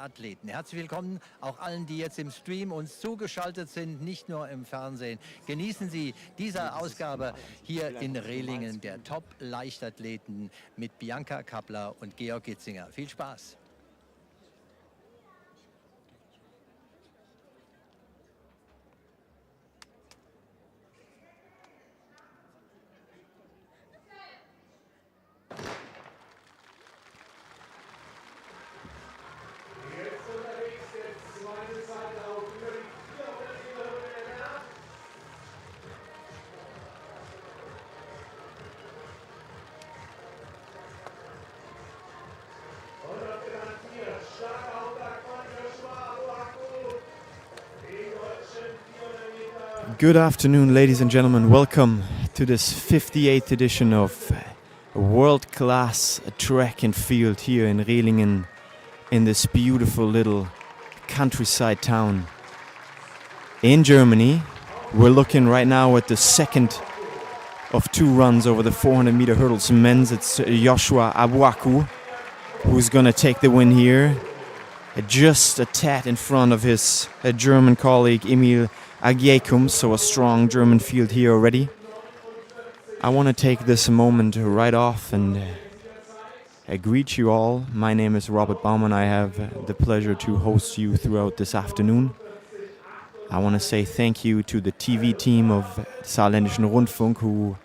Athleten. Herzlich willkommen auch allen, die jetzt im Stream uns zugeschaltet sind, nicht nur im Fernsehen. Genießen Sie diese Ausgabe hier in Rehlingen der Top-Leichtathleten mit Bianca Kappler und Georg Gitzinger. Viel Spaß! Good afternoon, ladies and gentlemen. Welcome to this 58th edition of world-class track and field here in Rehlingen, in this beautiful little countryside town in Germany. We're looking right now at the second of two runs over the 400-meter hurdles men's. It's Joshua Abuaku who's going to take the win here, just a tad in front of his German colleague Emil Agiekum, so a strong German field here already. I want to take this moment right off and greet you all. My name is Robert Baumann. I have the pleasure to host you throughout this afternoon. I want to say thank you to the TV team of Saarländischen Rundfunk who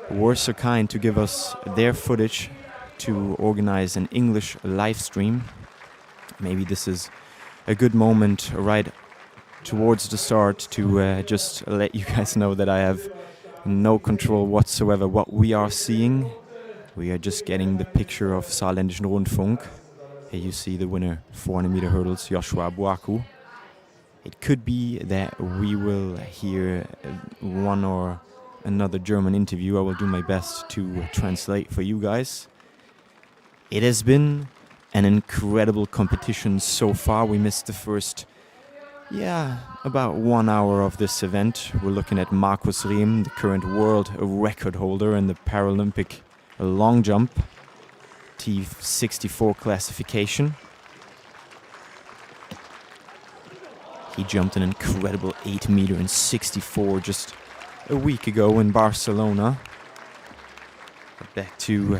were so kind to give us their footage to organize an English live stream. Maybe this is a good moment right towards the start to just let you guys know that I have no control whatsoever what we are seeing. We are just getting the picture of Saarländischen Rundfunk. Here you see the winner 400-meter hurdles, Joshua Abuaku. It could be that we will hear one or another German interview. I will do my best to translate for you guys. It has been an incredible competition so far. We missed the first about 1 hour of this event. We're looking at Markus Rehm, the current world record holder in the Paralympic long jump, T64 classification. He jumped an incredible 8 meter and 64 just a week ago in Barcelona. But back to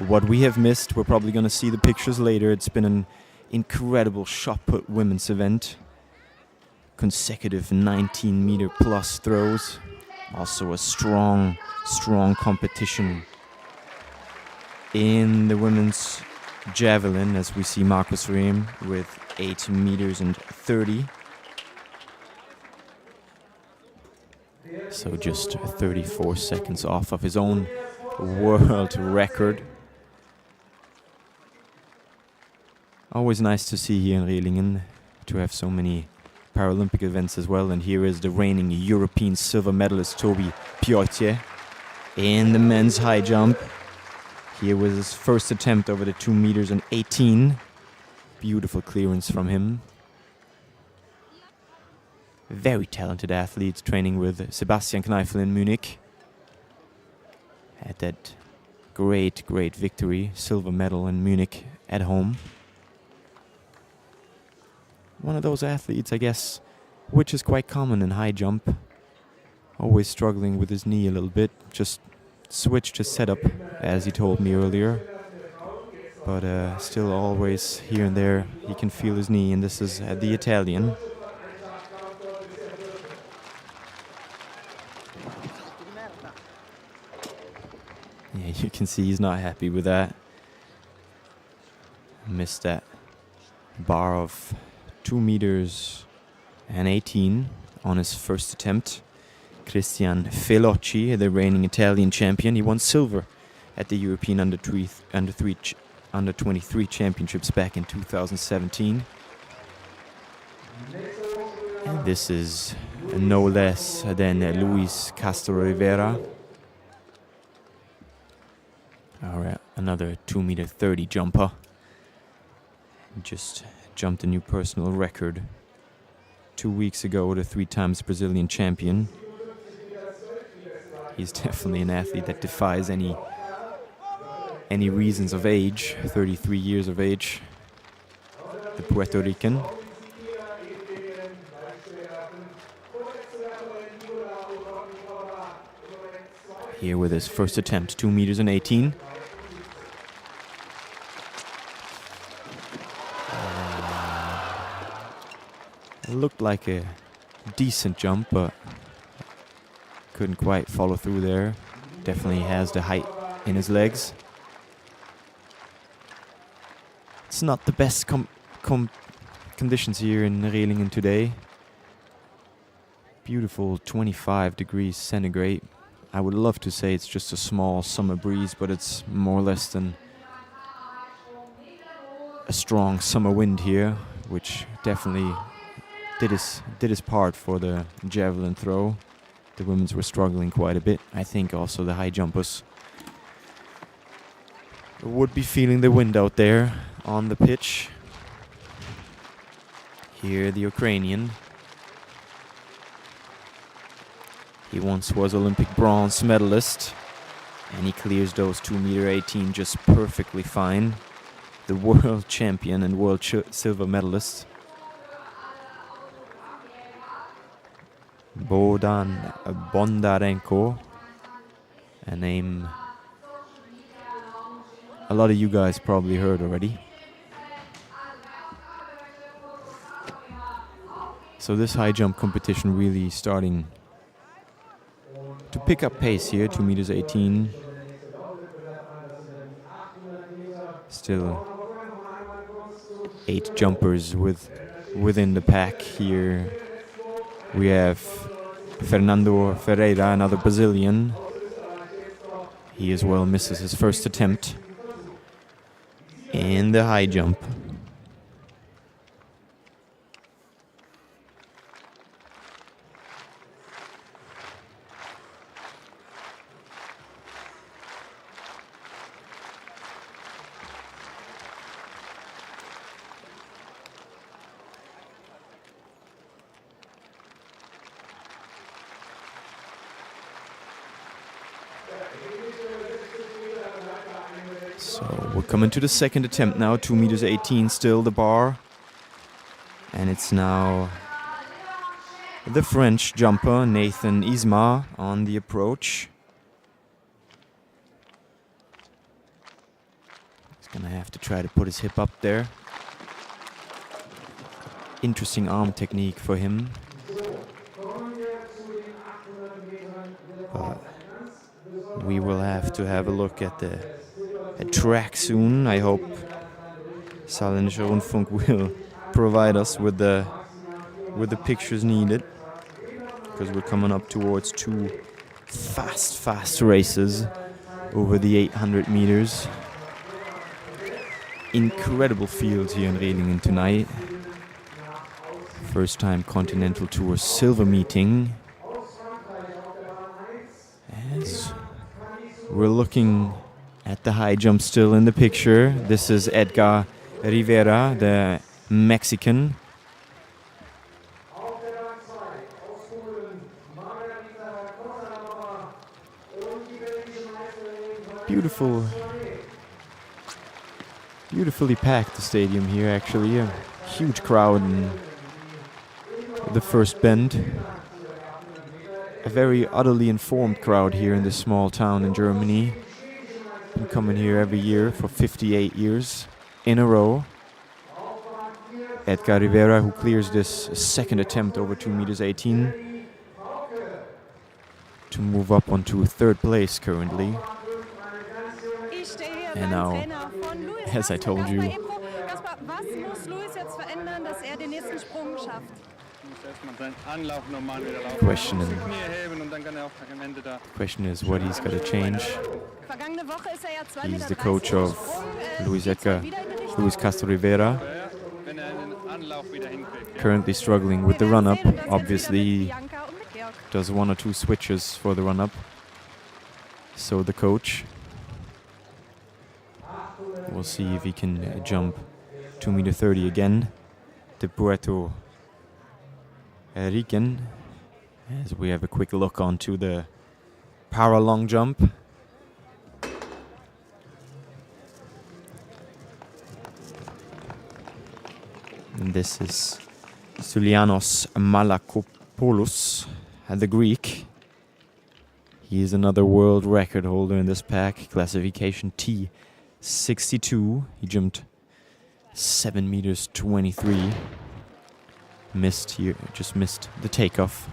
what we have missed. We're probably going to see the pictures later. It's been an incredible shot put women's event. Consecutive 19-meter plus throws. Also a strong competition in the women's javelin, as we see Markus Rehm with 8 meters and 30. So just 34 seconds off of his own world record. Always nice to see here in Rehlingen to have so many Paralympic events as well, and here is the reigning European silver medalist Tobias Potye in the men's high jump. Here was his first attempt over the 2 meters and 18. Beautiful clearance from him. Very talented athlete, training with Sebastian Kneifel in Munich. Had that great victory, silver medal in Munich at home. One of those athletes, I guess, which is quite common in high jump. Always struggling with his knee a little bit. Just switched his setup, as he told me earlier. But still always here and there he can feel his knee, and this is the Italian. Yeah, you can see he's not happy with that. Missed that bar of 2 meters and 18 on his first attempt. Cristian Felocci, the reigning Italian champion, he won silver at the European Under-23 Championships back in 2017. And this is no less than Luis Castro Rivera. Alright, another 2 meter 30 jumper. Just jumped a new personal record 2 weeks ago, the 3 times Brazilian champion. He's definitely an athlete that defies any reasons of age, 33 years of age. the Puerto Rican. Here with his first attempt, 2 meters and 18. It looked like a decent jump, but couldn't quite follow through there. Definitely has the height in his legs. It's not the best conditions here in Rehlingen today. Beautiful 25 degrees centigrade. I would love to say it's just a small summer breeze, but it's more or less than a strong summer wind here, which definitely did his part for the javelin throw. The women's were struggling quite a bit. I think also the high jumpers would be feeling the wind out there on the pitch. Here the Ukrainian. He once was Olympic bronze medalist, and he clears those 2 meter 18 just perfectly fine. The world champion and world silver medalist. Bohdan Bondarenko, a name a lot of you guys probably heard already. So this high jump competition really starting to pick up pace here, 2 meters 18. Still 8 jumpers within the pack here. We have Fernando Ferreira, another Brazilian. He as well misses his first attempt in the high jump. So we're coming to the second attempt now, 2 meters 18, still the bar. And it's now the French jumper, Nathan Isma, on the approach. He's gonna have to try to put his hip up there. Interesting arm technique for him. But we will have to have a look at the track soon. I hope Saarländischer Rundfunk will provide us with the pictures needed, because we're coming up towards 2 fast races over the 800 meters. Incredible fields here in Rehlingen tonight. First time Continental Tour silver meeting. As we're looking at the high jump still in the picture. This is Edgar Rivera, the Mexican. Beautifully packed the stadium here, actually. A huge crowd in the first bend. A very utterly informed crowd here in this small town in Germany. Been coming here every year for 58 years in a row. Edgar Rivera, who clears this second attempt over 2 meters 18 to move up onto 3rd place currently. And now, as I told you, question is what he's got to change. He's the coach of Luis Castro Rivera. Currently struggling with the run-up. Obviously, he does 1 or 2 switches for the run-up. So the coach. We'll see if he can jump 2 meter 30 again. The Puerto Rican. As we have a quick look onto the para long jump. And this is Stylianos Malakopoulos, the Greek. He is another world record holder in this pack, classification T62. He jumped 7 meters 23. Missed here, just missed the takeoff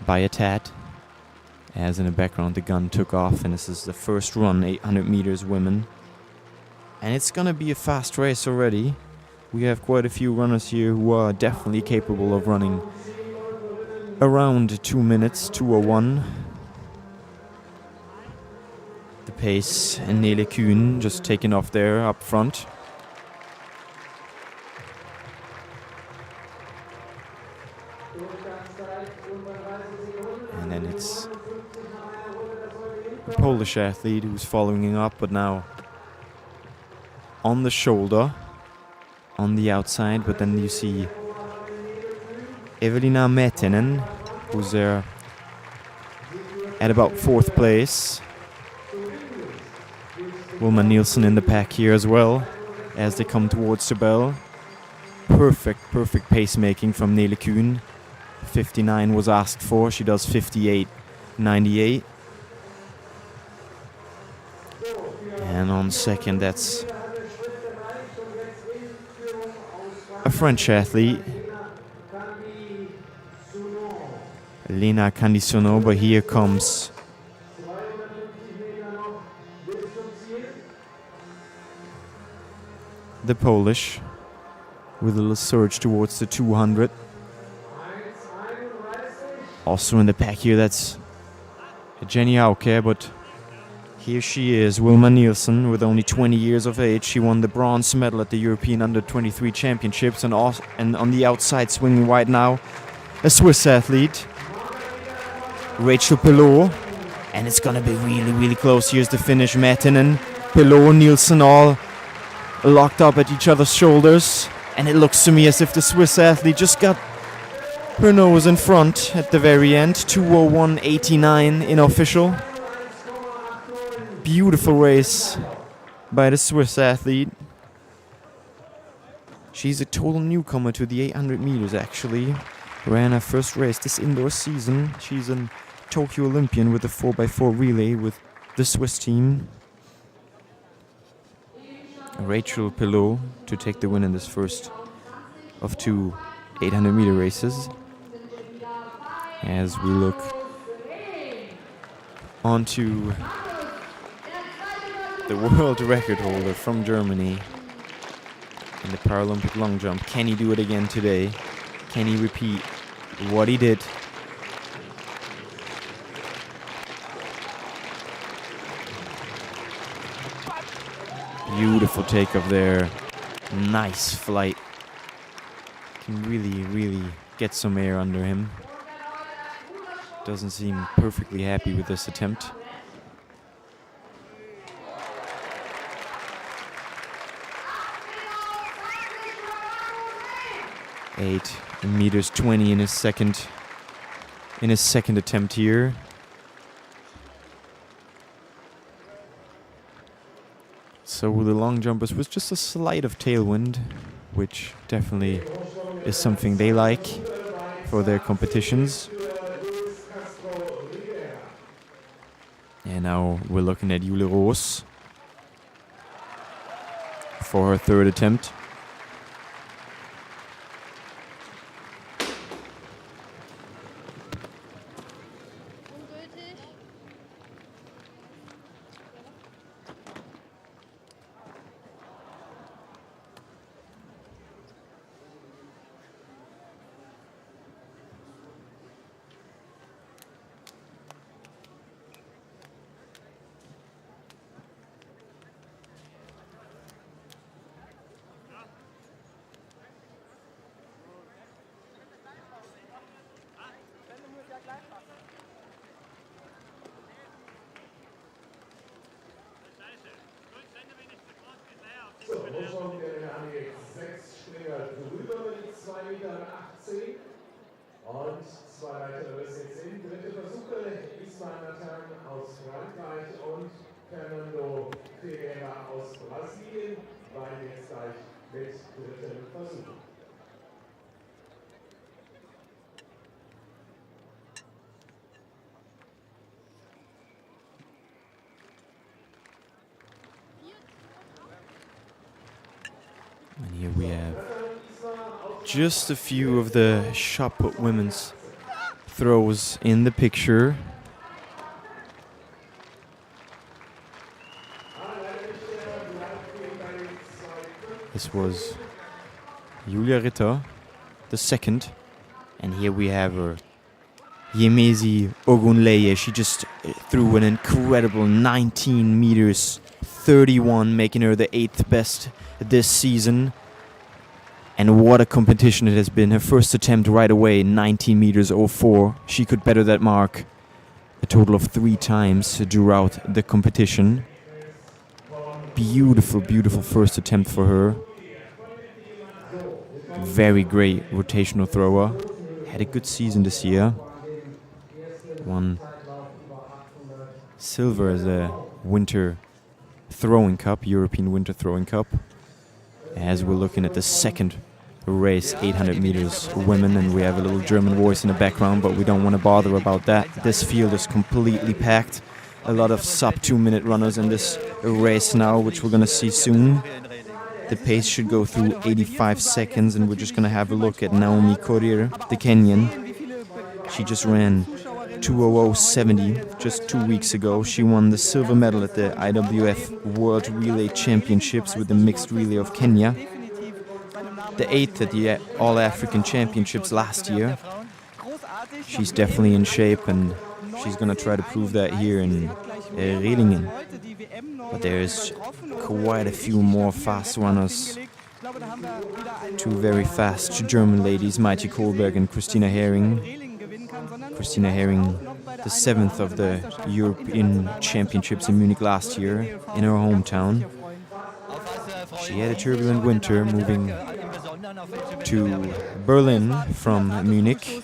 by a tad. As in the background, the gun took off, and this is the first run, 800 meters women. And it's gonna be a fast race already. We have quite a few runners here who are definitely capable of running around 2 minutes, 2:01. The pace, and Nele Kuhn just taking off there up front. And then it's the Polish athlete who's following up, but now on the shoulder, on the outside. But then you see Evelina Mätinen, who's there at about 4th place. Wilma Nielsen in the pack here as well, as they come towards the bell. Perfect pacemaking from Nele Kuhn. 59 was asked for, she does 58.98. And on second, that's a French athlete, Lena Candisono, but here comes the Polish with a little surge towards the 200. Also in the pack here, that's Jenny Auke, but here she is, Wilma Nielsen, with only 20 years of age. She won the bronze medal at the European Under-23 Championships, and on the outside, swinging wide now, a Swiss athlete, Rachel Pelot. And it's gonna be really close. Here's the finish. Mätinen, Pelot, Nielsen all locked up at each other's shoulders. And it looks to me as if the Swiss athlete just got her nose in front at the very end. 2:01.89 in official. Beautiful race by the Swiss athlete. She's a total newcomer to the 800 meters, actually. Ran her first race this indoor season. She's a Tokyo Olympian with the 4x4 relay with the Swiss team. Rachel Pelot to take the win in this first of 2 800 meter races. As we look onto the world record holder from Germany in the Paralympic long jump. Can he do it again today? Can he repeat what he did? Beautiful takeoff there. Nice flight. Can really get some air under him. Doesn't seem perfectly happy with this attempt. Eight meters 20 in his second attempt here. So with the long jumpers was just a slight of tailwind, which definitely is something they like for their competitions. And now we're looking at Jule Roos for her third attempt. Und zwei weitere Sets in. Dritte Versuche, Ismael Nathan aus Frankreich und Fernando Rivera aus Brasilien. Beide jetzt gleich mit dritten Versuch. And here we have just a few of the shot put women's throws in the picture. This was Julia Ritter, the second. And here we have her, Yemezi Ogunleye. She just threw an incredible 19 meters 31, making her the 8th best this season. And what a competition it has been. Her first attempt right away, 19 meters 04. She could better that mark a total of 3 times throughout the competition. Beautiful, beautiful first attempt for her. Very great rotational thrower. Had a good season this year. Won silver as a winter throwing cup, European Winter Throwing Cup. As we're looking at the second race, 800 meters women, and we have a little German voice in the background, but we don't want to bother about that. This field is completely packed. A lot of sub 2 minute runners in this race now, which we're going to see soon. The pace should go through 85 seconds, and we're just going to have a look at Naomi Korir, the Kenyan. She just ran 2:00.70 just 2 weeks ago. She won the silver medal at the IWF World Relay Championships with the mixed relay of Kenya. The 8th at the All-African Championships last year. She's definitely in shape, and she's going to try to prove that here in Rehlingen. But there's quite a few more fast runners. 2 very fast German ladies, Maite Kohlberg and Christina Hering. Christina Hering, the 7th of the European Championships in Munich last year, in her hometown. She had a turbulent winter, moving to Berlin from Munich.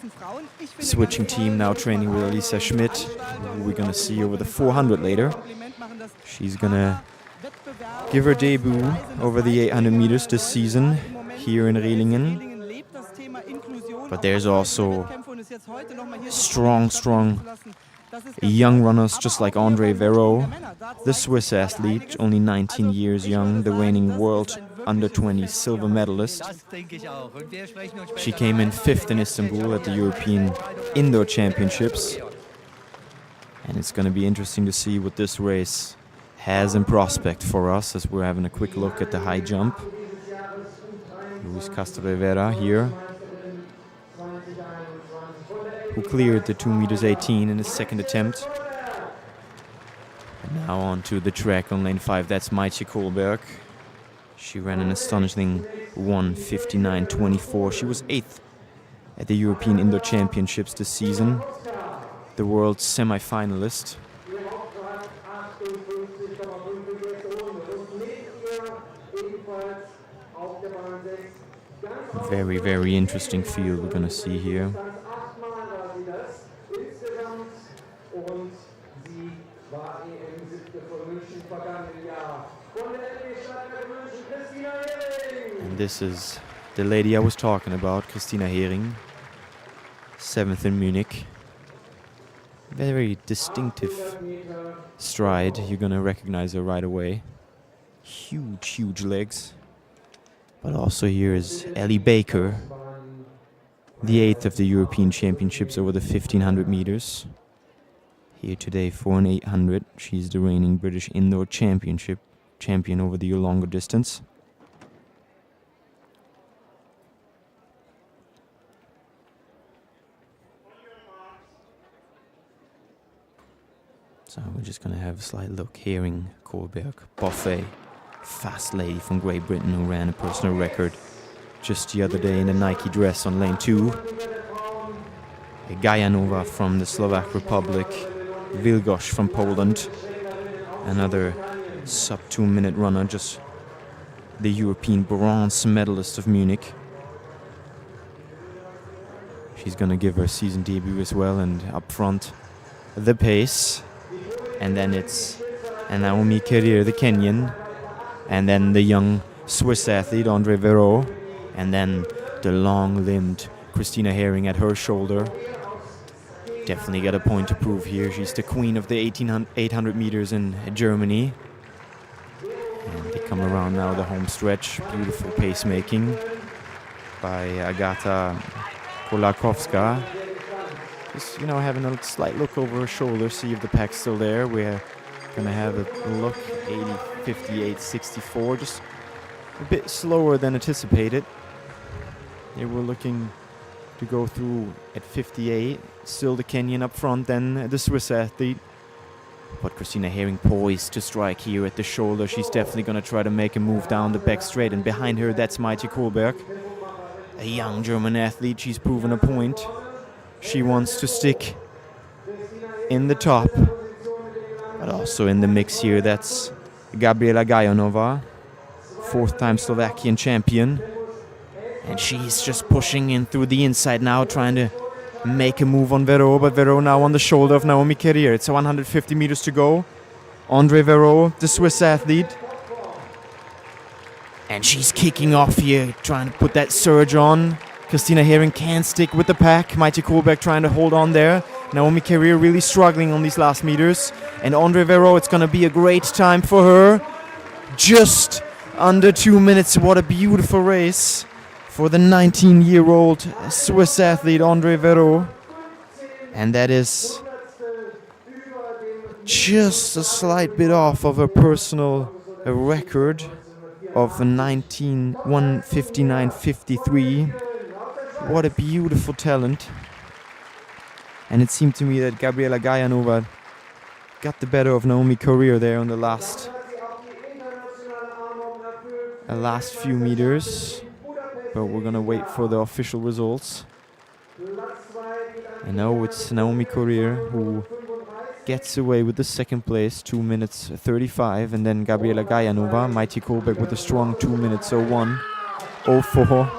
Switching team, now training with Elisa Schmidt, who we're going to see over the 400 later. She's going to give her debut over the 800 meters this season here in Rehlingen. But there's also strong young runners just like Andre Vero, the Swiss athlete, only 19 years young, the reigning world under-20 silver medalist. She came in 5th in Istanbul at the European Indoor Championships. And it's going to be interesting to see what this race has in prospect for us as we're having a quick look at the high jump. Luis Castro Rivera here, who cleared the 2:18 in his second attempt. And now on to the track on lane 5. That's Maite Kohlberg. She ran an astonishing 1:59.24. She was 8th at the European Indoor Championships this season. The world semi-finalist. Very, very interesting field we're going to see here. And this is the lady I was talking about, Christina Hering, 7th in Munich. Very distinctive stride. You're going to recognize her right away. Huge legs. But also here is Ellie Baker, the 8th of the European Championships over the 1500 meters. Here today for an 800. She's the reigning British Indoor champion over the longer distance. So we're just going to have a slight look. Hering, Kohlberg, Potye, fast lady from Great Britain who ran a personal record just the other day in a Nike dress on lane 2. Gajanova from the Slovak Republic, Wilgosz from Poland, another sub 2 minute runner, just the European bronze medalist of Munich. She's going to give her season debut as well, and up front the pace. And then it's Naomi Korir, the Kenyan, and then the young Swiss athlete, Andre Verreau. And then the long-limbed Christina Hering at her shoulder. Definitely got a point to prove here. She's the queen of the 800 meters in Germany. And they come around now the home stretch. Beautiful pacemaking by Agata Kolakowska. Just, having a slight look over her shoulder, see if the pack's still there. We're gonna have a look, 80:58:64, just a bit slower than anticipated. They were looking to go through at 58. Still the Kenyan up front, then the Swiss athlete. But Christina Hering poised to strike here at the shoulder. She's definitely gonna try to make a move down the back straight, and behind her, that's Maite Kohlberg, a young German athlete. She's proven a point. She wants to stick in the top, but also in the mix here, that's Gabriela Gajanova, fourth-time Slovakian champion. And she's just pushing in through the inside now, trying to make a move on Verreau, but Verreau now on the shoulder of Naomi Carrier. It's 150 meters to go. Andre Verreau, the Swiss athlete. And she's kicking off here, trying to put that surge on. Christina Hering can't stick with the pack. Maite Kohlberg trying to hold on there. Naomi Carrier really struggling on these last meters. And Andre Verreau, it's going to be a great time for her. Just under 2 minutes. What a beautiful race for the 19-year-old Swiss athlete Andre Verreau. And that is just a slight bit off of her personal record of 1:59:53. What a beautiful talent. And it seemed to me that Gabriela Gajanova got the better of Naomi Carrier there on the last few meters. But we're gonna wait for the official results. And now it's Naomi Carrier who gets away with the second place, 2:35, and then Gabriela Gajanova, Maite Kohlberg with a strong 2:01:04.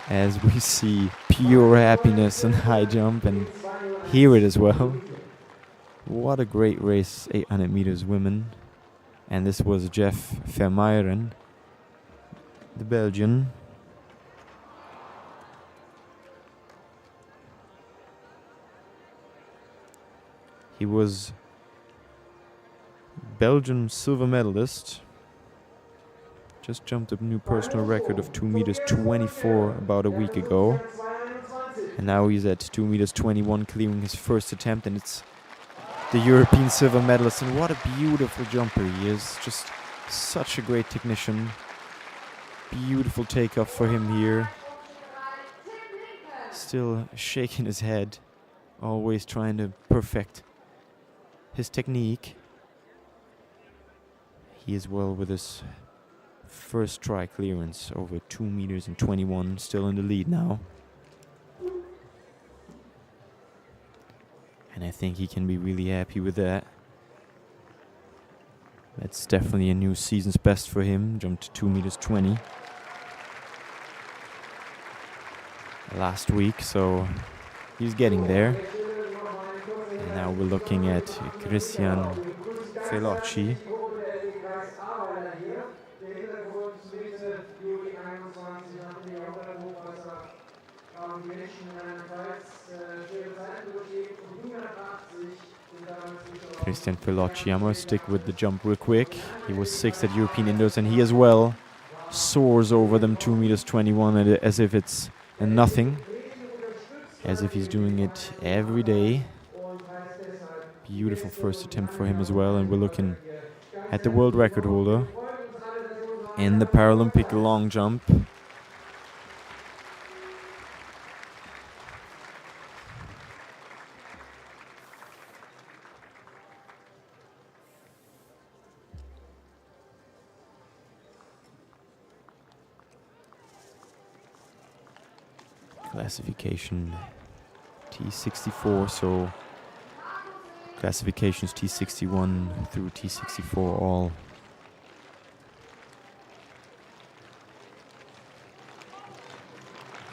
As we see pure happiness and high jump, and hear it as well. What a great race, 800 meters women. And this was Jeff Vermeijen, the Belgian. He was Belgian silver medalist. Just jumped a new personal record of 2:24 about a week ago. And now he's at 2:21, clearing his first attempt, and it's the European silver medalist. And what a beautiful jumper he is. Just such a great technician. Beautiful takeoff for him here. Still shaking his head, always trying to perfect his technique. He is well with his first try clearance over 2:21, still in the lead now. And I think he can be really happy with that. That's definitely a new season's best for him. Jumped to 2:20 last week, so he's getting there. And now we're looking at Christian Velocci. Christian Velocci, I'm going to stick with the jump real quick. He was 6th at European Indoors, and he as well soars over them 2:21 as if it's nothing. As if he's doing it every day. Beautiful first attempt for him as well, and we're looking at the world record holder in the Paralympic long jump. Classification T64, so classifications T61 through T64 all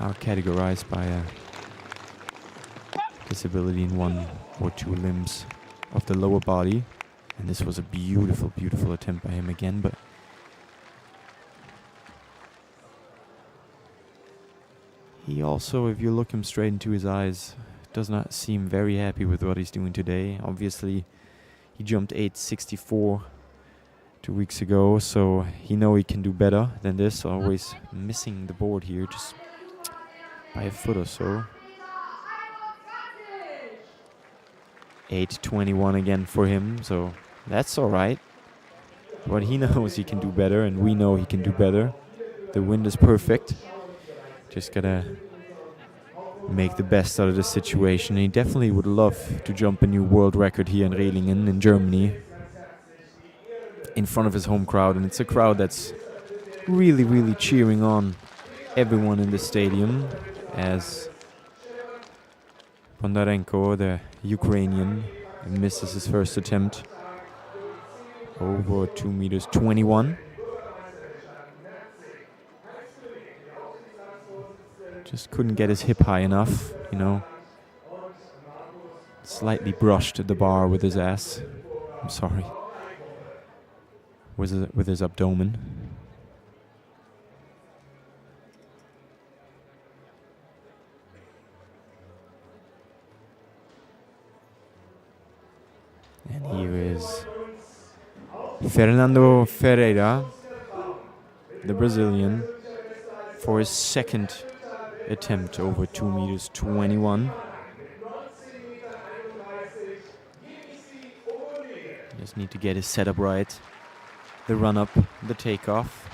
are categorized by a disability in one or two limbs of the lower body. And this was a beautiful, beautiful attempt by him again, but he also, if you look him straight into his eyes, does not seem very happy with what he's doing today. Obviously, he jumped 8.64 2 weeks ago, so he know he can do better than this. Always missing the board here, just by a foot or so. 8.21 again for him, so that's all right. But he knows he can do better, and we know he can do better. The wind is perfect. Just gotta make the best out of the situation. He definitely would love to jump a new world record here in Rehlingen in Germany in front of his home crowd, and it's a crowd that's really, really cheering on everyone in the stadium as Bondarenko, the Ukrainian, misses his first attempt over 2.21 meters. Just couldn't get his hip high enough, you know. Slightly brushed the bar with his ass. I'm sorry. With his abdomen. And here is Fernando Ferreira, the Brazilian, for his second attempt over 2.21 meters. Just need to get his setup right. The run up, the takeoff.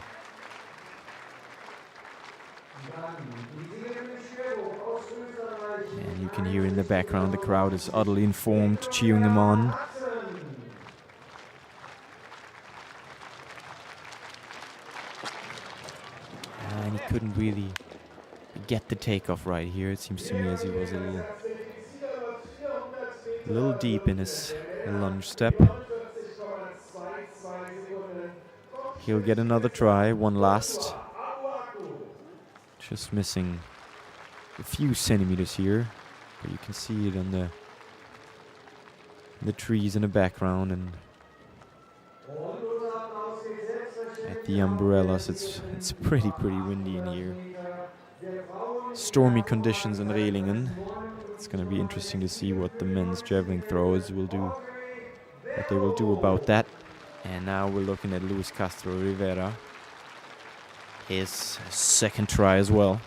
And you can hear in the background the crowd is utterly informed, cheering him on. And he couldn't really get the takeoff right here. It seems to me as he was a little deep in his lunge step. He'll get another try, one last. Just missing a few centimeters here, but you can see it on the trees in the background and at the umbrellas. It's pretty windy in here. Stormy conditions in Rehlingen. It's going to be interesting to see what the men's javelin throwers will do, what they will do about that. And now we're looking at Luis Castro Rivera. His second try as well.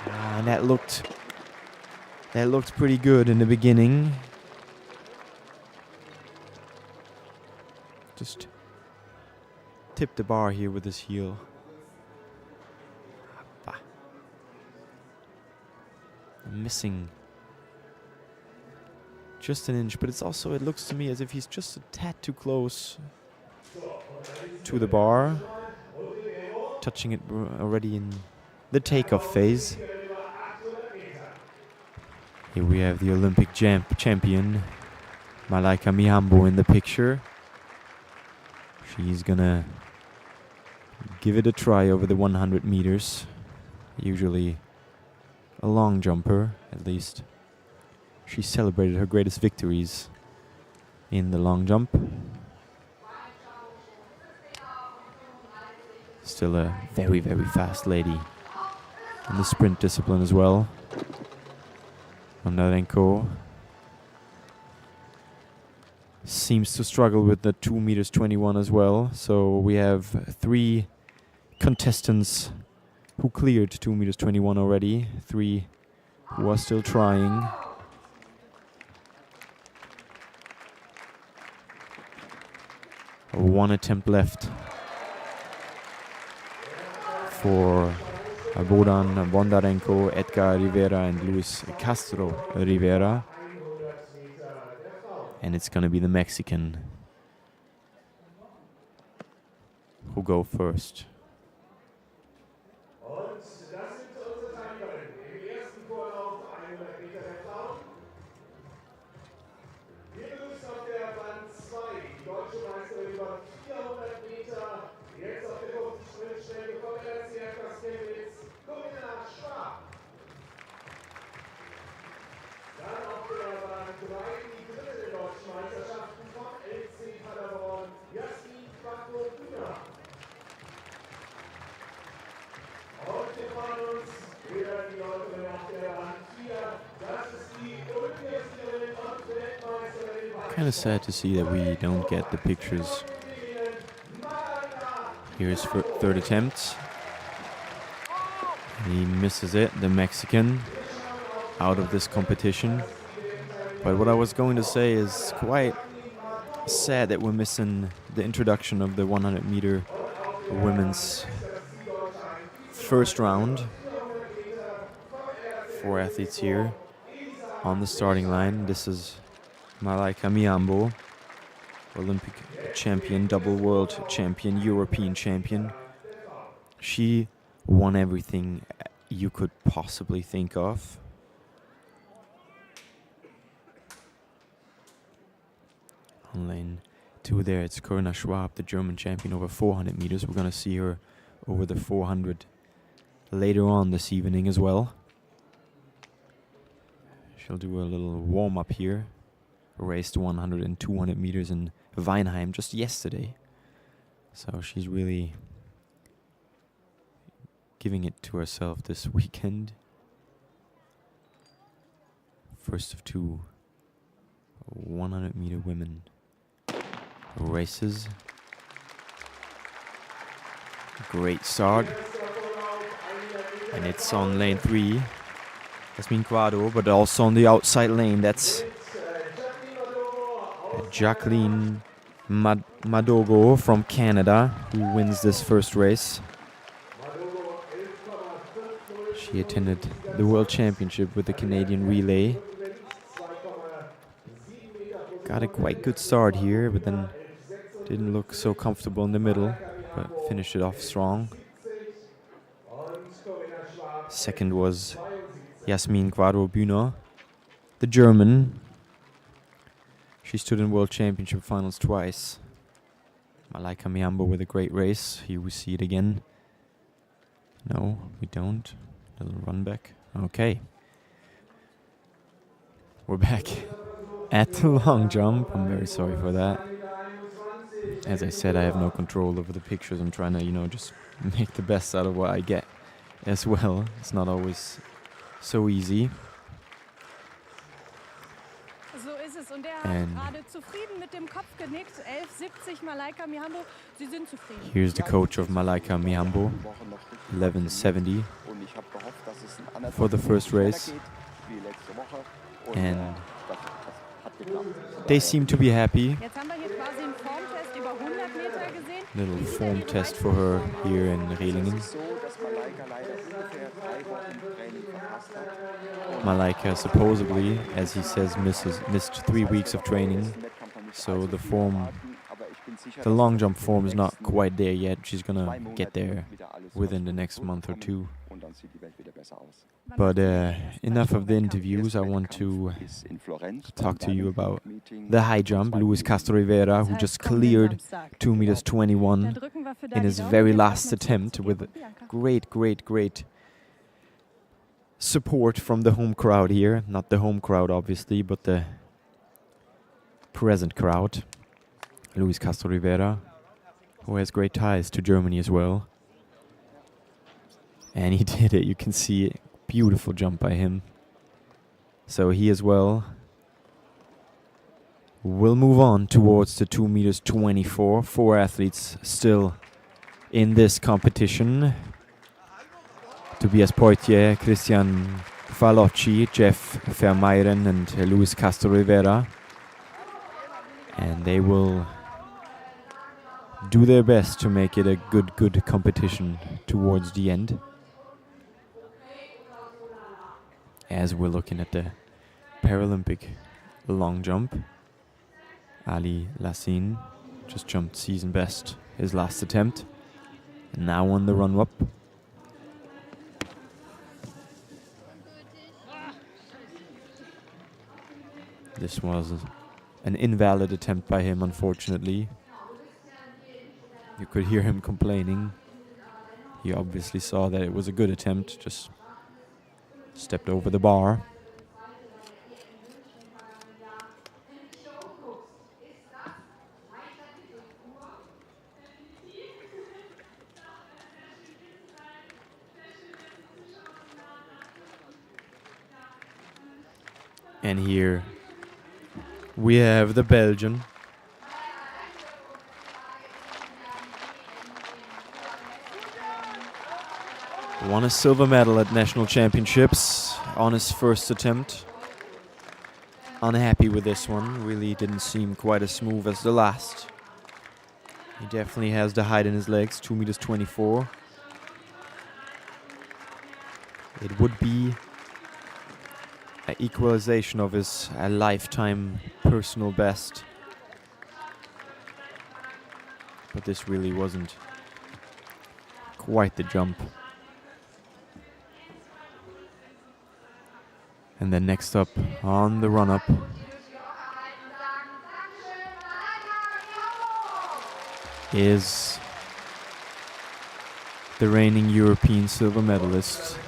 And that looked pretty good in the beginning. Just tipped the bar here with his heel. Missing just an inch, but it looks to me as if he's just a tad too close to the bar, touching it already in the takeoff phase. Here we have the Olympic champion, Malaika Mihambo, in the picture. She's gonna give it a try over the 100 meters. Usually a long jumper, at least. She celebrated her greatest victories in the long jump. Still a very fast lady in the sprint discipline as well. Bondarenko seems to struggle with the 2.21 meters as well. So we have 3 contestants who cleared 2.21 meters already. 3 who are still trying. One attempt left for Bodan Bondarenko, Edgar Rivera, and Luis Castro Rivera. And it's going to be the Mexican who go first. kind of sad to see that we don't get the pictures. Here's third attempt. He misses it, the Mexican, out of this competition. But what I was going to say is quite sad that we're missing the introduction of the 100-meter women's first round. 4 athletes here on the starting line. This is Malaika Mihambo, Olympic champion, double world champion, European champion. She won everything you could possibly think of. On lane 2 there, it's Corinna Schwab, the German champion over 400 meters. We're going to see her over the 400 later on this evening as well. She'll do a little warm-up here. Raced 100 and 200 meters in Weinheim just yesterday. So she's really giving it to herself this weekend. First of 2 100-meter women races. Great start. And it's on lane 3. Yasmin Quadro, but also on the outside lane. That's Jacqueline Madogo from Canada, who wins this first race. She attended the World Championship with the Canadian relay. Got a quite good start here, but then didn't look so comfortable in the middle, but finished it off strong. Second was Yasmin Quadro-Bühner, the German. She stood in World Championship finals twice. Malaika Mihambo with a great race. Here we see it again. No, we don't. Little run back. Okay. We're back at the long jump. I'm very sorry for that. As I said, I have no control over the pictures. I'm trying to, just make the best out of what I get as well. It's not always so easy. And here's the coach of Malaika Mihambo, 11:70 for the first race. And they seem to be happy. Little form test for her here in Rehlingen. Malaika supposedly, as he says, missed 3 weeks of training, so the long jump form is not quite there yet. She's gonna get there within the next month or 2. But enough of the interviews. I want to talk to you about the high jump. Luis Castro Rivera, who just cleared 2 meters 21 in his very last attempt with great support from the home crowd here. Not the home crowd, obviously, but the present crowd. Luis Castro Rivera, who has great ties to Germany as well. And he did it. You can see it. Beautiful jump by him. So he as well will move on towards the 2 meters 24. 4 athletes still in this competition. Tobias Potye, Christian Falocci, Jeff Vermeiren and Luis Castro Rivera. And they will do their best to make it a good competition towards the end. As we're looking at the Paralympic long jump, Ali Lassine just jumped season best his last attempt, and now on the run-up. This was an invalid attempt by him, unfortunately. You could hear him complaining. He obviously saw that it was a good attempt, just stepped over the bar. And here we have the Belgian. Won a silver medal at national championships on his first attempt. Unhappy with this one, really didn't seem quite as smooth as the last. He definitely has the height in his legs, 2 meters 24. It would be an equalization of his lifetime personal best. But this really wasn't quite the jump. And then next up on the run-up is the reigning European silver medalist.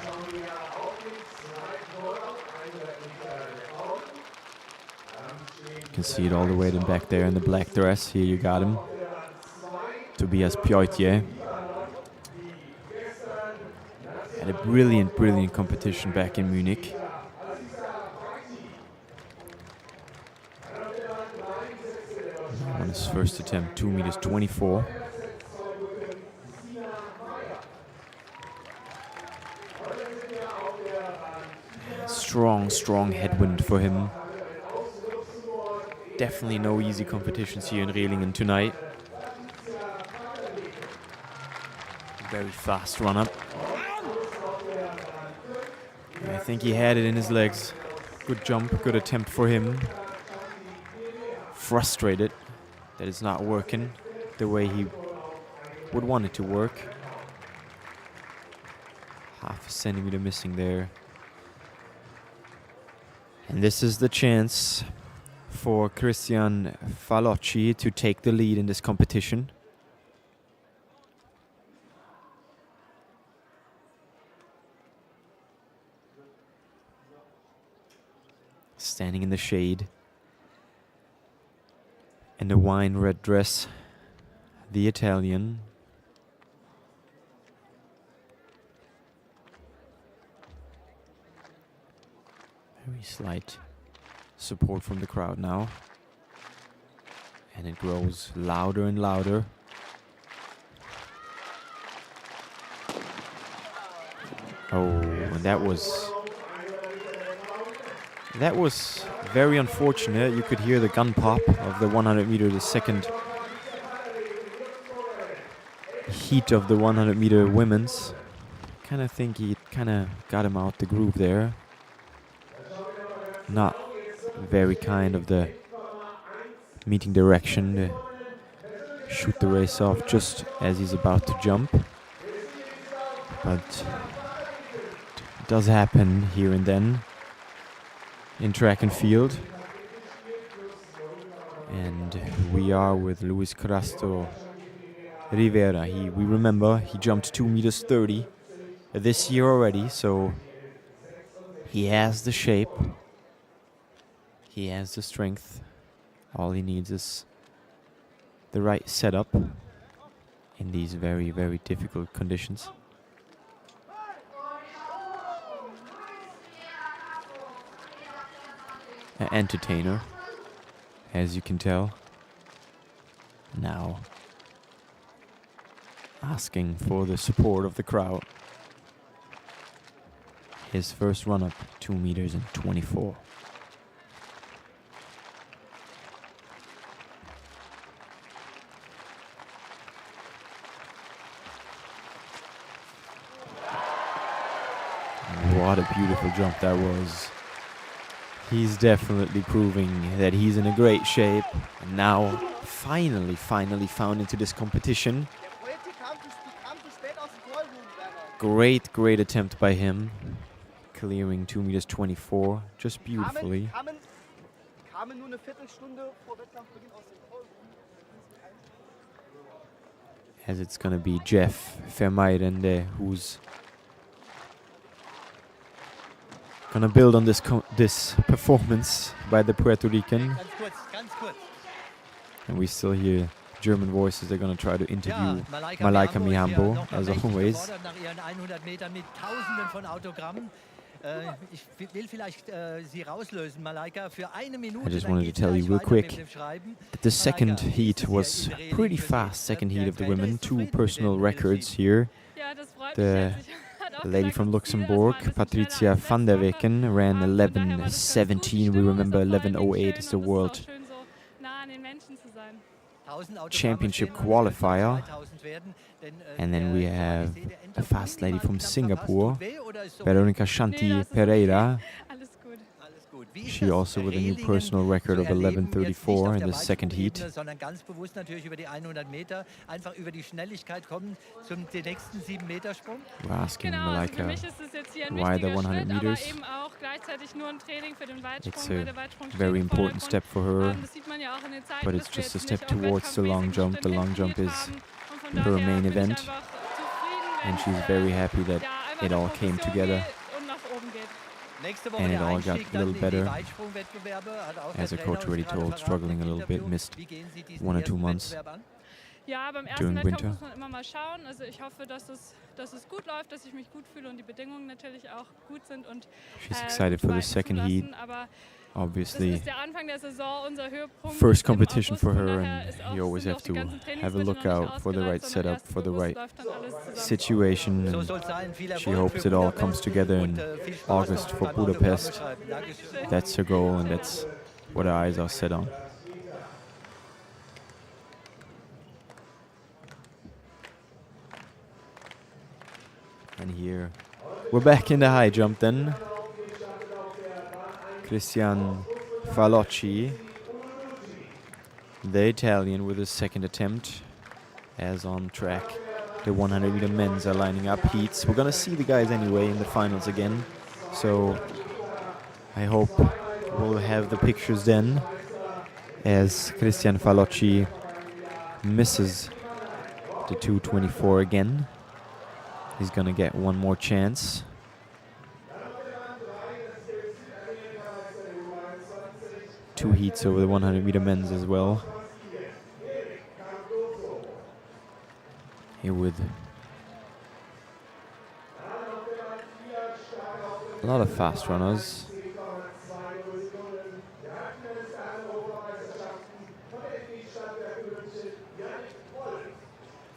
You can see it all the way back there in the black dress. Here you got him. Tobias Potye. Had a brilliant, brilliant competition back in Munich. On his first attempt, 2 meters 24. Strong, strong headwind for him. Definitely no easy competitions here in Rehlingen tonight. Very fast run-up. I think he had it in his legs. Good jump, good attempt for him. Frustrated that it's not working the way he would want it to work. Half a centimeter missing there. And this is the chance for Julian Weber to take the lead in this competition. Standing in the shade. In the wine red dress, the Italian. Very slight support from the crowd now. And it grows louder and louder. Oh, and that was very unfortunate. You could hear the gun pop of the 100 meter, the second heat of the 100 meter women's. Kind of think he kind of got him out the groove there. Not very kind of the meeting direction to shoot the race off just as he's about to jump. But it does happen here and then in track and field. And we are with Luis Castro Rivera. We remember he jumped 2 meters 30 this year already, so he has the shape, he has the strength. All he needs is the right setup in these very, very difficult conditions. An entertainer, as you can tell. Now asking for the support of the crowd. His first run-up, 2 meters and 24. What a beautiful jump that was. He's definitely proving that he's in a great shape. And now, finally found into this competition. Great attempt by him. Clearing 2 meters 24, just beautifully. As it's gonna be Jeff Vermeijden who's gonna build on this performance by the Puerto Rican. And we still hear German voices. They're gonna try to interview Malaika Mihambo, as always. Ich will vielleicht Sie rauslösen, Malaika, für eine Minute. I just wanted to tell you real quick that the second heat was pretty fast. Second heat of the women, 2 personal records here. The lady from Luxembourg, Patricia van der Weken, ran 11:17. We remember 11:08 is the world championship qualifier. And then we have a fast lady from Singapore, Veronica Shanti Pereira. She also with a new personal record of 11:34 in the second heat. Sondern ganz bewusst natürlich über die 100 Meter, einfach über die Schnelligkeit kommen zum den nächsten 7-Meter-Sprung. We're asking Malaika why the 100 meters. It's a very important step for her, but it's just a step towards the long jump. The long jump is her main event, and she's very happy that it all came together. And it all got a little better. As the coach already told, struggling a little bit, missed 1 or 2 months Ja, beim ersten during Wettkampf winter. muss man immer mal schauen. Also ich hoffe, dass es gut läuft, dass ich mich gut fühle und die Bedingungen natürlich auch gut sind. Und She's excited for the second heat. Aber das Obviously, ist der Anfang der Saison, unser Höhepunkt. first im competition August. for Von her, daher and ist auch- you always sind have auch die to ganzen have a Trainingsmittel look noch nicht out for the right ausgereift, sondern setup, for the erst im right August läuft dann alles zusammen. situation. So And soll es sein. Viel she Erfolg hopes für it all Budapest comes together und, in viel Spaß August noch for beim Budapest. Autogrammschreiben. Dankeschön. That's her goal, and that's what our eyes are set on. And here, we're back in the high jump then. Christian Falocci, the Italian, with his second attempt, as on track. The 100-meter men's are lining up heats. We're gonna see the guys anyway in the finals again, so I hope we'll have the pictures then, as Christian Falocci misses the 2:24 again. He's gonna get one more chance. Two heats over the 100-meter men's as well. Here with a lot of fast runners.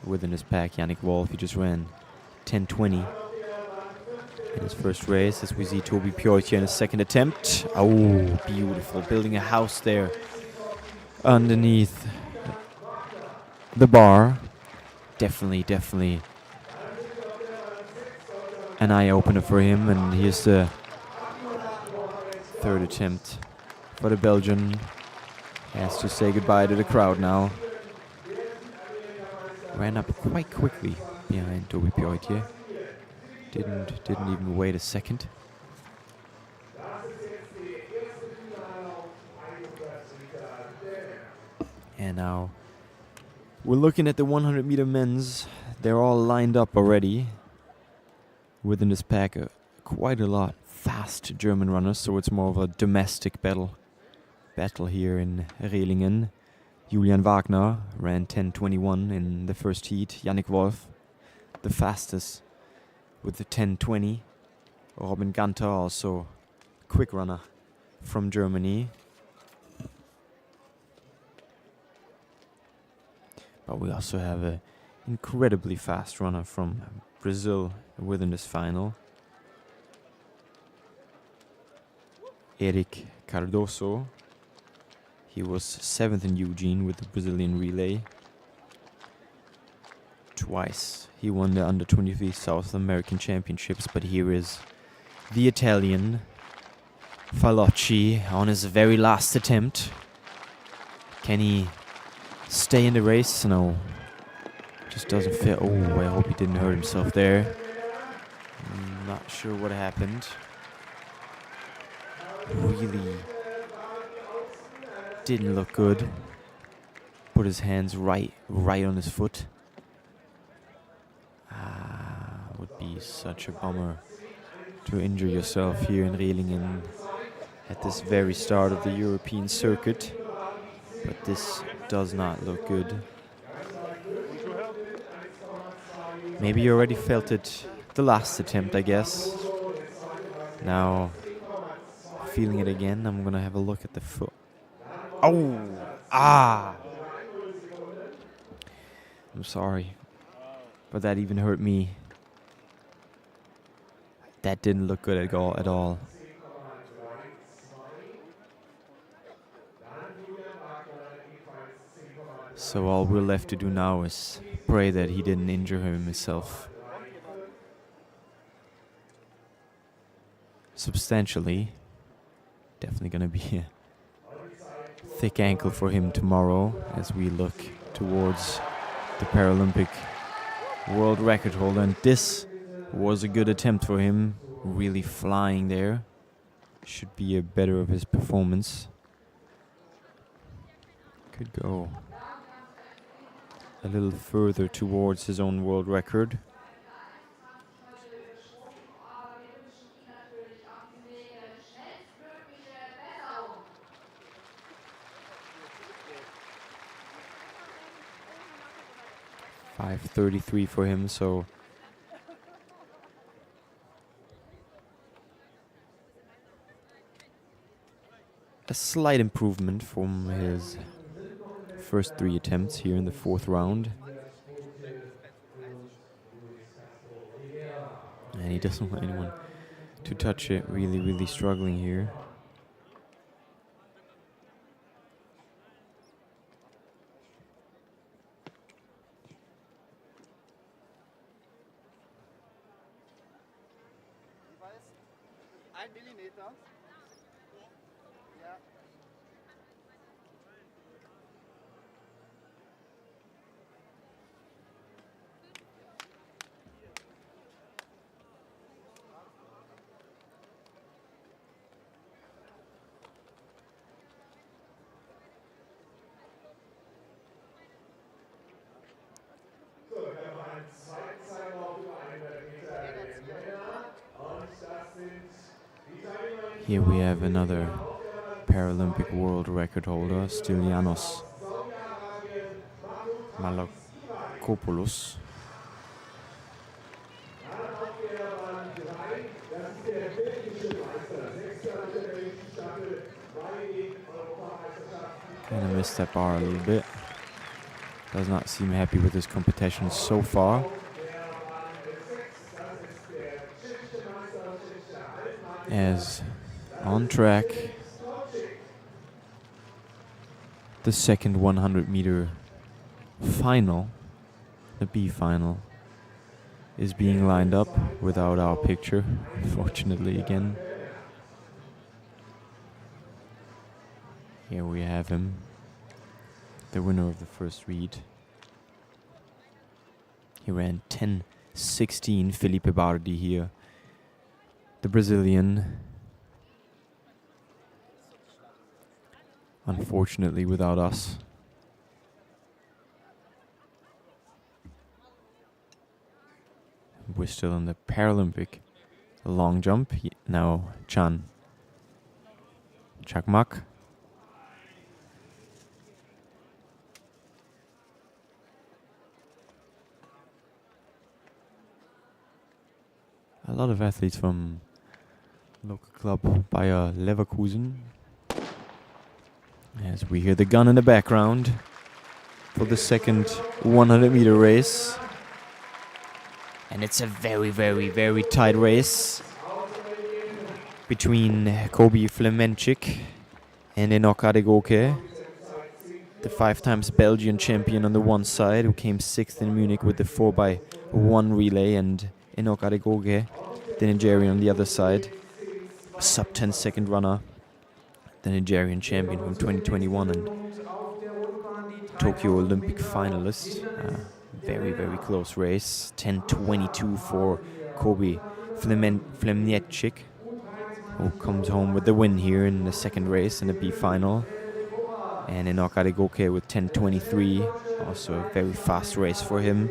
Within his pack, Yannick Wolf, he just ran 10:20 in his first race, as we see Toby Potye in his second attempt. Oh, beautiful. Building a house there underneath the bar. Definitely an eye-opener for him. And here's the third attempt for the Belgian. Has to say goodbye to the crowd now. Ran up quite quickly behind Toby Potye. Didn't even wait a second. And now we're looking at the 100-meter men's. They're all lined up already. Within this pack, quite a lot fast German runners, so it's more of a domestic battle here in Rehlingen. Julian Wagner ran 10:21 in the first heat. Yannick Wolf, the fastest, with the 10:20. Robin Ganter, also quick runner from Germany. But we also have an incredibly fast runner from Brazil within this final. Eric Cardoso. He was 7th in Eugene with the Brazilian relay. Twice he won the under-23 South American Championships, but here is the Italian Falocci on his very last attempt. Can he stay in the race? No, just doesn't fit. Oh, I hope he didn't hurt himself there. Not sure what happened. Really didn't look good. Put his hands right on his foot. Would be such a bummer to injure yourself here in Rehlingen at this very start of the European circuit. But this does not look good. Maybe you already felt it the last attempt, I guess. Now, feeling it again, I'm gonna have a look at the foot. Oh! Ah! I'm sorry, but that even hurt me. That didn't look good at all. So all we're left to do now is pray that he didn't injure himself substantially. Definitely gonna be a thick ankle for him tomorrow as we look towards the Paralympic world record holder. And this was a good attempt for him, really flying there. Should be a better of his performance. Could go a little further towards his own world record. .533 for him, so a slight improvement from his first 3 attempts here in the 4th round. And he doesn't want anyone to touch it. Really struggling here. Here we have another Paralympic world record holder, Stylianos Malakopoulos. Kind of missed that bar a little bit. Does not seem happy with his competition so far. As on track, the second 100-meter final, the B final, is being lined up without our picture, unfortunately again. Here we have him, the winner of the first read. He ran 10:16, Felipe Bardi here, the Brazilian. Unfortunately without us. We're still in the Paralympic long jump. Now Chan Chakmak. A lot of athletes from local club Baehre Leverkusen. As we hear the gun in the background for the second 100-meter race. And it's a very tight race between Kobi Flemenchik and Enoch Adegoke, the 5 times Belgian champion on the one side, who came 6th in Munich with the 4x1 relay, and Enoch Adegoke, the Nigerian, on the other side, sub 10 second runner, the Nigerian champion from 2021 and Tokyo Olympic finalist. Very close race. 10:22 for Kobi Flemenchik, who comes home with the win here in the second race in the B final. And Enoch Adegoke with 10:23, also a very fast race for him.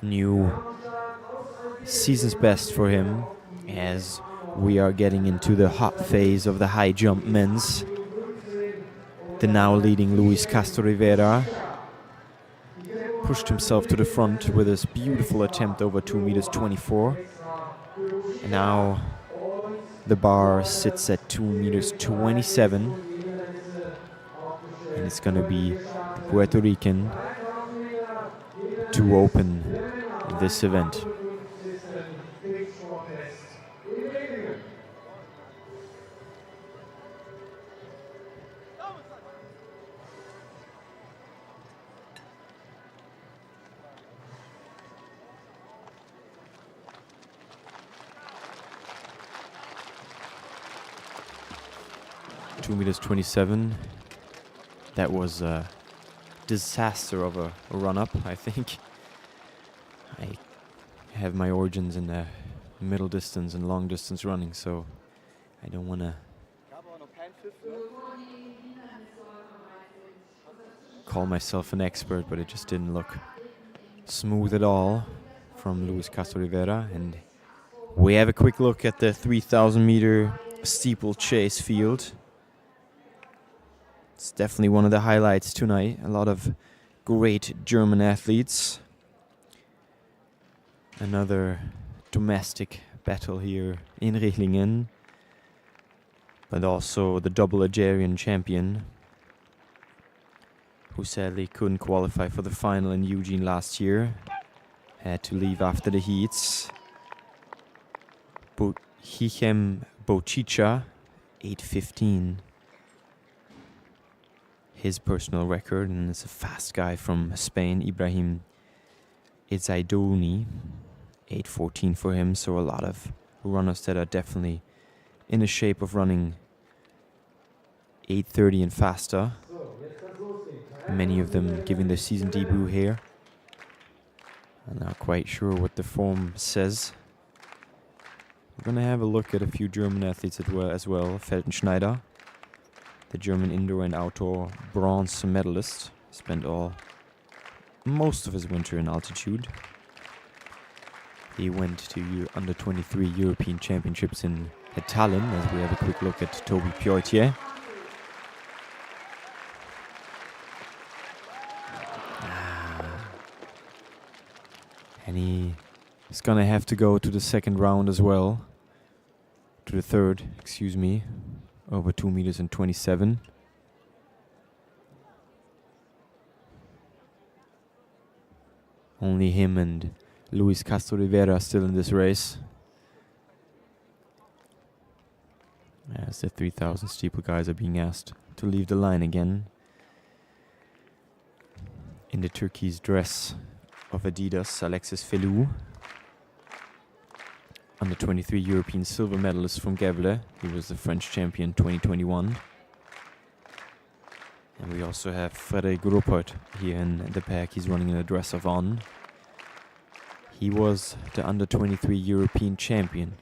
New season's best for him, as we are getting into the hot phase of the high jump men's. The now leading Luis Castro Rivera pushed himself to the front with his beautiful attempt over 2 meters 24. And now The bar sits at 2 meters 27, and it's going to be Puerto Rican to open this event. Meters 27. That was a disaster of a run-up, I think. I have my origins in the middle distance and long distance running, so I don't want to call myself an expert, but it just didn't look smooth at all from Luis Castro Rivera. And we have a quick look at the 3,000 meter steeplechase field. It's definitely one of the highlights tonight. A lot of great German athletes. Another domestic battle here in Rehlingen, but also the double Algerian champion, who sadly couldn't qualify for the final in Eugene last year. Had to leave after the heats. Hichem Bochicha, 8:15. His personal record, and it's a fast guy from Spain, Ibrahim Izaidouni, 8:14 for him. So a lot of runners that are definitely in the shape of running 8:30 and faster. Many of them giving their season debut here. I'm not quite sure what the form says. We're gonna have a look at a few German athletes as well. Feltenschneider, the German indoor and outdoor bronze medalist, spent most of his winter in altitude. He went to under 23 European Championships in Tallinn, as we have a quick look at Tobias Potye. And he's gonna have to go to the second round as well. To the third, excuse me. Over 2 meters and 27. Only him and Luis Castro Rivera still in this race. As the 3,000 steeple guys are being asked to leave the line again. In the turquoise dress of Adidas, Alexis Felou. Under 23 European silver medalist from Baehre. He was the French champion 2021. And we also have Frédéric Ruppert here in the pack. He's running in a dress of On. He was the under 23 European champion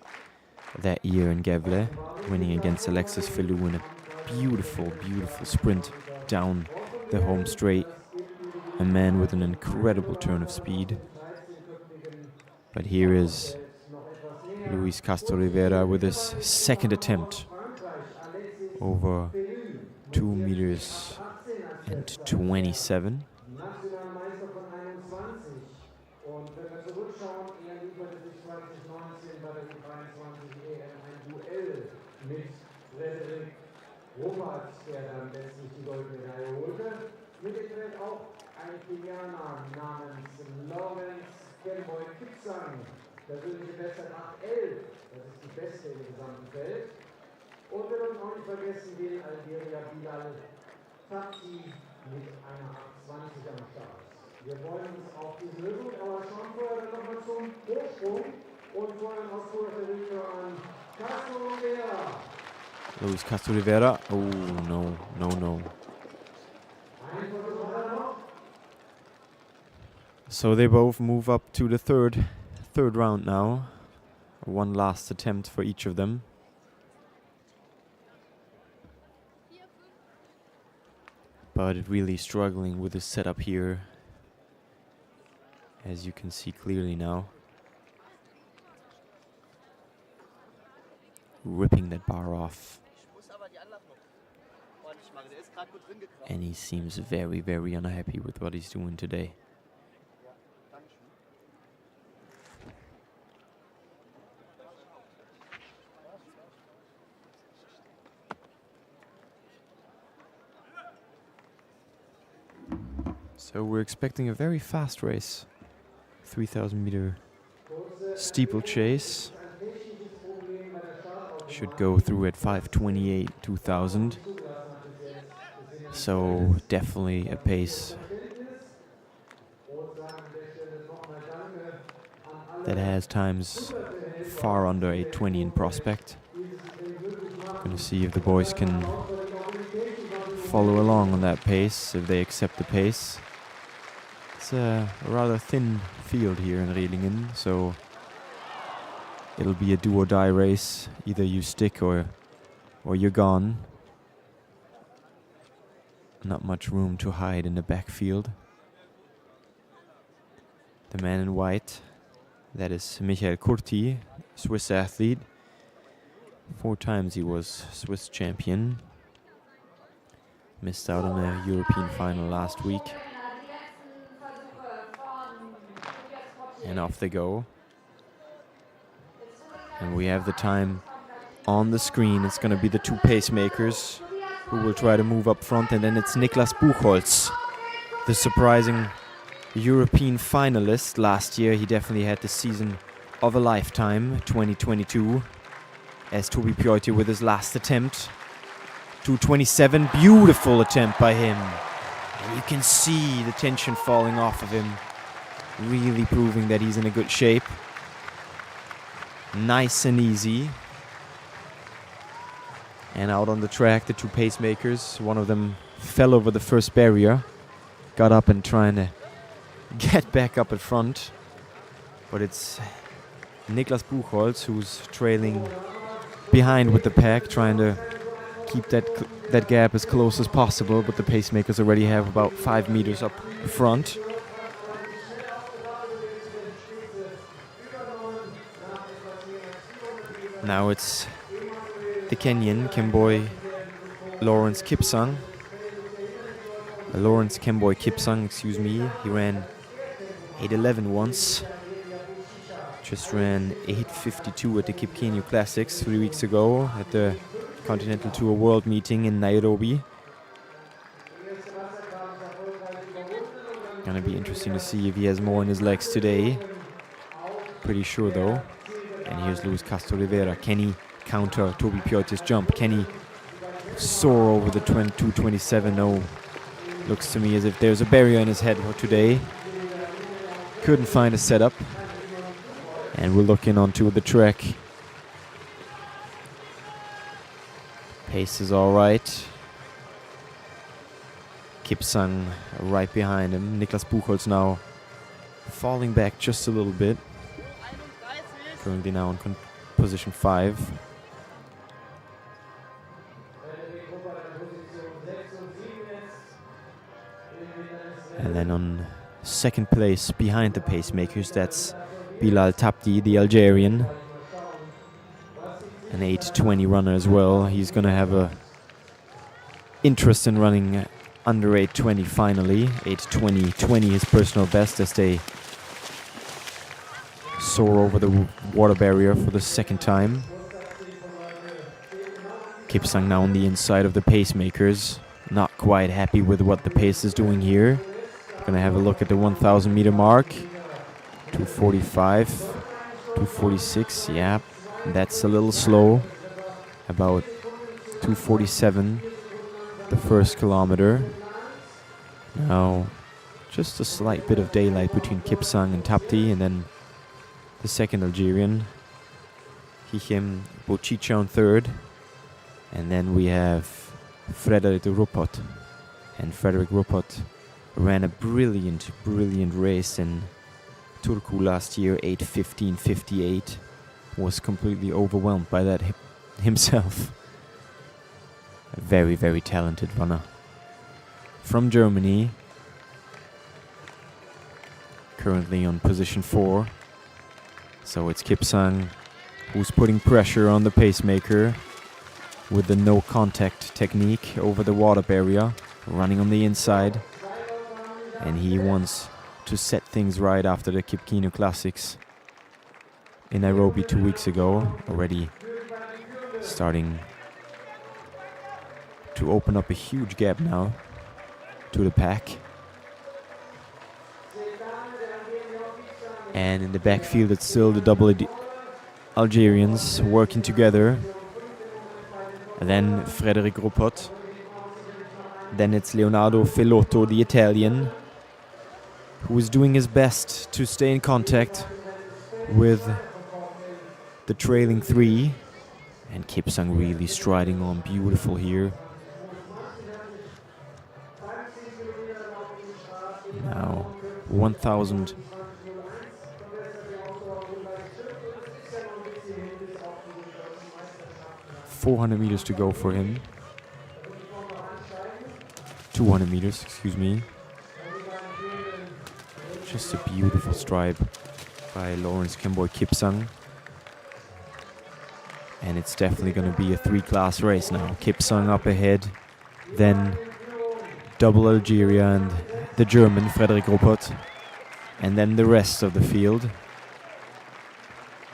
that year in Baehre, winning against Alexis Felou in a beautiful, beautiful sprint down the home straight. A man with an incredible turn of speed. But here is Luis Castro Rivera with his second attempt over 2 meters and 27. Persönliche Bestzeit 8:11, das ist die beste im gesamten Feld. Und wir dürfen auch nicht vergessen den Algerier Bilal Tati mit einer 8:20 am Start. Wir freuen uns auf diese Lösung, aber schauen vorher dann nochmal zum Hochsprung und vorher einen Ausflug der Richtung an Castro Rivera. Luis Castro Rivera. Oh, no. So they both move up to the third round now. One last attempt for each of them. But really struggling with the setup here, as you can see clearly now. Ripping that bar off. And he seems very, very unhappy with what he's doing today. So we're expecting a very fast race. 3,000 meter steeplechase. Should go through at 5:28 2000. So definitely a pace that has times far under 8:20 in prospect. Gonna see if the boys can follow along on that pace, if they accept the pace. It's a rather thin field here in Rehlingen, so it'll be a do or die race. Either you stick or you're gone. Not much room to hide in the backfield. The man in white, that is Michael Kurti, Swiss athlete. 4 times he was Swiss champion. Missed out on a European final last week. And off they go. And we have the time on the screen. It's going to be the 2 pacemakers who will try to move up front. And then it's Niklas Buchholz, the surprising European finalist last year. He definitely had the season of a lifetime, 2022. As Tobias Potye with his last attempt. 2:27, beautiful attempt by him. And you can see the tension falling off of him. Really proving that he's in a good shape. Nice and easy. And out on the track, the 2 pacemakers. One of them fell over the first barrier. Got up and trying to get back up at front. But it's Niklas Buchholz who's trailing behind with the pack, trying to keep that gap as close as possible. But the pacemakers already have about 5 meters up front. Now it's the Kenyan, Kemboi Lawrence Kipsang. Lawrence Kemboi Kipsang, excuse me. He ran 8:11 once. Just ran 8:52 at the Kipkeino Classics 3 weeks ago at the Continental Tour World Meeting in Nairobi. Gonna be interesting to see if he has more in his legs today. Pretty sure though. And here's Luis Castro Rivera. Can he counter Tobias Potye's jump? Can he soar over the 2:27? No. Looks to me as if there's a barrier in his head for today. Couldn't find a setup. And we're looking onto the track. Pace is all right. Kipsang right behind him. Niklas Buchholz now falling back just a little bit. Currently now in position 5. And then on second place behind the pacemakers, that's Bilal Tabdi, the Algerian. An 8:20 runner as well. He's going to have a interest in running under 8:20 finally. 8:20.20 his personal best as they soar over the water barrier for the second time. Kipsang now on the inside of the pacemakers. Not quite happy with what the pace is doing here. Gonna have a look at the 1,000 meter mark. 2:45, 2:46, yeah, that's a little slow. About 2:47 the first kilometer. Now, just a slight bit of daylight between Kipsang and Tabdi, and then the second Algerian, Hichem Bochicha on third. And then we have Frederik Ruppert. And Frederik Ruppert ran a brilliant race in Turku last year, 8:15.58. Was completely overwhelmed by that himself. A very, very talented runner. From Germany. Currently on position 4. So it's Kipsang who's putting pressure on the pacemaker with the no contact technique over the water barrier, running on the inside. And he wants to set things right after the Kipkeino Classics in Nairobi 2 weeks ago. Already starting to open up a huge gap now to the pack. And in the backfield, it's still the double Algerians working together. And then Frédéric Ruppert. Then it's Leonardo Fellotto, the Italian, who is doing his best to stay in contact with the trailing three. And Kipsang really striding on beautiful here. Now 1,400 meters to go for him. 200 meters, excuse me. Just a beautiful stride by Lawrence Kemboy Kipsang. And it's definitely going to be a three-class race now. Kipsang up ahead, then double Algeria and the German Frédéric Ruppert, and then the rest of the field.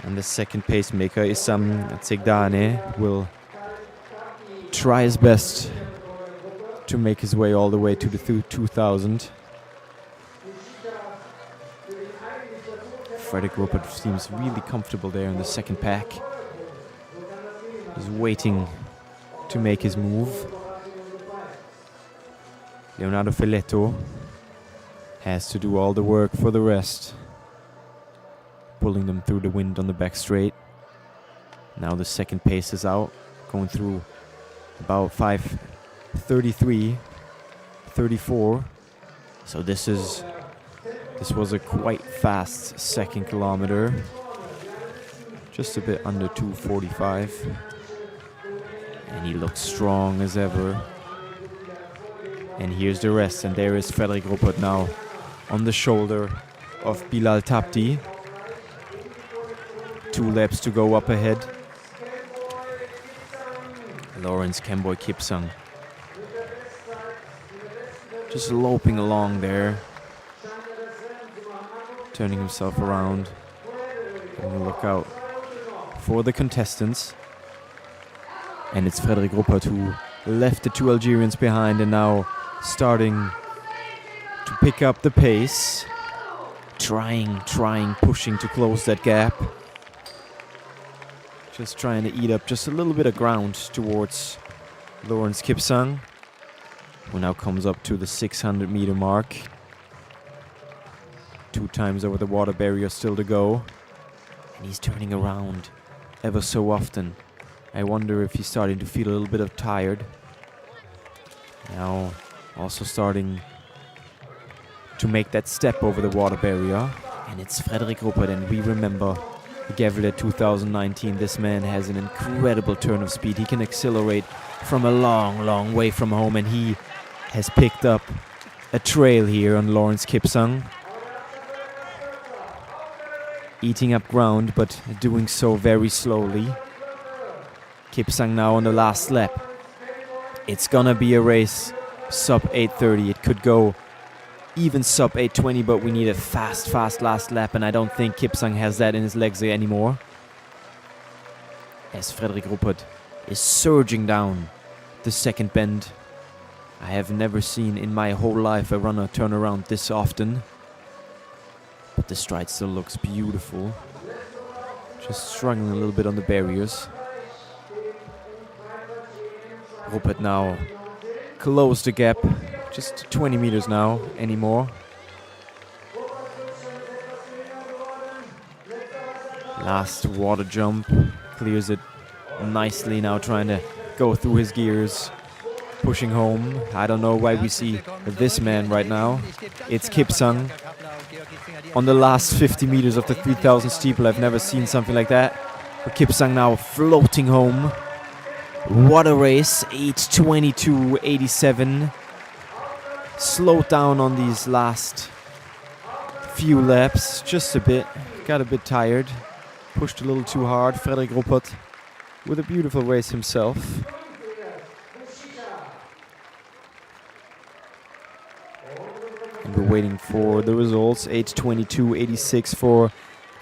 And the second pacemaker, Issam Tsegdane, will try his best to make his way all the way to the 2000. Frédéric Ruppert seems really comfortable there in the second pack. He's waiting to make his move. Leonardo Fellotto has to do all the work for the rest, pulling them through the wind on the back straight. Now the second pace is out, going through about 5:33, 34. So this was a quite fast second kilometer, just a bit under 2:45. And he looks strong as ever. And here's the rest, and there is Frédéric Ruppert now on the shoulder of Bilal Tapti. 2 laps to go up ahead. Lawrence Kemboy Kipsang just loping along there, turning himself around. And we'll look out for the contestants. And it's Frédéric Ruppert who left the 2 Algerians behind and now starting to pick up the pace. Trying, pushing to close that gap. Just trying to eat up just a little bit of ground towards Lawrence Kipsang, who now comes up to the 600 meter mark. 2 times over the water barrier still to go. And he's turning around ever so often. I wonder if he's starting to feel a little bit of tired. Now also starting to make that step over the water barrier. And it's Frédéric Ruppert, and we remember Gavlet 2019. This man has an incredible turn of speed. He can accelerate from a long way from home, and he has picked up a trail here on Lawrence Kipsang. Eating up ground, but doing so very slowly. Kipsang now on the last lap. It's gonna be a race sub 8:30. It could go even sub 8:20, but we need a fast last lap, and I don't think Kipsang has that in his legs anymore. As Frédéric Ruppert is surging down the second bend. I have never seen in my whole life a runner turn around this often. But the stride still looks beautiful. Just struggling a little bit on the barriers. Ruppert now closed the gap. Just 20 meters now anymore. Last water jump. Clears it nicely now, trying to go through his gears. Pushing home. I don't know why we see this man right now. It's Kipsang. On the last 50 meters of the 3000 steeple, I've never seen something like that. But Kipsang now floating home. What a race. 8:22.87. Slowed down on these last few laps. Just a bit. Got a bit tired. Pushed a little too hard. Frédéric Ruppert with a beautiful race himself. And we're waiting for the results. 8:22.86 for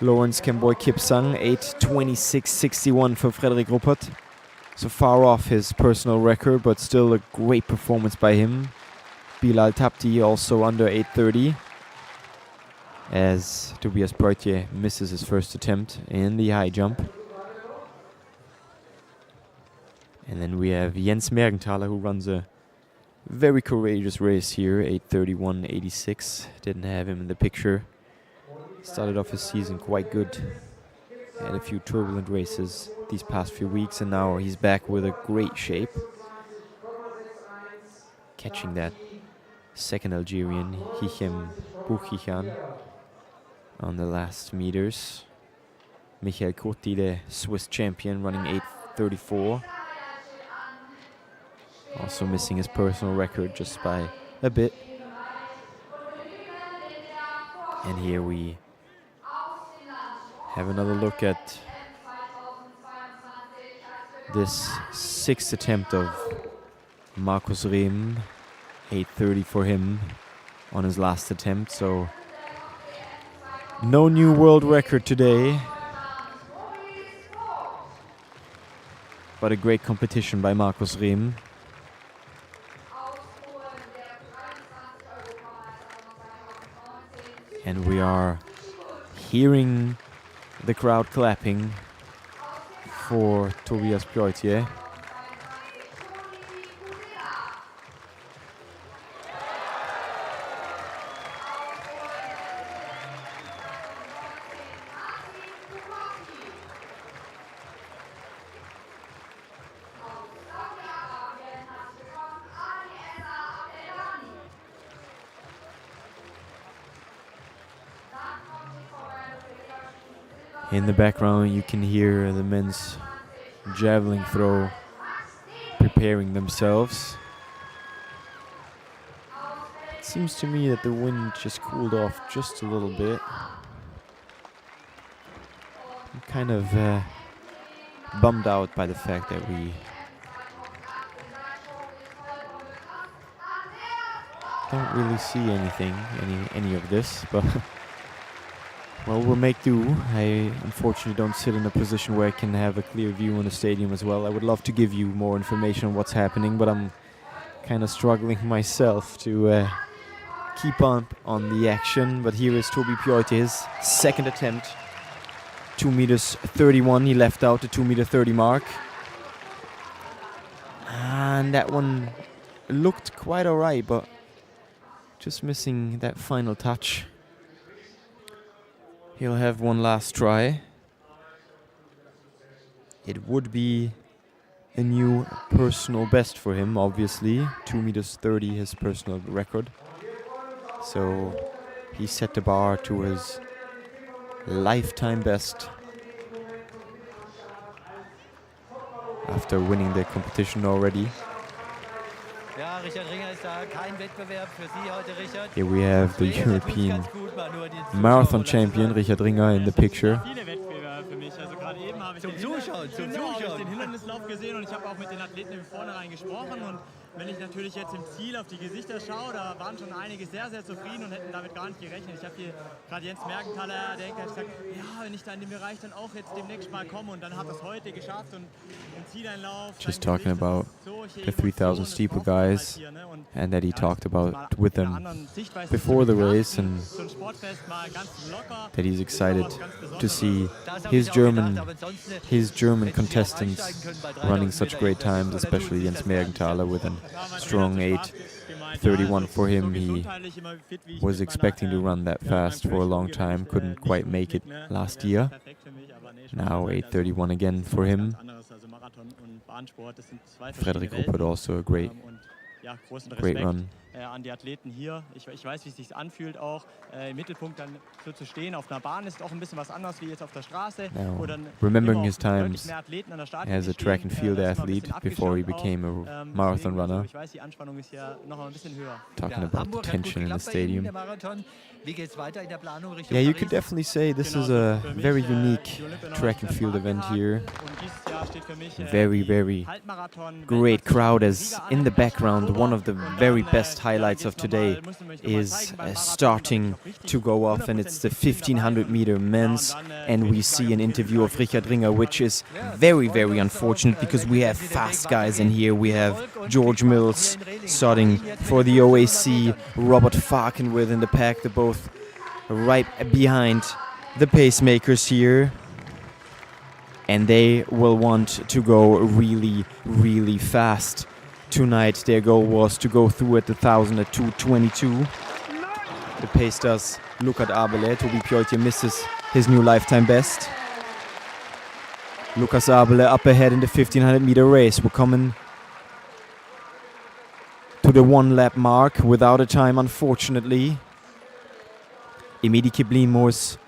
Lawrence Kemboy Kipsang. 8:26.61 for Frédéric Ruppert. So far off his personal record, but still a great performance by him. Bilal Tapti also under 8:30. as Tobias Potye misses his first attempt in the high jump. And then we have Jens Mergenthaler, who runs a very courageous race here, 8:31.86. Didn't have him in the picture. Started off his season quite good. Had a few turbulent races these past few weeks, and now he's back with a great shape. Catching that second Algerian, Hichem Bouchichan, on the last meters. Michael Kurti, the Swiss champion, running 8:34. Also missing his personal record just by a bit. And here we have another look at this sixth attempt of Markus Rehm. 8:30 for him on his last attempt, so no new world record today. But a great competition by Markus Rehm. And we are hearing the crowd clapping for Tobias Potye. In the background you can hear the men's javelin throw preparing themselves. It seems to me that the wind just cooled off just a little bit. I'm kind of bummed out by the fact that we don't really see anything, any of this, but well, we'll make do. I unfortunately don't sit in a position where I can have a clear view on the stadium as well. I would love to give you more information on what's happening, but I'm kind of struggling myself to keep on the action. But here is Tobi Potye, his second attempt. 2:31. He left out the 2:30 mark. And that one looked quite alright, but just missing that final touch. He'll have one last try. It would be a new personal best for him, obviously. 2:30, his personal record. So he set the bar to his lifetime best after winning the competition already. Here we have the European marathon champion, Richard Ringer, in the picture. Zum Zuschauen, zum Zuschauen. Ich habe den Hindernislauf gesehen und ich habe auch mit den Athleten im Vornherein gesprochen. Und wenn ich natürlich jetzt im Ziel auf die Gesichter schaue, da waren schon einige sehr, sehr zufrieden und hätten damit gar nicht gerechnet. Ich habe hier gerade Jens Mergenthaler, der hat gesagt, ja, wenn ich da in dem Bereich dann auch jetzt demnächst mal komme und dann hat es heute geschafft und im Zieleinlauf. Just talking about the 3000 steeple guys and that he talked about with them before the race, and that he's excited to see his German contestants running such great times, especially Jens Mergenthaler with a strong 8:31 for him. He was expecting to run that fast for a long time, couldn't quite make it last year. Now 8:31 again for him. Frederik Ruppert also a great run. An die Athleten hier. Ich weiß, wie es sich anfühlt, auch im Mittelpunkt dann so zu stehen. Auf einer Bahn ist auch ein bisschen was anderes wie jetzt auf der Straße. Remembering his times as a track and field athlete before he became a marathon runner. Ich weiß, die Anspannung ist ja noch ein bisschen höher. Talking about the tension in the stadium. Yeah, you could definitely say this is a very unique track and field event here. Very, very great crowd, as in the background one of the very best highlights of today is starting to go off, and it's the 1500 meter men's, and we see an interview of Richard Ringer, which is very, very unfortunate because we have fast guys in here. We have George Mills starting for the OAC, Robert Farkenwith in the pack. They're both right behind the pacemakers here. And they will want to go really, really fast tonight. Their goal was to go through at the 1000 at 2:22. The pace does look at Aberle. Tobias Potye misses his new lifetime best. Lucas Aberle up ahead in the 1500 meter race. We're coming to the 1 lap mark without a time, unfortunately. Imke Kiplimo is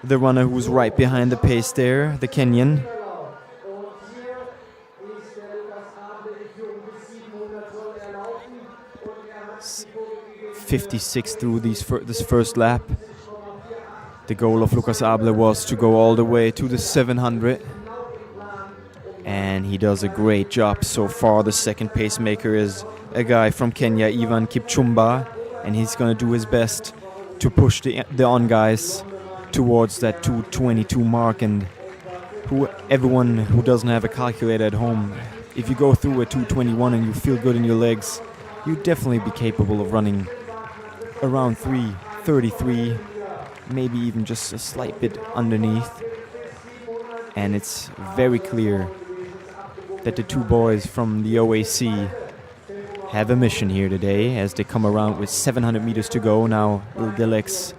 the runner who's right behind the pace there, the Kenyan. 56 through this first lap. The goal of Lucas Aberle was to go all the way to the 700. And he does a great job so far. The second pacemaker is a guy from Kenya, Ivan Kipchumba. And he's going to do his best to push the on guys towards that 2:22 mark. And everyone who doesn't have a calculator at home, if you go through a 2:21 and you feel good in your legs, you'd definitely be capable of running around 3:33, maybe even just a slight bit underneath. And it's very clear that the two boys from the OAC have a mission here today as they come around with 700 meters to go. Now the legs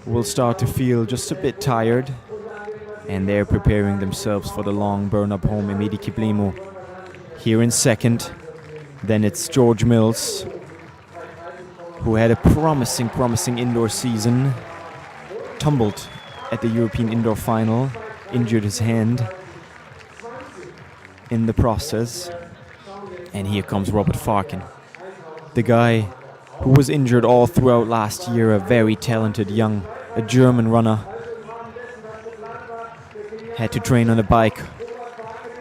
will start to feel just a bit tired, and they're preparing themselves for the long burn-up home. Imke Kiplimo here in second. Then it's George Mills, who had a promising indoor season, tumbled at the European Indoor Final, injured his hand in the process. And here comes Robert Farken, the guy who was injured all throughout last year, a very talented a German runner. Had to train on a bike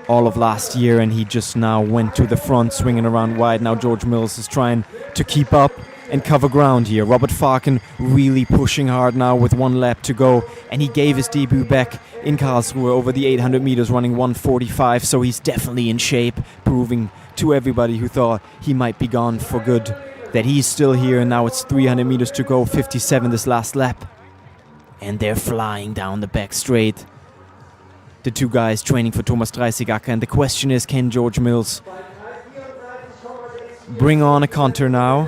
all of last year, and he just now went to the front, swinging around wide. Now George Mills is trying to keep up and cover ground here. Robert Farken really pushing hard now with 1 lap to go, and he gave his debut back in Karlsruhe over the 800 meters running 1:45, so he's definitely in shape, proving to everybody who thought he might be gone for good that he's still here. And now it's 300 meters to go, 57 this last lap, and they're flying down the back straight. The two guys training for Thomas Dreissigacker, and the question is, can George Mills bring on a counter now?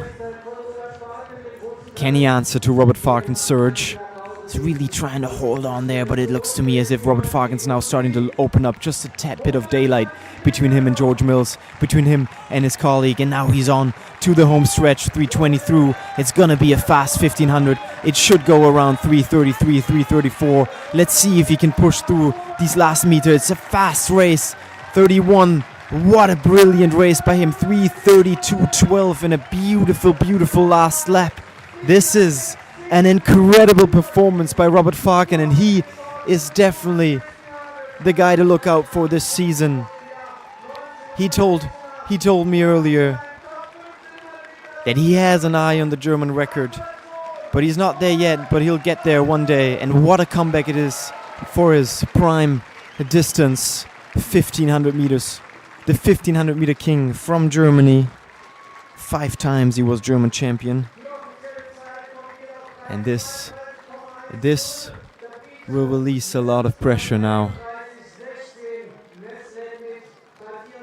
Can he answer to Robert Farken's surge? He's really trying to hold on there, but it looks to me as if Robert Farken's now starting to open up just a tad bit of daylight between him and George Mills, between him and his colleague, and now he's on to the home stretch, 3:20 through. It's gonna be a fast 1500. It should go around 3:33, 3:34. Let's see if he can push through these last meters. It's a fast race, 31. What a brilliant race by him, 3:32.12 in a beautiful last lap. This is an incredible performance by Robert Farken, and he is definitely the guy to look out for this season. He told me earlier that he has an eye on the German record, but he's not there yet, but he'll get there one day. And what a comeback it is for his prime distance, 1500 meters. The 1500 meter king from Germany. 5 times he was German champion. And this will release a lot of pressure now.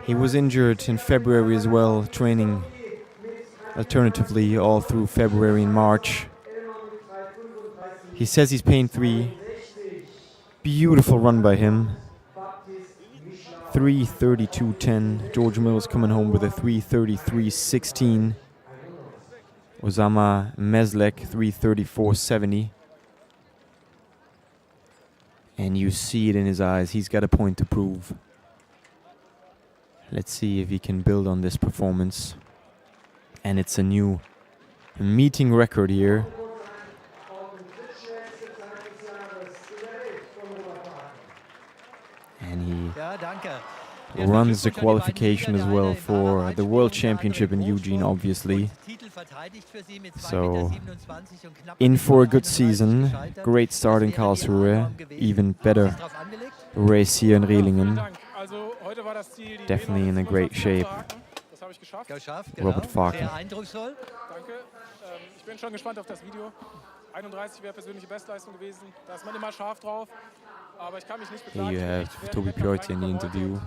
He was injured in February as well, training alternatively all through February and March. He says he's pain-free. Beautiful run by him. 3:32.10. George Mills coming home with a 3:33.16. Osama Meslek 3:34.70. And you see it in his eyes. He's got a point to prove. Let's see if he can build on this performance. And it's a new meeting record here. And he runs the qualification as well for the World Championship in Eugene, obviously. So, in for a good season. Great start in Karlsruhe. Even better race here in Rehlingen. Definitely in a great shape. Robert Farken. Ich bin schon gespannt auf das Video. 31 wäre persönliche Bestleistung gewesen. Da ist man immer scharf drauf. Aber ich kann mich nicht Here beklagen. you have Toby Potye in the interview.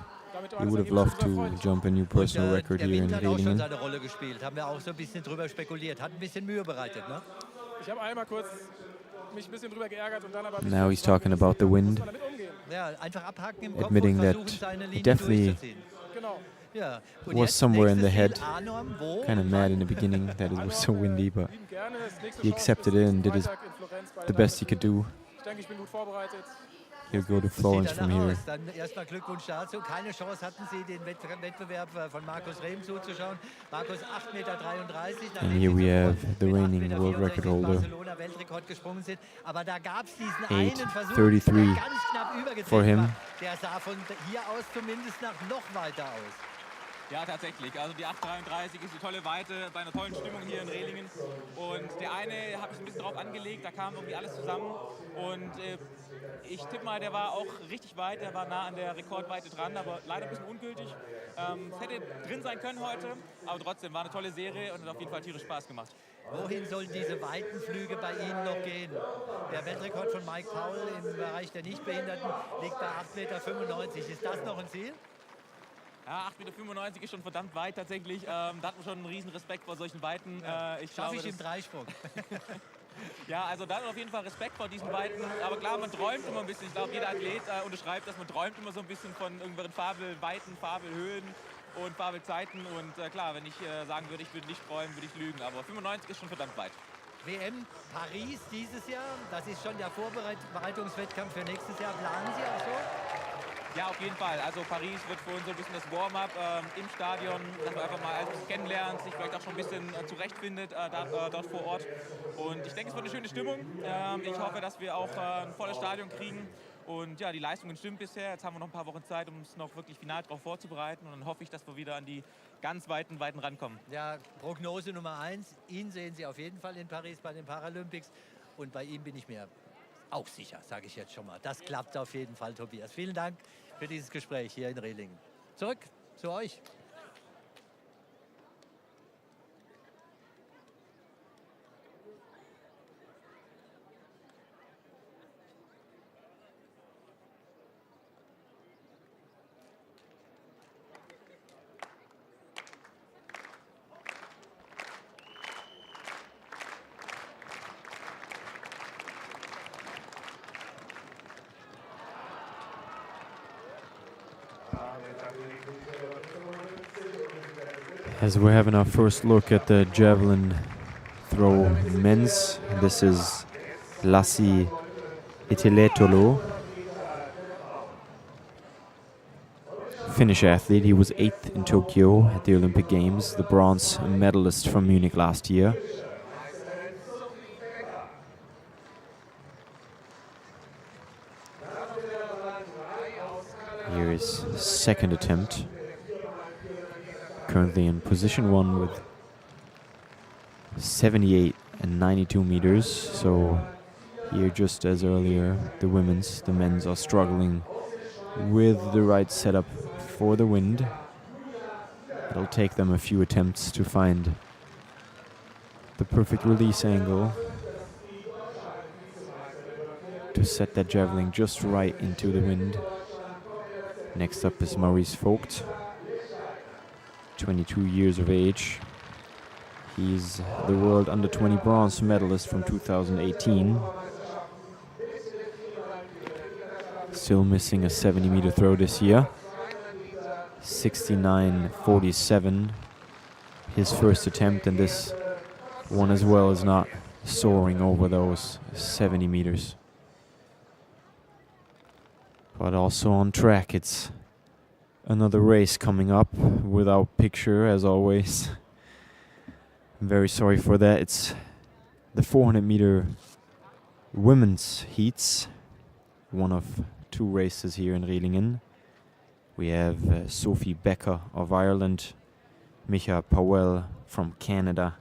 He would have loved to jump a new personal record der here in Wind hat auch schon Rehlingen. seine Rolle gespielt. Haben wir auch so ein bisschen drüber spekuliert. Hat ein bisschen Mühe bereitet, ne? Ich habe einmal kurz mich ein bisschen drüber geärgert und dann aber... Now he's talking about the wind, Ja, einfach abhaken im Kopf admitting und that versuchen, seine it Linie definitely durchzuziehen. Genau. Ja. Und was jetzt somewhere in the nächstes head. Ziel, Arnhem, wo? Kind of mad in the beginning that it was so windy, but Lieben gerne. Das nächste he Chance accepted ist it and did Freitag in Florenz bei the der best he could do. Ich denke, ich bin gut vorbereitet. He'll go to Sieht Florence from danach here. aus. Dann erstmal Glückwunsch dazu. Keine Chance hatten Sie, den Wettbewerb von Markus Rehm zuzuschauen. Markus 8,33 Meter. And here we have the reigning world record holder, Barcelona Weltrekord gesprungen sind. Aber da gab es diesen einen Versuch, 8:33 der ganz knapp übergetreten for him. war. Der sah von hier aus zumindest noch weiter aus. Ja, tatsächlich. Also die 8,33 ist eine tolle Weite bei einer tollen Stimmung hier in Rehlingen. Und der eine habe ich ein bisschen drauf angelegt, da kam irgendwie alles zusammen. Und ich tippe mal, der war auch richtig weit, der war nah an der Rekordweite dran, aber leider ein bisschen ungültig. Es hätte drin sein können heute, aber trotzdem war eine tolle Serie und hat auf jeden Fall tierisch Spaß gemacht. Wohin sollen diese weiten Flüge bei Ihnen noch gehen? Der Weltrekord von Mike Powell im Bereich der Nichtbehinderten liegt bei 8,95 Meter. Ist das noch ein Ziel? Ja, 8,95 Meter ist schon verdammt weit tatsächlich. Da hat man schon einen riesen Respekt vor solchen Weiten. Schaffe ich im Dreisprung. Ja, also dann auf jeden Fall Respekt vor diesen Weiten. Aber klar, man träumt immer ein bisschen. Ich glaube, jeder Athlet unterschreibt, dass man träumt immer so ein bisschen von irgendwelchen Fabelweiten, Fabelhöhen und Fabelzeiten. Und klar, wenn ich sagen würde, ich würde nicht träumen, würde ich lügen. Aber 95 ist schon verdammt weit. WM Paris dieses Jahr, das ist schon der Vorbereitungswettkampf für nächstes Jahr. Planen Sie auch so? Ja, auf jeden Fall. Also Paris wird für uns so ein bisschen das Warm-up im Stadion, dass man einfach mal alles kennenlernt, sich vielleicht auch schon ein bisschen zurechtfindet dort vor Ort. Und ich denke, es wird eine schöne Stimmung. Ich hoffe, dass wir auch ein volles Stadion kriegen. Und ja, die Leistungen stimmen bisher. Jetzt haben wir noch ein paar Wochen Zeit, um uns noch wirklich final darauf vorzubereiten. Und dann hoffe ich, dass wir wieder an die ganz weiten rankommen. Ja, Prognose Nummer 1. Ihn sehen Sie auf jeden Fall in Paris bei den Paralympics. Und bei ihm bin ich mir auch sicher, sage ich jetzt schon mal. Das klappt auf jeden Fall, Tobias. Vielen Dank für dieses Gespräch hier in Rehlingen. Zurück zu euch. As we're having our first look at the javelin throw men's, this is Lassi Iteletolo, Finnish athlete. He was 8th in Tokyo at the Olympic Games, the bronze medalist from Munich last year. Here is second attempt. Currently in position 1 with 78 and 92 meters. So here, just as earlier, the men's are struggling with the right setup for the wind. It'll take them a few attempts to find the perfect release angle to set that javelin just right into the wind. Next up is Maurice Vogt, 22 years of age. He's the world under-20 bronze medalist from 2018. Still missing a 70-meter throw this year. 69.47. His first attempt, and this one as well is not soaring over those 70 meters. But also on track, it's another race coming up without picture, as always. I'm very sorry for that. It's the 400-meter women's heats, one of 2 races here in Rehlingen. We have Sophie Becker of Ireland, Micha Powell from Canada,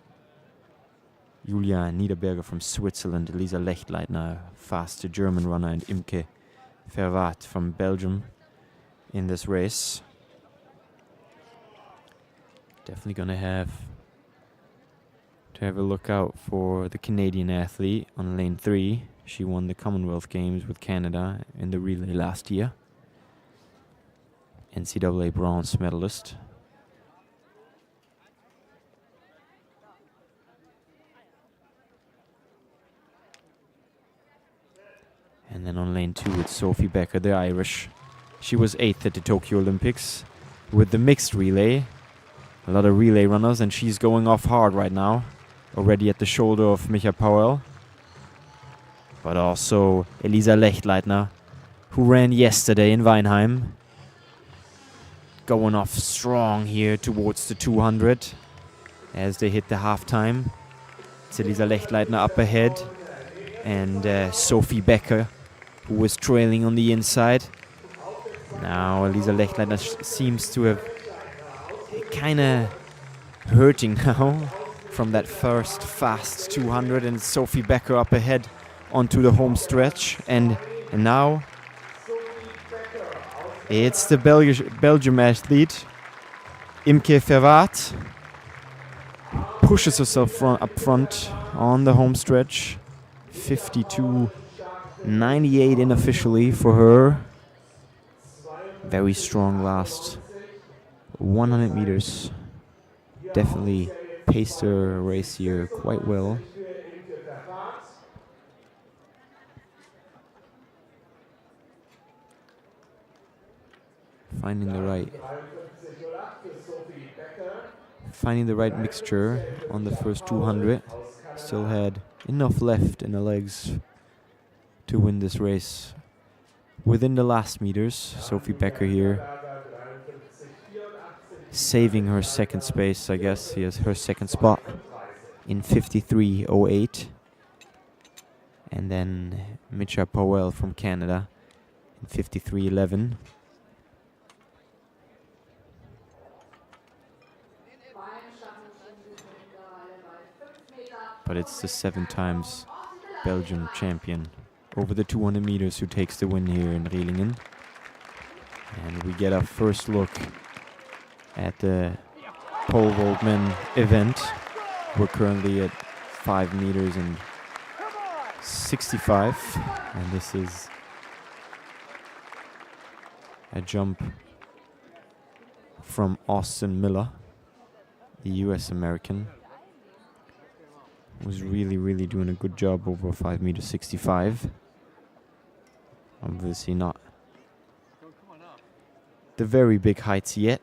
Julia Niederberger from Switzerland, Elisa Lechtleitner, fast German runner, and Imke Verwaat from Belgium in this race. Definitely gonna have to have a look out for the Canadian athlete on lane 3. She won the Commonwealth Games with Canada in the relay last year. NCAA bronze medalist. And then on lane 2 it's Sophie Baehre, the Irish. She was 8th at the Tokyo Olympics with the mixed relay. A lot of relay runners, and she's going off hard right now. Already at the shoulder of Micha Powell. But also Elisa Lechtleitner, who ran yesterday in Weinheim. Going off strong here towards the 200 as they hit the halftime. It's Elisa Lechtleitner up ahead. And Sophie Baehre, who was trailing on the inside. Now Elisa Lechtleitner seems to have kind of hurting now from that first fast 200, and Sophie Baehre up ahead onto the home stretch. And now it's the Belgium athlete Imke Verwaart. Pushes herself up front on the home stretch. 52.98 unofficially for her. Very strong last 100 meters. Definitely paced her race here quite well. Finding the right mixture on the first 200. Still had enough left in the legs to win this race. Within the last meters, Sophie Baehre here saving her second space, I guess. He has her second spot in 53.08. And then Micha Powell from Canada in 53.11. But it's the 7 times Belgian champion over the 200 meters who takes the win here in Rehlingen. And we get our first look at the pole vault men event. We're currently at 5 meters and 65, and this is a jump from Austin Miller, the US American. Was really doing a good job over 5 meters 65. Obviously not the very big heights yet,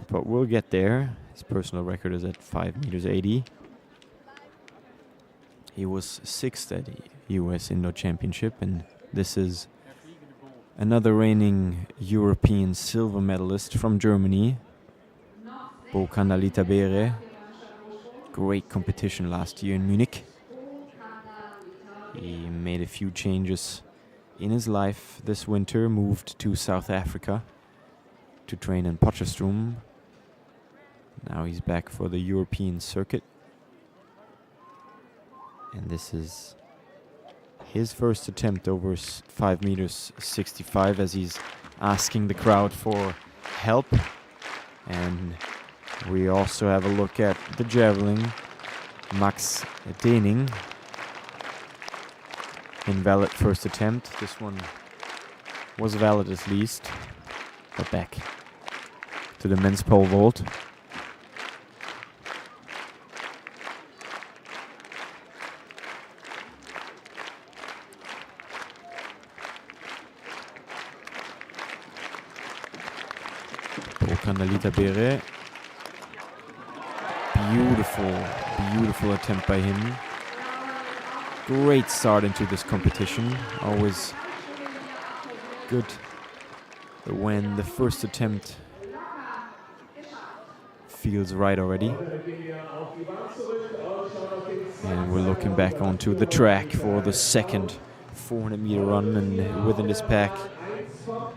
but we'll get there. His personal record is at 5 meters 80. He was 6th at the US Indoor Championship, and this is another reigning European silver medalist from Germany, Kanda Lita Baehre. Great competition last year in Munich. He made a few changes in his life this winter, moved to South Africa to train in Potchefstroom. Now he's back for the European circuit. And this is his first attempt over 5 meters 65 as he's asking the crowd for help. And we also have a look at the javelin. Max Dening. Invalid first attempt. This one was valid at least. But back to the men's pole vault. Kanda Lita Baehre. Beautiful attempt by him. Great start into this competition. Always good when the first attempt feels right already. And we're looking back onto the track for the second 400 meter run, and within this pack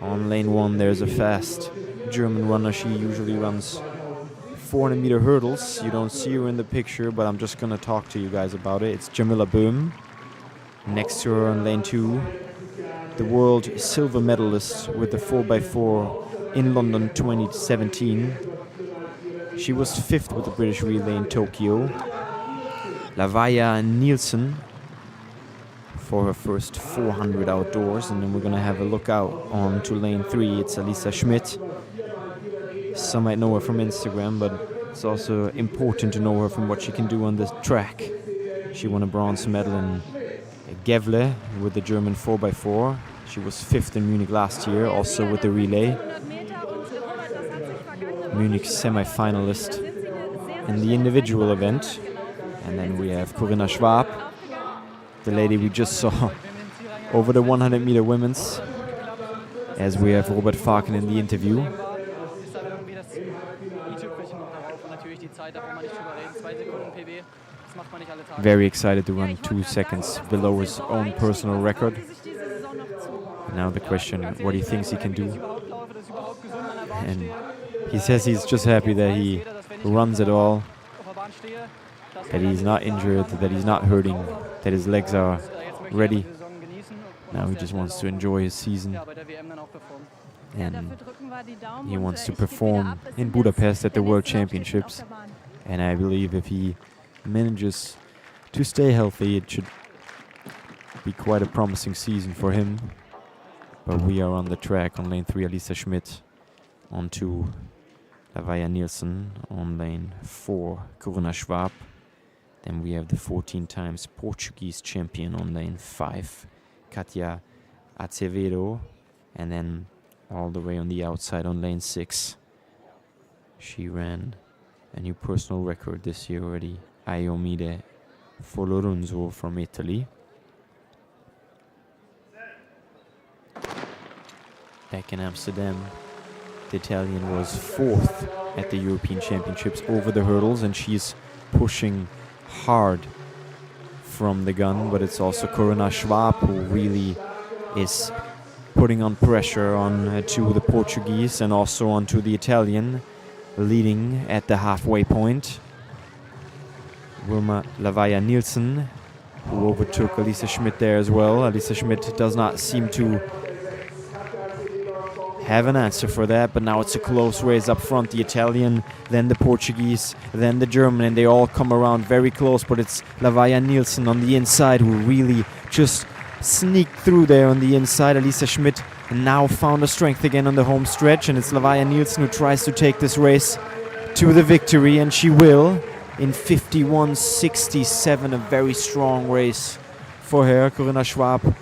on lane 1 there's a fast German runner. She usually runs 400 meter hurdles. You don't see her in the picture, but I'm just gonna talk to you guys about it. It's Jamila Böhm. Next to her on lane 2, the world silver medalist with the 4x4 in London 2017. She was 5th with the British relay in Tokyo. Lavaya Nielsen for her first 400 outdoors, and then we're gonna have a look out on to lane 3. It's Alisa Schmidt. Some might know her from Instagram, but it's also important to know her from what she can do on the track. She won a bronze medal in Gävle with the German 4x4. She was 5th in Munich last year, also with the relay. Munich semi-finalist in the individual event. And then we have Corinna Schwab, the lady we just saw over the 100-meter women's, as we have Robert Farken in the interview. Very excited to run 2 seconds below his own personal record. And now the question, what he thinks he can do. And he says he's just happy that he runs it all, that he's not injured, that he's not hurting, that his legs are ready. Now he just wants to enjoy his season. And he wants to perform in Budapest at the World Championships. And I believe if he manages to stay healthy, it should be quite a promising season for him. But we are on the track on lane 3, Alisa Schmidt. On to Lavaya Nielsen. On lane 4, Corinna Schwab. Then we have the 14 times Portuguese champion on lane 5, Katia Acevedo. And then all the way on the outside on lane 6, she ran a new personal record this year already, Iomide Folorunzo from Italy. Back in Amsterdam, the Italian was 4th at the European Championships over the hurdles, and she's pushing hard from the gun. But it's also Corinna Schwab who really is putting on pressure on to the Portuguese and also onto the Italian, leading at the halfway point. Wilma Lavaya Nielsen, who overtook Alisa Schmidt there as well. Alisa Schmidt does not seem to have an answer for that, but now it's a close race up front. The Italian, then the Portuguese, then the German, and they all come around very close, but it's Lavaya Nielsen on the inside who really just sneaked through there on the inside. Alisa Schmidt now found her strength again on the home stretch, and it's Lavaya Nielsen who tries to take this race to the victory, and she will in 51.67, a very strong race for her. Corinna Schwab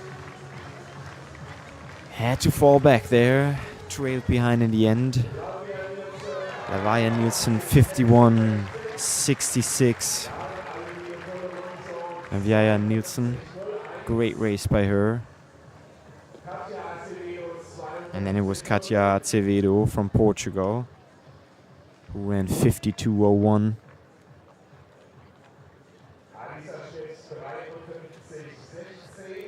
had to fall back there, trailed behind in the end. Lavaya Nielsen 51.66. Lavaya Nielsen, great race by her. And then it was Katia Acevedo from Portugal, who ran 52.01.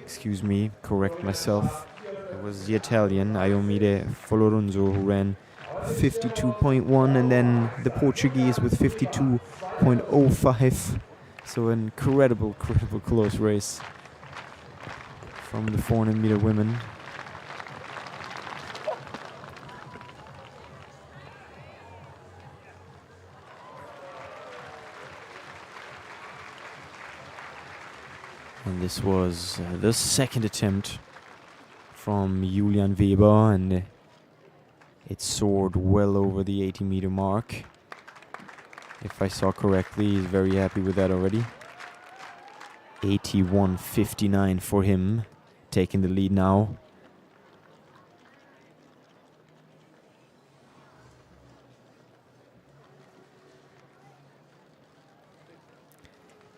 Excuse me, correct myself. It was the Italian, Iomide Folorunzo, who ran 52.1, and then the Portuguese with 52.05. So an incredible close race from the 400-meter women. And this was the second attempt from Julian Weber, and it soared well over the 80-meter mark. If I saw correctly, he's very happy with that already. 81.59 for him, taking the lead now.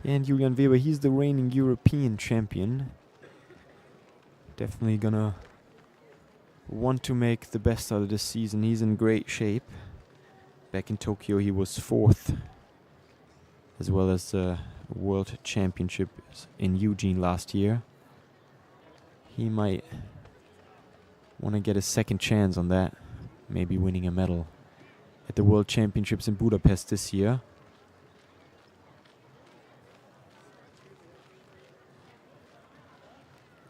And Julian Weber, he's the reigning European champion. Definitely gonna want to make the best out of this season. He's in great shape. Back in Tokyo, he was 4th, as well as the World Championship in Eugene last year. He might want to get a second chance on that, maybe winning a medal at the World Championships in Budapest this year.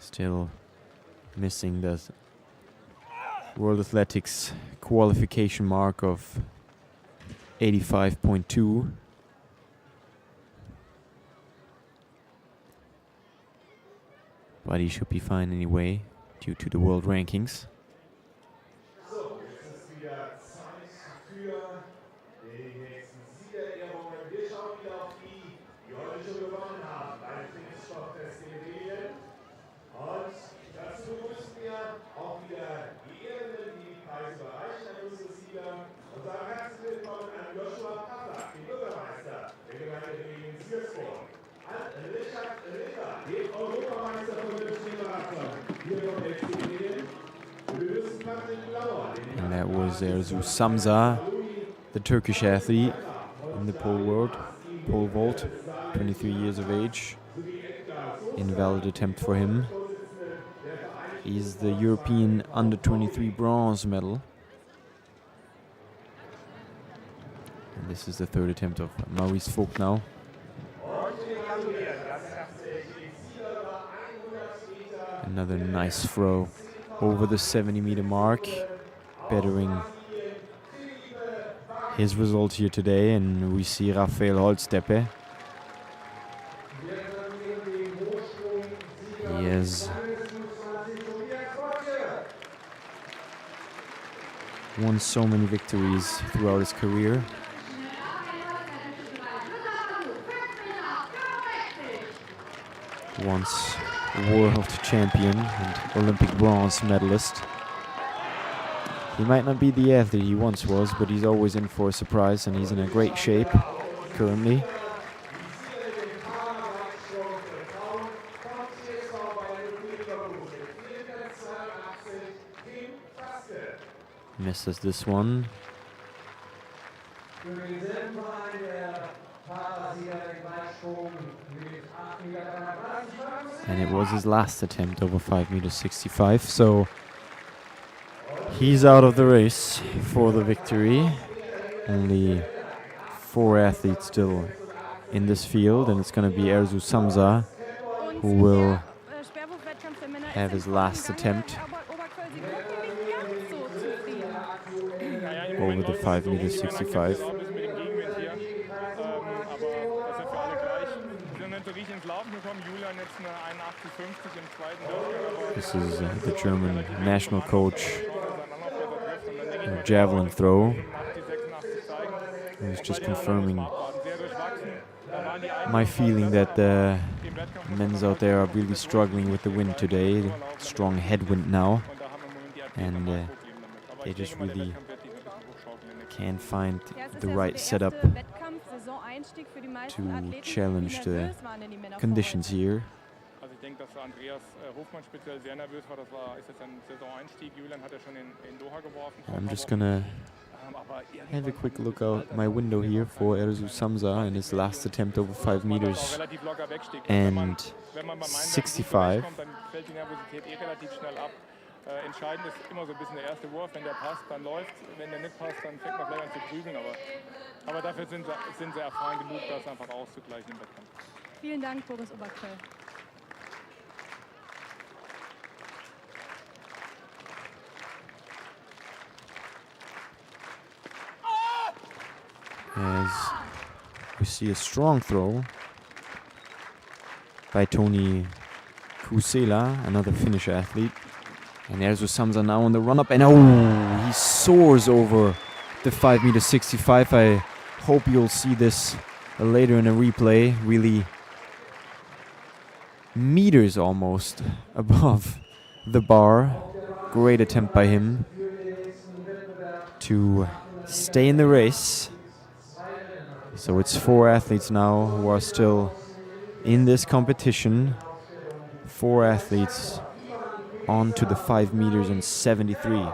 Still missing the World Athletics qualification mark of 85.2. but he should be fine anyway due to the world rankings. So, jetzt ist wieder Zeit für die nächsten Siegerehrungen. Wir schauen wieder auf die heute schon gewonnen haben beim Fitnessstoffest in Rehlingen. Und dazu begrüßen wir auch wieder die Ehrenden, die die Preise überreichen an unsere Sieger. Und sagen herzlich willkommen an Joshua Kanda, den Bürgermeister der Gemeinde Rehlingen-Siersburg. An Richard Lita, den Europameister von der Marathon, hier vom FC Rehlingen. And that was Erzu Samsa, the Turkish athlete in the pole vault, 23 years of age. Invalid attempt for him. He's the European under-23 bronze medal. And this is the third attempt of Maurice Vogt now. Another nice throw over the 70-meter mark, bettering his result here today, and we see Raphael Holzdeppe. He has won so many victories throughout his career. Once world champion and Olympic bronze medalist. He might not be the athlete he once was, but he's always in for a surprise, and he's in a great shape currently. Misses this one. And it was his last attempt over 5m65, so he's out of the race for the victory. Only 4 athletes still in this field, and it's going to be Erzu Samsa who will have his last attempt over the 5m65. This is the German national coach of javelin throw. He's just confirming my feeling that the men's out there are really struggling with the wind today. Strong headwind now, and they just really can't find the right setup to challenge the conditions here. I'm just gonna have a quick look out my window here for Erzu Samsa in his last attempt over 5 meters and 65. Entscheidend ist immer so ein bisschen der erste Wurf. Wenn der passt, dann läuft. Wenn der nicht passt, dann fängt man gleich an zu grübeln. Aber dafür sind sie erfahren genug, das einfach auszugleichen im Wettkampf. Vielen Dank, Boris Oberquell. As we see a strong throw by Toni Kusela, another Finnish athlete. And Erzu Samsa now on the run-up, and he soars over the 5m65. I hope you'll see this later in a replay. Really meters almost above the bar. Great attempt by him to stay in the race. So it's 4 athletes now who are still in this competition. 4 athletes on to the 5 meters and 73.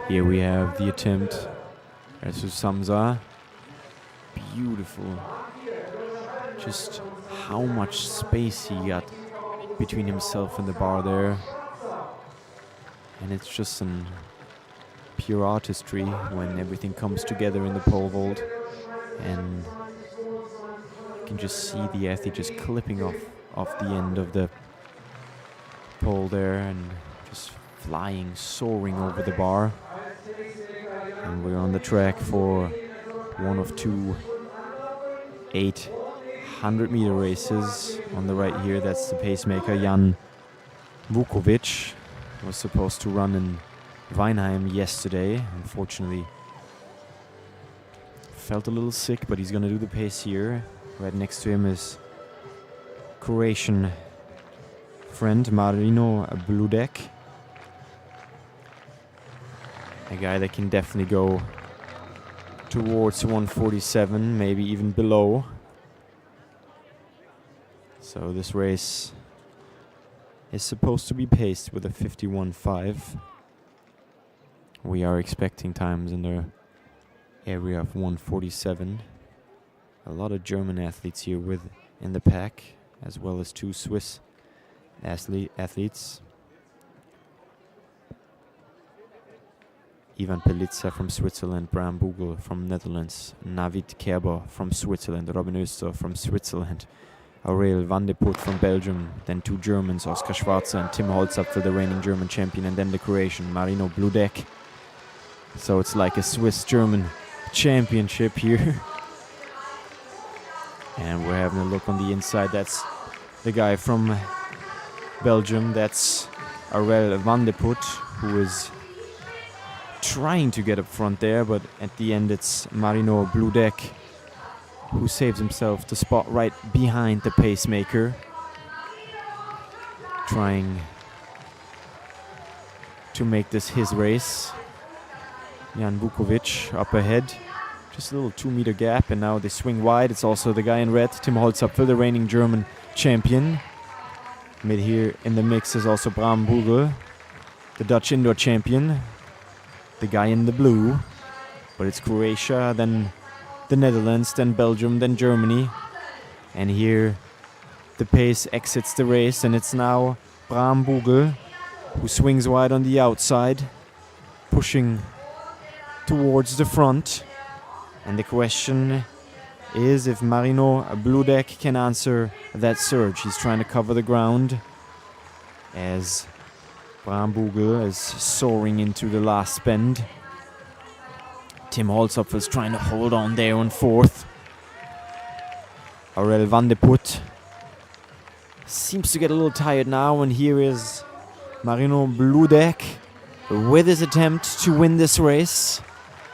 Here we have the attempt. Erzu Samsa. Beautiful. Just how much space he got between himself and the bar there. And it's just some pure artistry when everything comes together in the pole vault. And you can just see the athlete just clipping off off the end of the pole there and just flying, soaring over the bar. And we're on the track for one of two 800-meter races. On the right here, that's the pacemaker Jan Vukovic. Was supposed to run in Weinheim yesterday. Unfortunately, felt a little sick, but he's gonna do the pace here. Right next to him is Croatian friend Marino Bludek. A guy that can definitely go towards 147, maybe even below. So this race is supposed to be paced with a 51.5. We are expecting times in the area of 147. A lot of German athletes here in the pack, as well as two Swiss athletes. Ivan Pelitza from Switzerland, Bram Bugel from Netherlands, Navid Kerber from Switzerland, Robin Oester from Switzerland, Aurel van de Putte from Belgium, then two Germans, Oskar Schwarzer and Tim Holzapfel, the reigning German champion, and then the Croatian, Marino Bludek. So it's like a Swiss-German championship here. And we're having a look on the inside. That's the guy from Belgium. That's Aurel van de Putte, who is trying to get up front there, but at the end it's Marino Bludek who saves himself the spot right behind the pacemaker, trying to make this his race. Jan Vukovic up ahead, just a little 2-meter gap, and now they swing wide. It's also the guy in red, Tim Holzapfel, the reigning German champion. Mid here in the mix is also Bram Bugel, the Dutch indoor champion, the guy in the blue. But it's Croatia, then the Netherlands, then Belgium, then Germany. And here the pace exits the race, and it's now Bram Bugel who swings wide on the outside, pushing towards the front. And the question is if Marino Bludek can answer that surge. He's trying to cover the ground as Bram Bugel is soaring into the last bend. Tim Holzapfel is trying to hold on there on fourth. Aurel van de Putte seems to get a little tired now, and here is Marino Bludek with his attempt to win this race.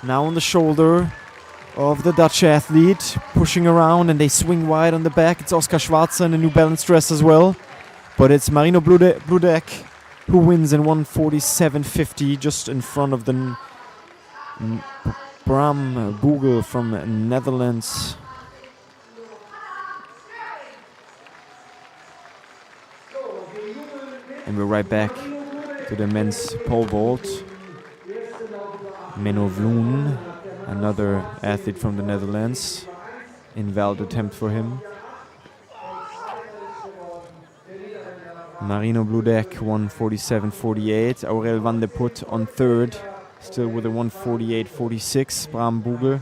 Now on the shoulder of the Dutch athlete, pushing around, and they swing wide on the back. It's Oskar Schwarzer in a New Balance dress as well. But it's Marino Bludek who wins in 147.50, just in front of the Bram Bugel from Netherlands. And we're right back to the men's pole vault. Menno Vloen, another athlete from the Netherlands. Invalid attempt for him. Marino Bludek 147.48. Aurel van de Putte on third, still with a 148.46. Bram Bugel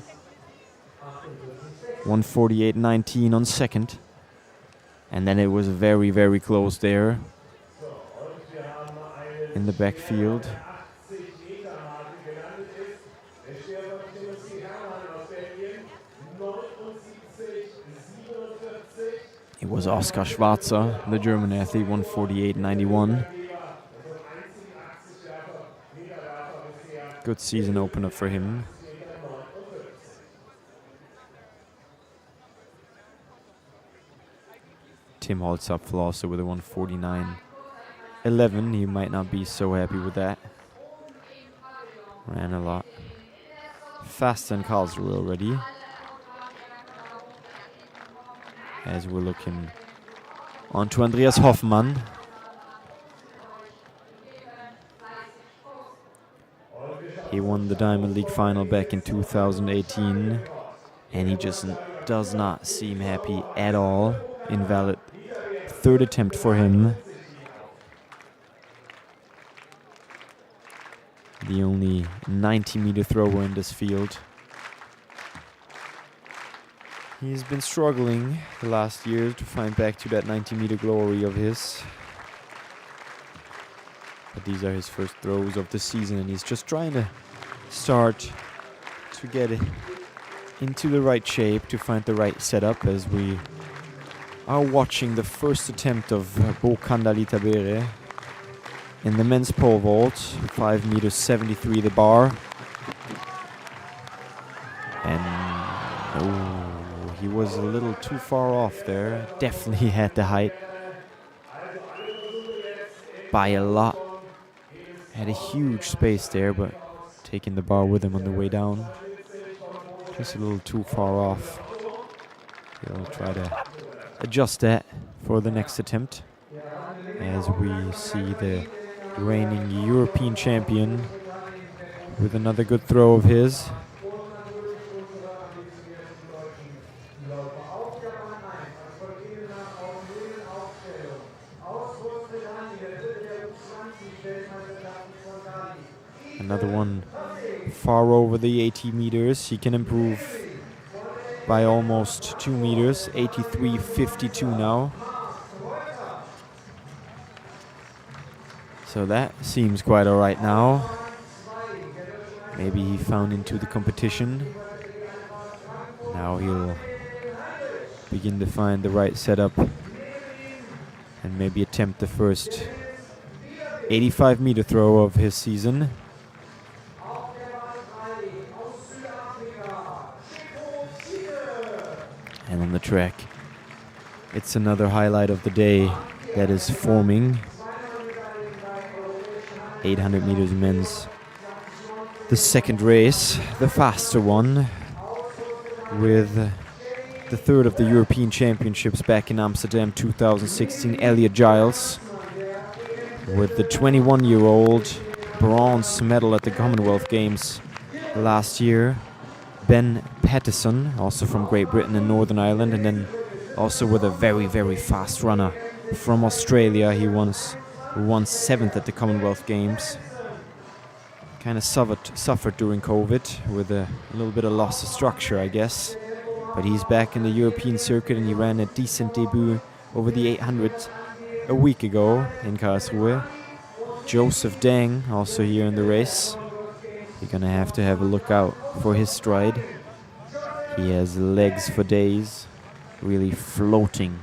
148.19 on second. And then it was very, very close there in the backfield. It was Oskar Schwarzer, the German athlete, 148.91. Good season opener for him. Tim Holzapfel also with a 149.11. He might not be so happy with that. Ran a lot faster than Karlsruhe already. As we're looking on to Andreas Hoffmann. He won the Diamond League final back in 2018, and he just does not seem happy at all. Invalid third attempt for him. The only 90-meter thrower in this field. He's been struggling the last year to find back to that 90-meter glory of his. But these are his first throws of the season, and he's just trying to start to get it into the right shape, to find the right setup, as we are watching the first attempt of Kanda Lita Baehre in the men's pole vault, 5 meters 73 the bar. And he was a little too far off there. Definitely had the height by a lot. Had a huge space there, but taking the bar with him on the way down. Just a little too far off. He'll try to adjust that for the next attempt, as we see the reigning European champion with another good throw of his. Another one far over the 80 meters. He can improve by almost 2 meters, 83.52 now. So that seems quite alright now. Maybe he found into the competition. Now he'll begin to find the right setup and maybe attempt the first 85-meter throw of his season. And on the track, it's another highlight of the day that is forming. 800 meters men's, the second race, the faster one, with the third of the European Championships back in Amsterdam 2016, Elliot Giles, with the 21-year-old bronze medal at the Commonwealth Games last year. Ben Pattison, also from Great Britain and Northern Ireland, and then also with a very, very fast runner from Australia. He won 7th at the Commonwealth Games. Kind of suffered during COVID with a little bit of loss of structure, I guess. But he's back in the European circuit, and he ran a decent debut over the 800 a week ago in Karlsruhe. Joseph Deng also here in the race. You're gonna have to have a look out for his stride. He has legs for days, really floating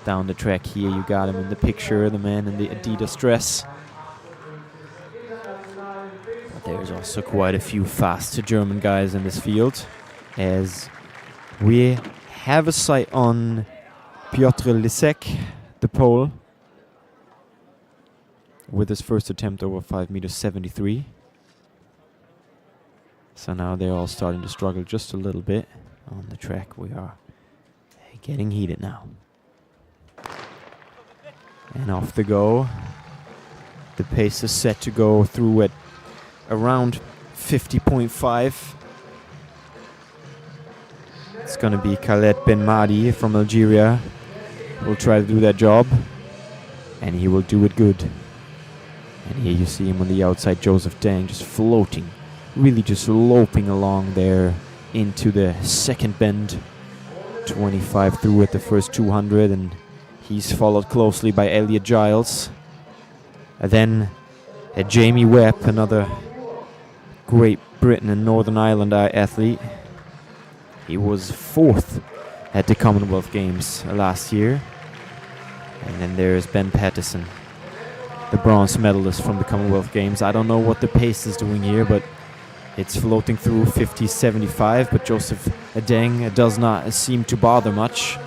down the track here. You got him in the picture, the man in the Adidas dress. But there's also quite a few faster German guys in this field, as we have a sight on Piotr Lisek, the Pole, with his first attempt over 5 meters 73. So now they're all starting to struggle just a little bit on the track. We are getting heated now. And off they go. The pace is set to go through at around 50.5. It's going to be Khaled Ben Mahdi from Algeria. Will try to do that job, and he will do it good. And here you see him on the outside, Joseph Deng, just floating, really just loping along there into the second bend. 25 through at the first 200, and he's followed closely by Elliot Giles. And then Jamie Webb, another Great Britain and Northern Ireland athlete. He was 4th at the Commonwealth Games last year. And then there's Ben Pattison, the bronze medalist from the Commonwealth Games. I don't know what the pace is doing here, but it's floating through 50.75, but Joseph Deng does not seem to bother much.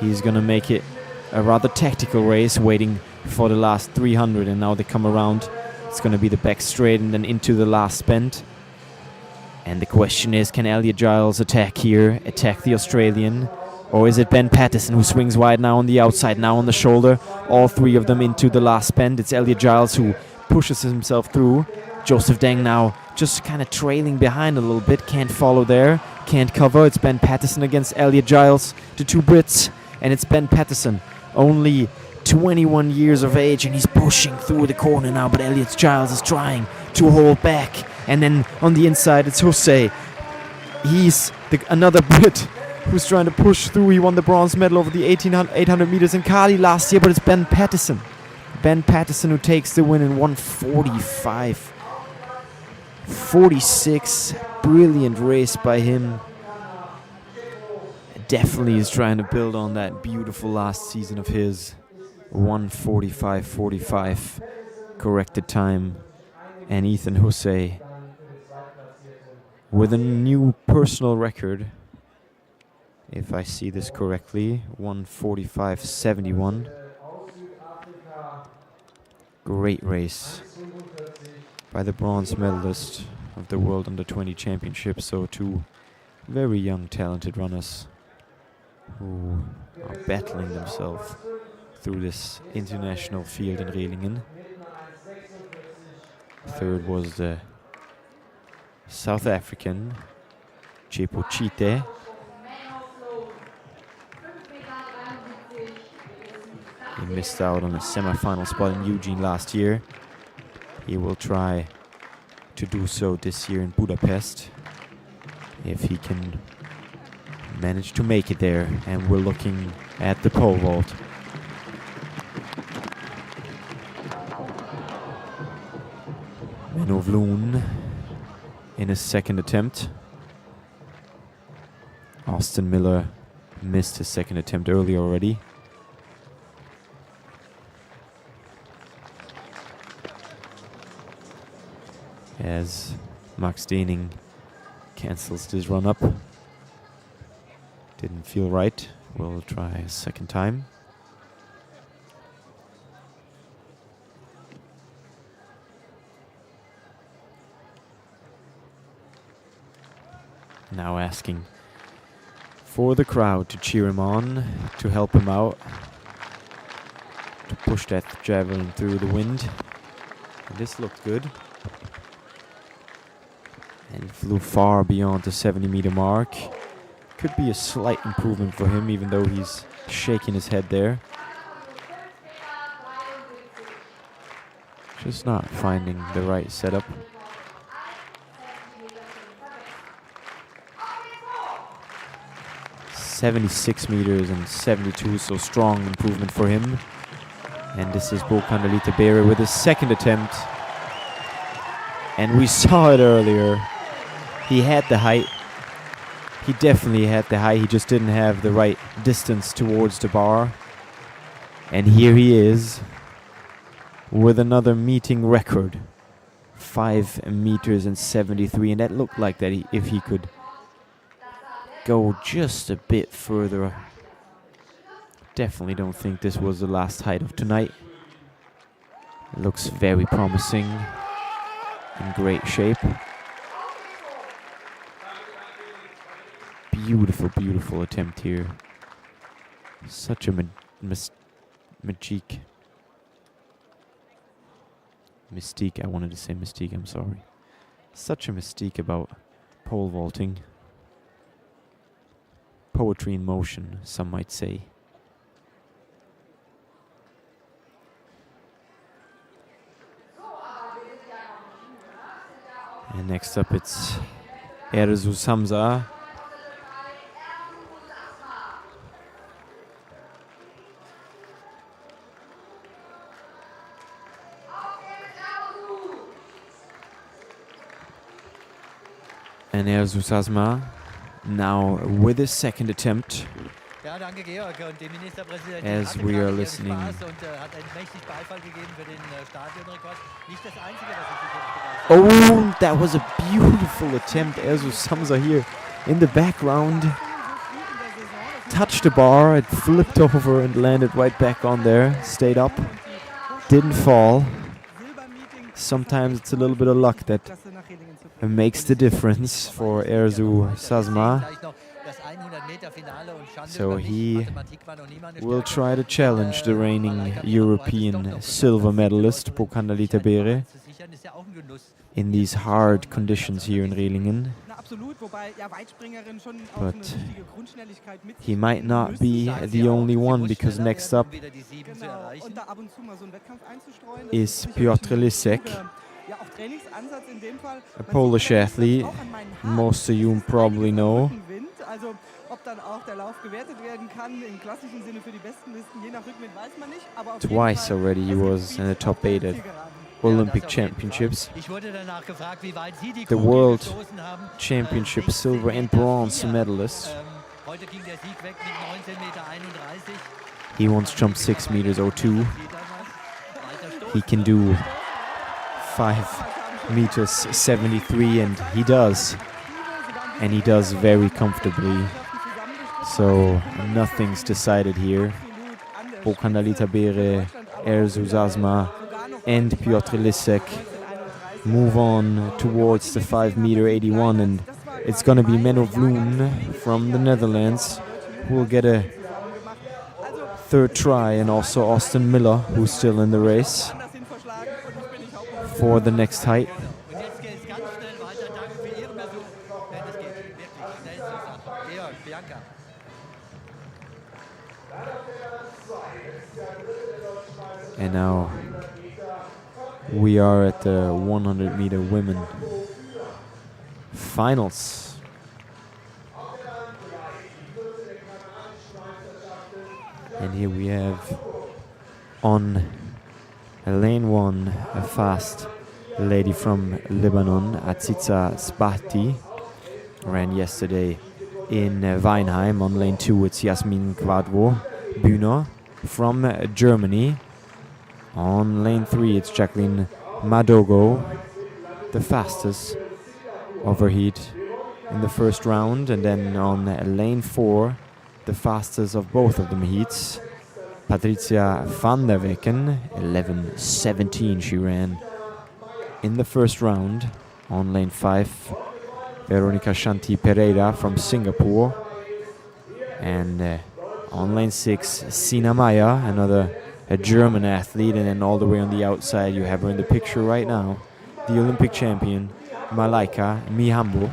He's going to make it a rather tactical race, waiting for the last 300, and now they come around. It's going to be the back straight and then into the last bend. And the question is, can Elliot Giles attack here, attack the Australian? Or is it Ben Pattison who swings wide now on the outside, now on the shoulder? All three of them into the last bend. It's Elliot Giles who pushes himself through. Joseph Deng now just kind of trailing behind a little bit. Can't follow there, can't cover. It's Ben Pattison against Elliot Giles, the two Brits. And it's Ben Pattison, only 21 years of age, and he's pushing through the corner now. But Elliot Giles is trying to hold back. And then on the inside, it's Jose. He's another Brit who's trying to push through. He won the bronze medal over the 800 meters in Cali last year, but it's Ben Patterson. Ben Patterson who takes the win in 1:45.46. Brilliant race by him. Definitely is trying to build on that beautiful last season of his. 1:45.45 corrected time. And Ethan Hussey with a new personal record, if I see this correctly, 1:45.71. Great race by the bronze medalist of the World Under-20 Championship. So two very young, talented runners who are battling themselves through this international field in Rehlingen. Third was the South African Imke Onnen. He missed out on a semi-final spot in Eugene last year. He will try to do so this year in Budapest if he can manage to make it there. And we're looking at the pole vault. Menno Vloen in his second attempt. Austin Miller missed his second attempt early already. As Max Dening cancels his run up. Didn't feel right. We'll try a second time. Now asking for the crowd to cheer him on, to help him out, to push that javelin through the wind. And this looked good. And flew far beyond the 70-meter mark. Could be a slight improvement for him, even though he's shaking his head there. Just not finding the right setup. 76 meters and 72, so strong improvement for him. And this is Kanda Lita Baehre with his second attempt. And we saw it earlier. He had the height. He definitely had the height. He just didn't have the right distance towards the bar. And here he is with another meeting record. 5 meters and 73. And that looked like that if he could go just a bit further. Definitely don't think this was the last height of tonight. It looks very promising. In great shape. Beautiful, beautiful attempt here. Such a mystique. Mystique, I wanted to say mystique, I'm sorry. Such a mystique about pole vaulting. Poetry in motion, some might say. And next up it's Erzus Hamza. And Erzus Hamza now with his second attempt. As we are listening. Oh, that was a beautiful attempt. Erzus Hamza here in the background. Touched the bar, it flipped over and landed right back on there. Stayed up, didn't fall. Sometimes it's a little bit of luck that makes the difference for Erzus Hamza. So he will try to challenge the reigning European silver medalist Kanda Lita Baehre in these hard conditions here in Rehlingen. But he might not be the only one, because next up is Piotr Lisek, a Polish athlete most of you probably know. dann auch der Lauf gewertet werden kann, im klassischen Sinne für die besten Listen, je nach Rückenwind weiß man nicht, aber auf jeden Twice Fall, already he es gibt was in Speed the top auf der 8 at Zielgeraden. Olympic das auf jeden Championships. Fall. Ich wurde danach gefragt, wie weit Sie die The Kugel World gestoßen haben. Championship 16,4 silver and bronze Meter. medalist. Heute ging der Sieg weg mit 19,31 Meter. He once jumped 6 meters 02. He can do 5 meters 73, and he does. And he does very comfortably. So nothing's decided here. Kanda, Lita, Baehre, Erzuzasma and Piotr Lisek move on towards the 5 meter 81, and it's going to be Menno Vloen from the Netherlands who will get a third try, and also Austin Miller, who's still in the race for the next height. Und jetzt geht es ganz schnell weiter. Danke für Ihren Besuch. Denn es geht wirklich schnell zur Sache. Georg, Bianca. And now we are at the 100 meter women finals. And here we have on lane 1 a fast lady from Lebanon, Aziza Spati, ran yesterday in Weinheim. On lane 2 it's Jasmin Quadvo Bühner from Germany. On lane 3 it's Jacqueline Madogo, the fastest overheat in the first round. And then on lane 4, the fastest of both of them heats, Patricia van der Wecken, 11:17 she ran in the first round. On lane 5, Veronica Shanti Pereira from Singapore. And on lane 6, Sina Maya, another a German athlete. And then all the way on the outside you have her in the picture right now, the Olympic champion, Malaika Mihambo.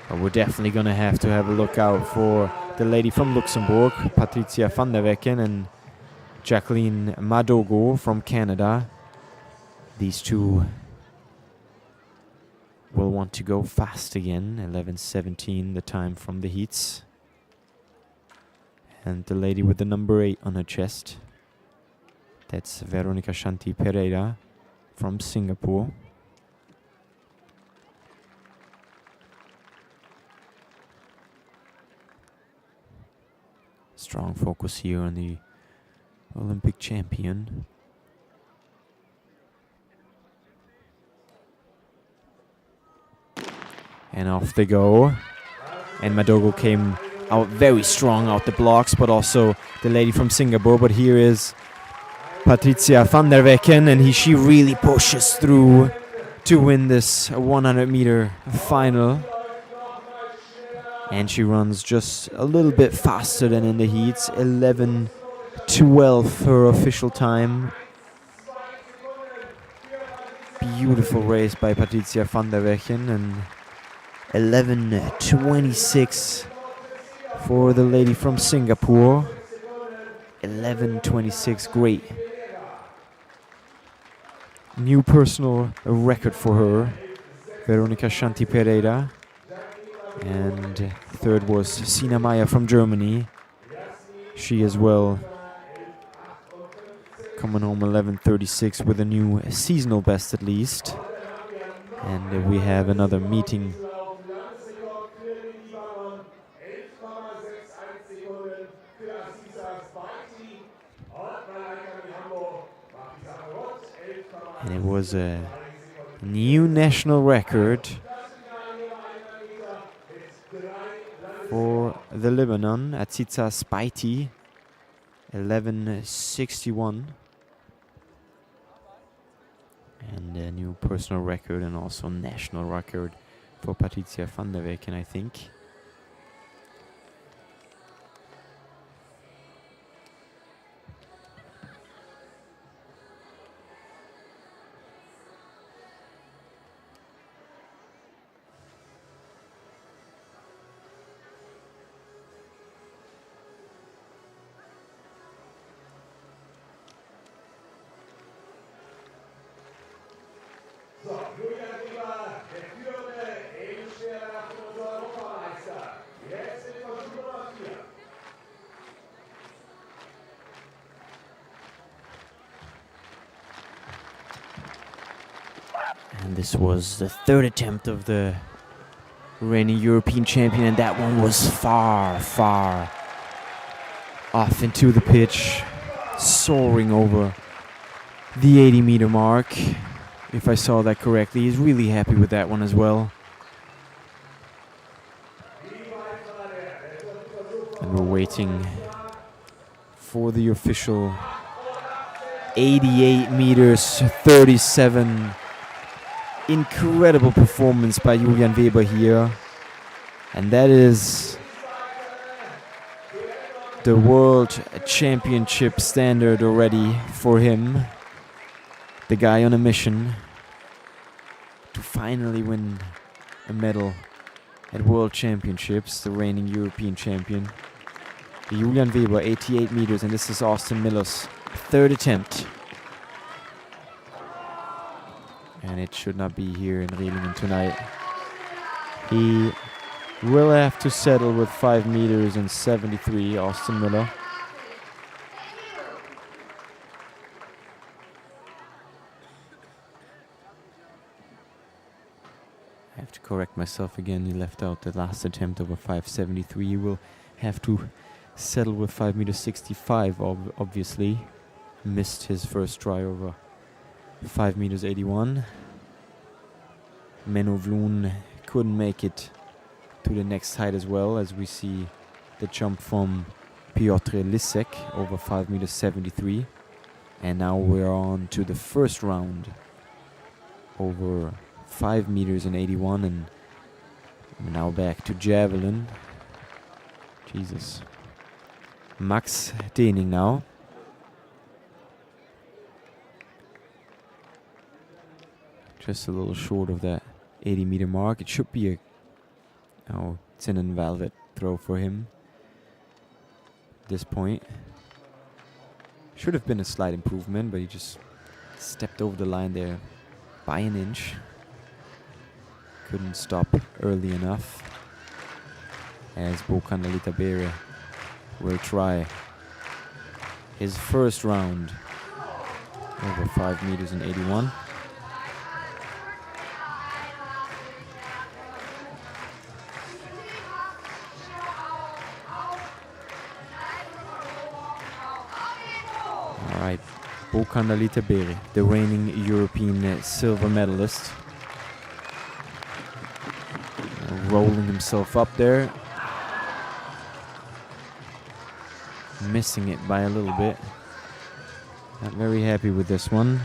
But we're definitely going to have a look out for the lady from Luxembourg, Patricia van der Wecken, and Jacqueline Madogo from Canada. These two will want to go fast again. 11:17 the time from the heats. And the lady with the number 8 on her chest, that's Veronica Shanti Pereira from Singapore. Strong focus here on the Olympic champion. And off they go. And Madogo came out very strong out the blocks, but also the lady from Singapore. But here is Patricia van der Wecken, and she really pushes through to win this 100 meter final. And she runs just a little bit faster than in the heats, 11:12 her official time. Beautiful race by Patricia van der Wecken, and 11:26 for the lady from Singapore. 11:26, great. New personal record for her, Veronica Shanti Pereira. And third was Sina Maya from Germany. She as well coming home 11:36 with a new seasonal best at least. And we have another meeting. And it was a new national record for the Lebanon, Aziza Spati, 11:61. And a new personal record and also national record for Patricia van der Wecken, I think. So, Julian Weber, der führende Edelschwerwerfer unserer Europareiche. And this was the third attempt of the reigning European champion, and that one was far, far off into the pitch, soaring over the 80-meter mark. If I saw that correctly, he's really happy with that one as well. And we're waiting for the official 88 meters, 37. Incredible performance by Julian Weber here. And that is the world championship standard already for him. The guy on a mission to finally win a medal at World Championships, the reigning European champion. Julian Weber, 88 meters, and this is Austin Miller's third attempt. And it should not be here in Rehlingen tonight. He will have to settle with 5 meters and 73, Austin Miller. I have to correct myself again. He left out the last attempt of a 5.73. He will have to settle with 5 meters 65, obviously. Missed his first try over 5 meters 81. Menno Vloen couldn't make it to the next height as well, as we see the jump from Piotr Lisek over 5 meters 73. And now we're on to the first round over 5 meters and 81, and now back to javelin. Jesus. Max Dening now. Just a little short of that 80-meter mark. It should be it's an invalid throw for him at this point. Should have been a slight improvement, but he just stepped over the line there by an inch. Couldn't stop early enough, as Kanda Baehre will try his first round over 5 meters and 81. All right, Kanda Baehre, the reigning European silver medalist, rolling himself up there, missing it by a little bit. Not very happy with this one.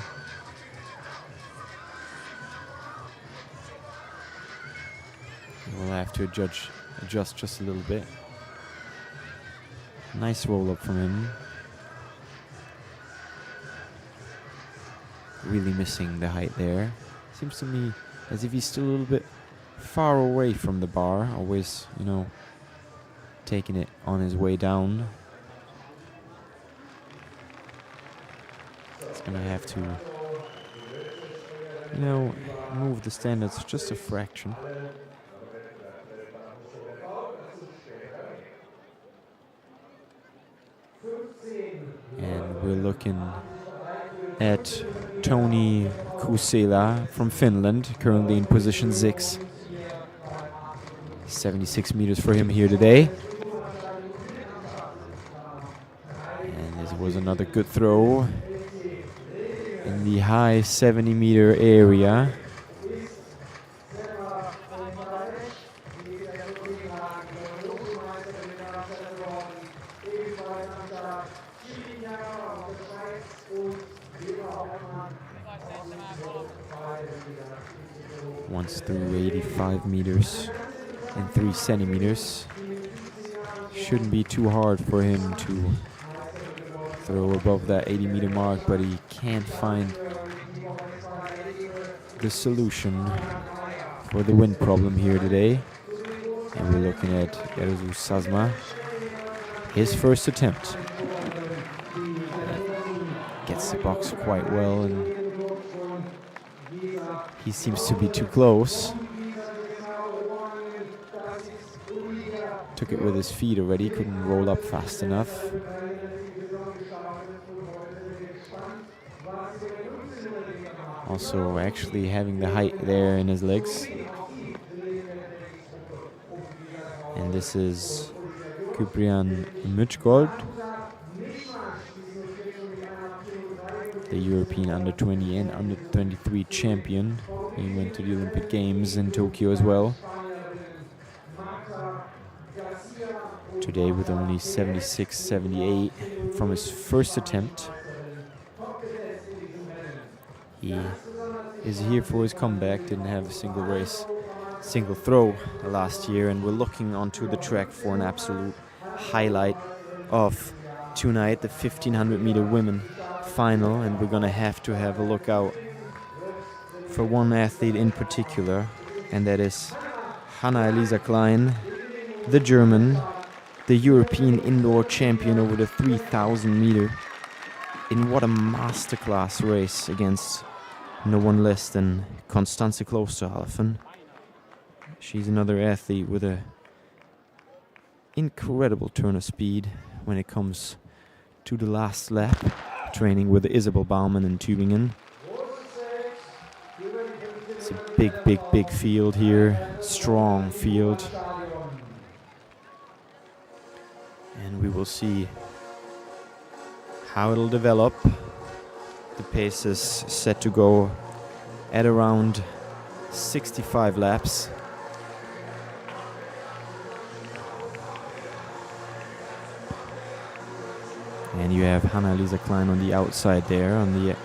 We'll have to adjust just a little bit. Nice roll up from him. Really missing the height there. Seems to me as if he's still a little bit far away from the bar, always, taking it on his way down. It's gonna have to, move the standards just a fraction. And we're looking at Toni Kusela from Finland, currently in position 6. 76 meters for him here today. And this was another good throw in the high 70-meter area. Once through 85 meters and 3 centimeters. Shouldn't be too hard for him to throw above that 80-meter mark, but he can't find the solution for the wind problem here today. And we're looking at Erezu Sazma, his first attempt. Gets the box quite well, and he seems to be too close. Took it with his feet already, couldn't roll up fast enough. Also actually having the height there in his legs. And this is Cyprian Mütschgold, the European under-20 and under-23 champion. He went to the Olympic Games in Tokyo as well. Today with only 76.78 from his first attempt. He is here for his comeback, didn't have a single race, single throw last year, and we're looking onto the track for an absolute highlight of tonight, the 1500 meter women final, and we're gonna have to have a look out for one athlete in particular, and that is Hannah-Elisa Klein, the German, the European indoor champion over the 3000 meter, in what a masterclass race against no one less than Constanze Klosterhalfen. She's another athlete with a incredible turn of speed when it comes to the last lap, training with Isabel Baumann in Tübingen. It's a big field here, strong field. And we will see how it'll develop. The pace is set to go at around 65 laps. And you have Hannah-Elisa Klein on the outside there, on the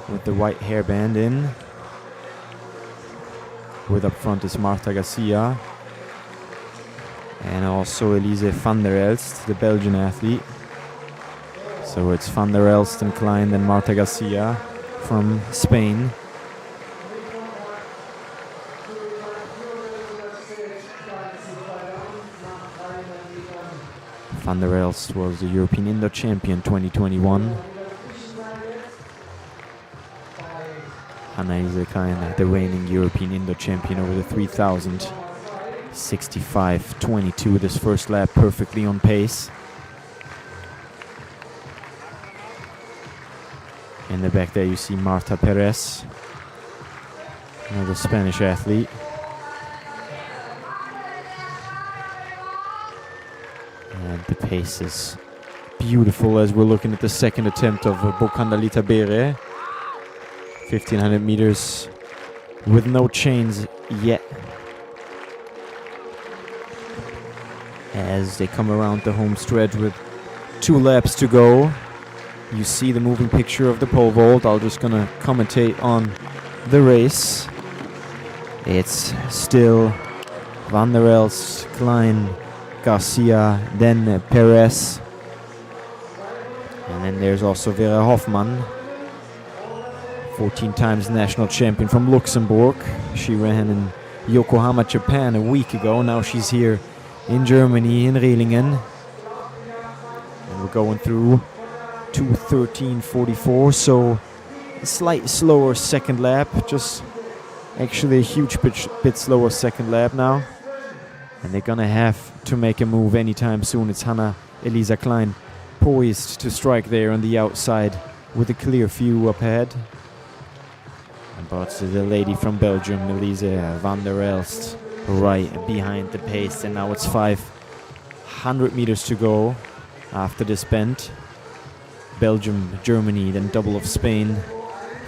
with the white hairband in. With up front is Marta Garcia. And also Elise van der Elst, the Belgian athlete. So it's van der Elst and Klein, then Marta Garcia from Spain. Van der Elst was the European indoor champion 2021. Hannah-Elisa Klein, the reigning European indoor champion over the 3000. 65.22 this first lap, perfectly on pace. In the back there you see Marta Perez, another Spanish athlete. And the pace is beautiful as we're looking at the second attempt of Bokanda Lita Baehre. 1500 meters with no chains yet. As they come around the home stretch with 2 laps to go. You see the moving picture of the pole vault. I'm just gonna commentate on the race. It's still Van der Elst, Klein, Garcia, then Perez. And then there's also Vera Hoffmann, 14 times national champion from Luxembourg. She ran in Yokohama, Japan a week ago. Now she's here in Germany, in Rehlingen. And we're going through 2:13.44, so a slight slower second lap, just actually a huge bit slower second lap now. And they're gonna have to make a move anytime soon. It's Hannah-Elisa Klein poised to strike there on the outside with a clear view up ahead. But the lady from Belgium, Elise van der Elst, right behind the pace. And now it's 500 meters to go after this bend. Belgium, Germany, then double of Spain.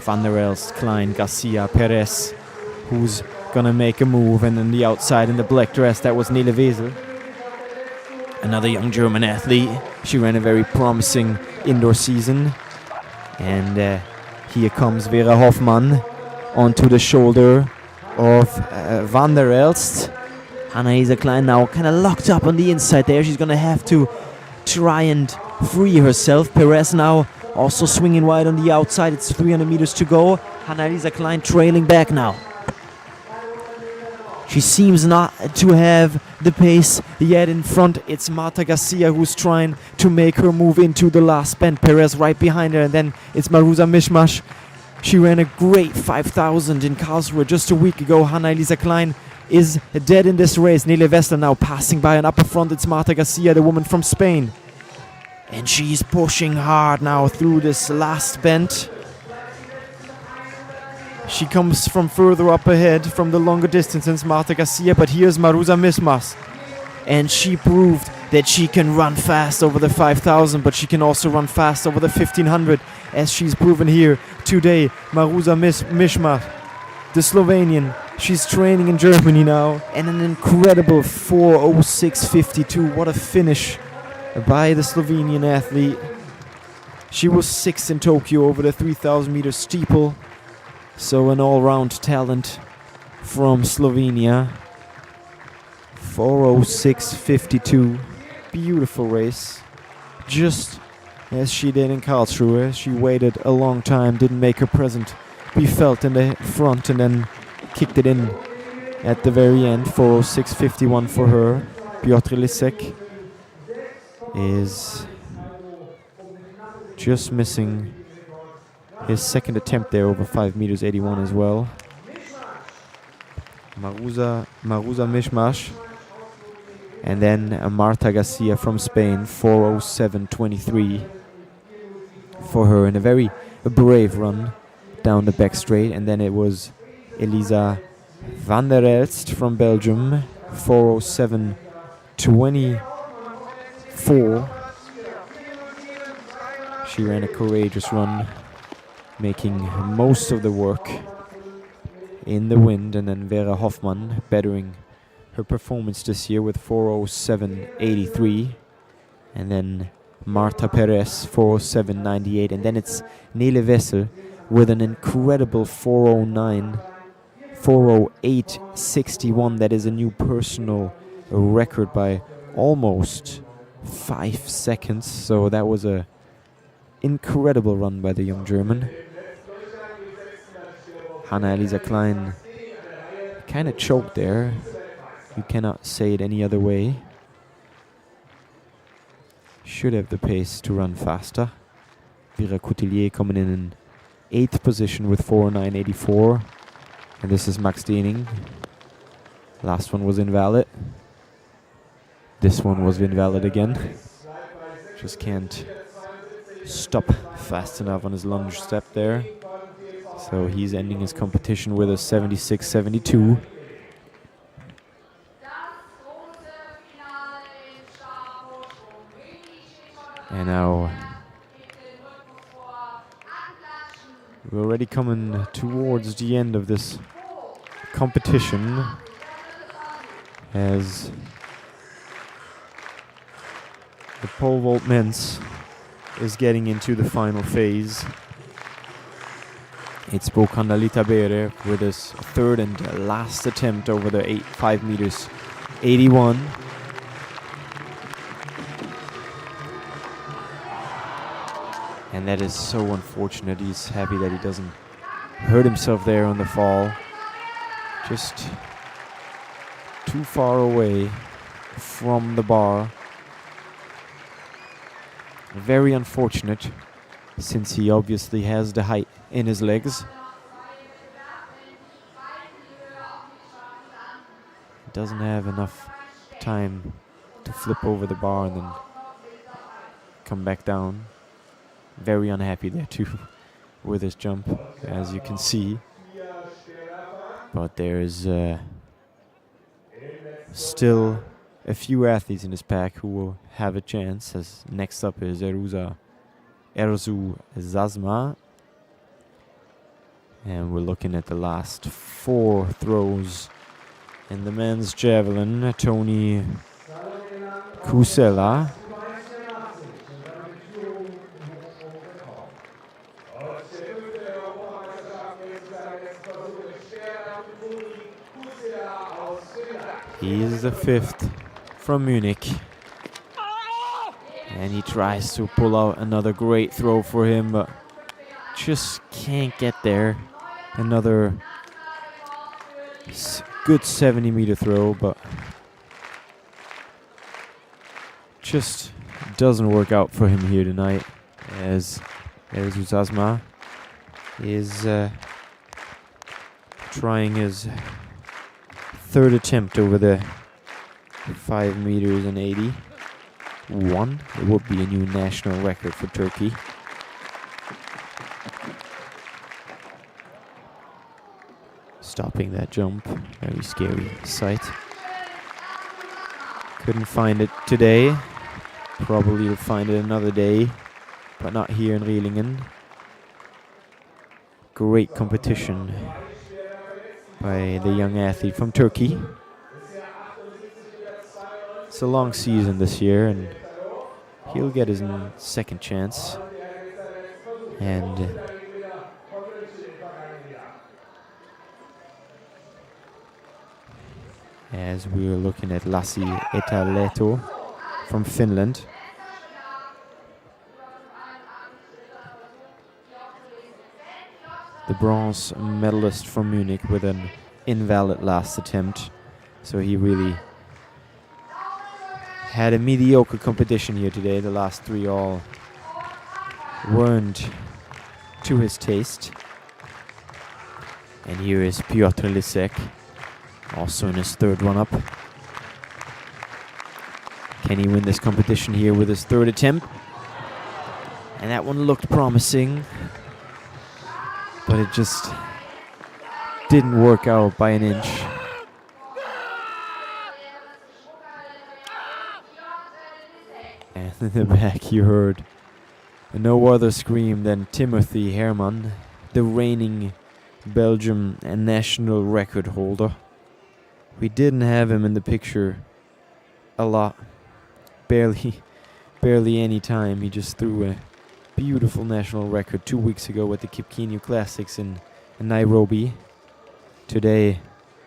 Van der Elst, Klein, Garcia, Perez, who's gonna make a move. And then the outside in the black dress, that was Nele Wesel, another young German athlete. She ran a very promising indoor season. And here comes Vera Hoffmann onto the shoulder of Van der Elst. Hannah-Elisa Klein now kind of locked up on the inside there. She's gonna have to try and free herself. Perez now also swinging wide on the outside. It's 300 meters to go. Hannah-Elisa Klein trailing back now. She seems not to have the pace yet in front. It's Marta Garcia who's trying to make her move into the last bend. Perez right behind her, and then it's Maruza Mishmash. She ran a great 5,000 in Karlsruhe just a week ago. Hannah-Elisa Klein is dead in this race. Nele Wesel now passing by, and up front it's Marta Garcia, the woman from Spain. And she's pushing hard now through this last bend. She comes from further up ahead from the longer distances, Marta Garcia, but here's Maruza Mismas. And she proved that she can run fast over the 5,000, but she can also run fast over the 1,500, as she's proven here today. Maruza Mismas, the Slovenian, she's training in Germany now, and an incredible 4:06.52. What a finish by the Slovenian athlete. She was 6th in Tokyo over the 3,000 meter steeple, so an all-round talent from Slovenia. 4:06.52, beautiful race, just as she did in Karlsruhe. She waited a long time, didn't make her presence be felt in the front, and then kicked it in at the very end. 4:06.51 for her. Piotr Lisek is just missing his second attempt there over 5 meters 81 as well. Maruza Mishmash. And then Marta Garcia from Spain, 4:07.23 for her in a very brave run down the back straight. And then it was Elisa van der Elst from Belgium, 4:07.24. She ran a courageous run, making most of the work in the wind. And then Vera Hoffmann bettering her performance this year with 4:07.83. And then Marta Perez, 4:07.98. And then it's Nele Wessel with an incredible 4:08.61. That is a new personal record by almost 5 seconds. So that was a incredible run by the young German. Hanna-Elisa Klein kind of choked there. You cannot say it any other way. Should have the pace to run faster. Vera Coutelier coming in 8th position with 4:09.84. And this is Max Dening. Last one was invalid. This one was invalid again. Just can't stop fast enough on his lunge step there. So he's ending his competition with a 76.72. And now we're already coming towards the end of this competition, as the pole vault men's is getting into the final phase. It's Kanda Lita Baehre with his third and last attempt over the 5 meters 81. And that is so unfortunate. He's happy that he doesn't hurt himself there on the fall. Just too far away from the bar. Very unfortunate, since he obviously has the height in his legs. Doesn't have enough time to flip over the bar and then come back down. Very unhappy there too with his jump, as you can see. But there's still a few athletes in his pack who will have a chance, as next up is Erzu Zazma. And we're looking at the last 4 throws in the men's javelin. Tony Kusela. He's the 5th from Munich. And he tries to pull out another great throw for him, but just can't get there. Another good 70-meter throw, but just doesn't work out for him here tonight, as Erzu Zazma is trying his 3rd attempt over the 5 meters and 81. It would be a new national record for Turkey. stopping that jump. Very scary sight. Couldn't find it today. Probably will find it another day, but not here in Rehlingen. Great competition by the young athlete from Turkey. It's a long season this year, and he'll get his second chance. And as we're looking at Lassi Etaleto from Finland. The bronze medalist from Munich with an invalid last attempt. So he really had a mediocre competition here today. The last three all weren't to his taste. And here is Piotr Lisek, also in his third run-up. Can he win this competition here with his third attempt? And that one looked promising, but it just didn't work out by an inch. And in the back you heard no other scream than Timothy Herman, the reigning Belgium and national record holder. We didn't have him in the picture a lot, barely any time. He just threw a beautiful national record 2 weeks ago at the Kipkeino Classics in Nairobi. Today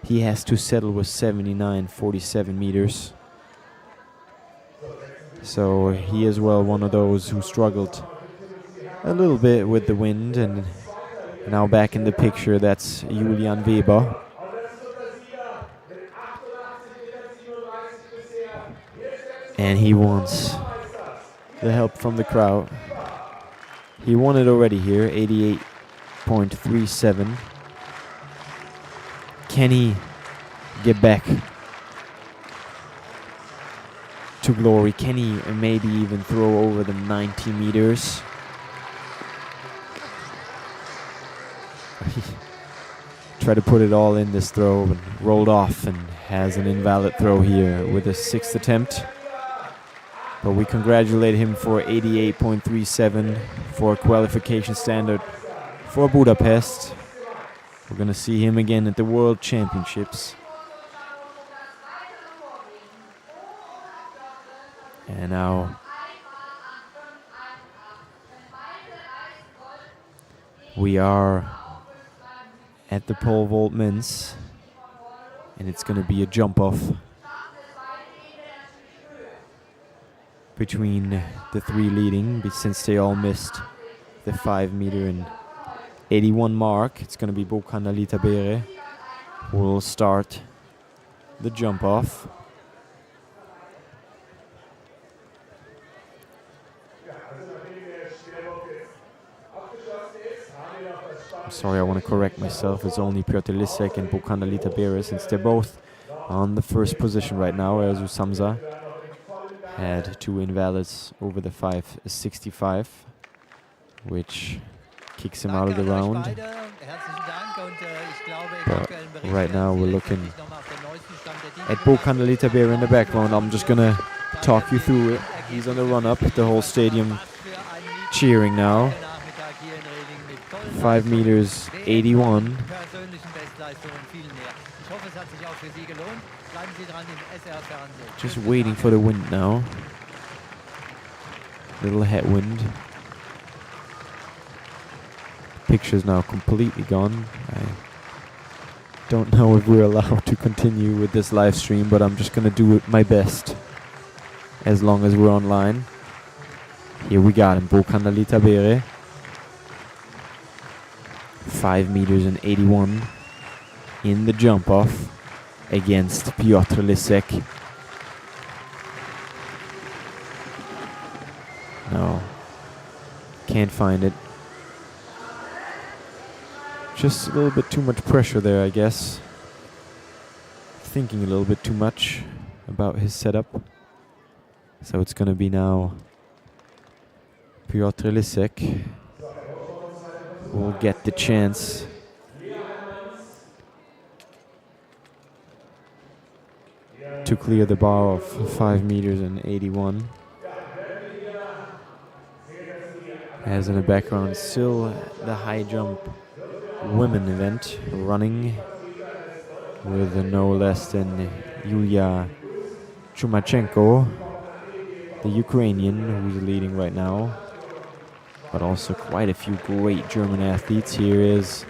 he has to settle with 79.47 meters. So he is well one of those who struggled a little bit with the wind, and now back in the picture, that's Julian Weber. And he wants the help from the crowd. He won it already here, 88.37. Can he get back to glory? Can he maybe even throw over the 90 meters? He tried to put it all in this throw and rolled off and has an invalid throw here with his sixth attempt. But we congratulate him for 88.37 for a qualification standard for Budapest. We're going to see him again at the World Championships. And now we are at the pole vault men's, and it's going to be a jump off between the three leading, since they all missed the 5 meter and 81 mark. It's going to be Kanda, Lita, Baehre who will start the jump off. Sorry, I want to correct myself. It's only Piotr Lisek and Kanda, Lita, Baehre, since they're both on the first position right now. Erzu Samsa had 2 invalids over the 5.65, which kicks him out of the round. But right now we're looking at Kanda, Lita, Baehre in the background. I'm just going to talk you through it. He's on the run-up. The whole stadium cheering now. 5 meters 81. Just waiting for the wind now. Little headwind. Picture's now completely gone. I don't know if we're allowed to continue with this live stream, but I'm just gonna do my best as long as we're online. Here we got him, Kanda, Lita, Baehre. 5 meters and 81 in the jump off against Piotr Lisek. No, can't find it. Just a little bit too much pressure there, I guess. Thinking a little bit too much about his setup. So it's gonna be now Piotr Lisek will get the chance to clear the bar of 5 meters and 81. As in the background, still the high jump women event running with no less than Yulia Chumachenko, the Ukrainian, who's leading right now. But also quite a few great German athletes. Here is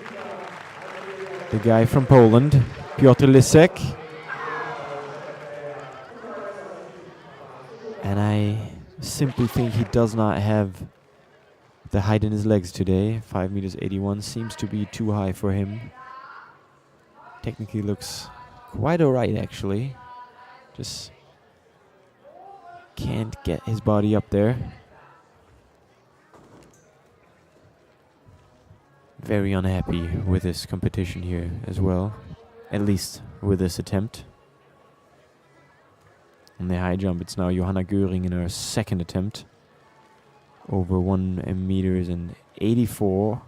the guy from Poland, Piotr Lisek. And I simply think he does not have the height in his legs today. 5 meters 81 seems to be too high for him. Technically looks quite alright actually. Just can't get his body up there. Very unhappy with this competition here as well. At least with this attempt. On the high jump, it's now Johanna Göring in her second attempt. Over 1 meters and 84.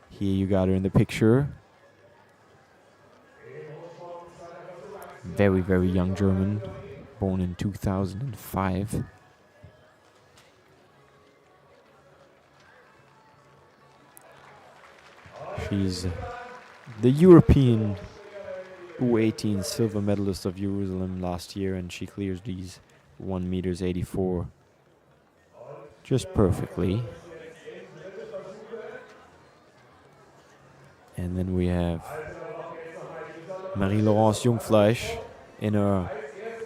Here you got her in the picture. Very, very young German. Born in 2005. She's the European U18 silver medalist of Jerusalem last year, and she clears these 1 meters 84 just perfectly. And then we have Marie-Laurence Jungfleisch in her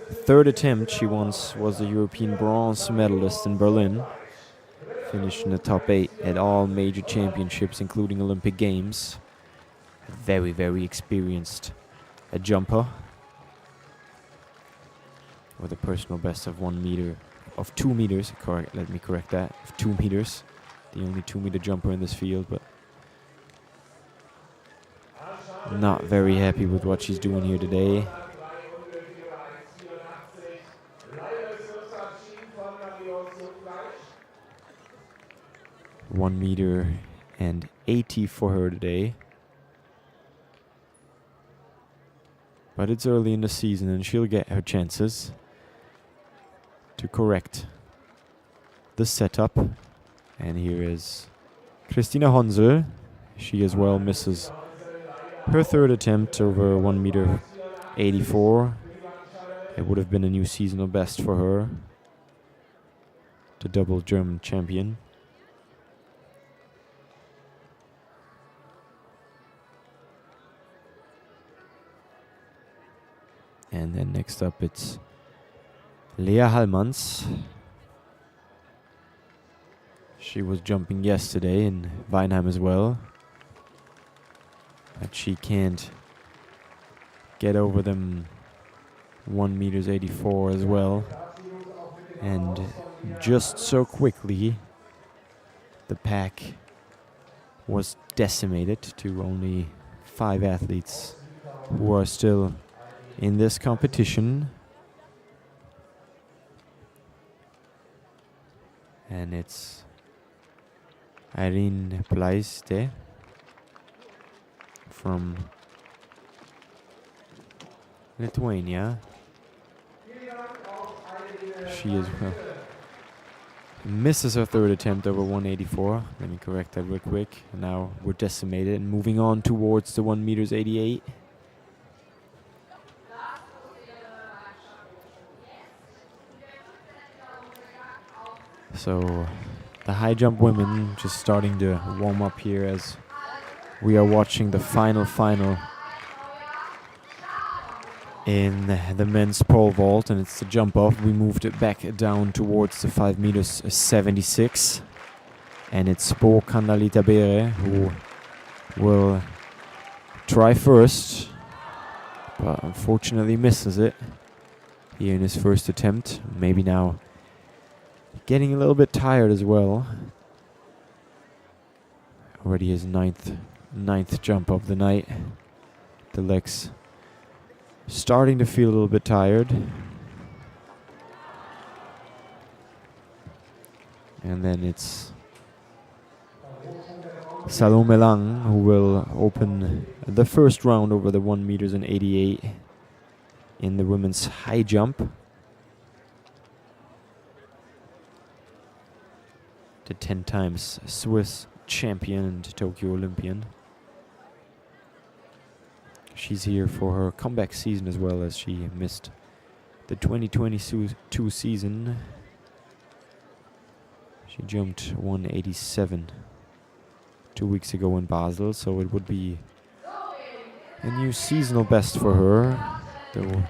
third attempt. She once was the European bronze medalist in Berlin. Finished in the top 8 at all major championships, including Olympic Games. Very, very experienced jumper. With a personal best of 2 meters. Let me correct that. Of 2 meters. The only 2 meter jumper in this field, but not very happy with what she's doing here today. One meter and 80 for her today. But it's early in the season and she'll get her chances to correct the setup. And here is Christina Honsel. She as well misses her third attempt over 1 meter 84. It would have been a new seasonal best for her. The double German champion. And then next up it's Lea Hallmans. She was jumping yesterday in Weinheim as well. But she can't get over them 1 meters 84 as well. And just so quickly the pack was decimated to only 5 athletes who are still in this competition. And it's Irene Plaiste from Lithuania. She is misses her third attempt over 184. Let me correct that real quick. Now we're decimated and moving on towards the 1 meters 88. So the high jump women just starting to warm up here as we are watching the final in the men's pole vault, and it's the jump off. We moved it back down towards the 5 meters 76, and it's Kanda Lita Baehre who will try first, but unfortunately misses it here in his first attempt. Maybe now getting a little bit tired as well. Already his ninth jump of the night. The legs starting to feel a little bit tired. And then it's Salome Lang who will open the first round over the 1 meters and 88. in the women's high jump. The 10 times Swiss champion and Tokyo Olympian. She's here for her comeback season as well, as she missed the 2022 season. She jumped 187 2 weeks ago in Basel, so it would be a new seasonal best for her. Though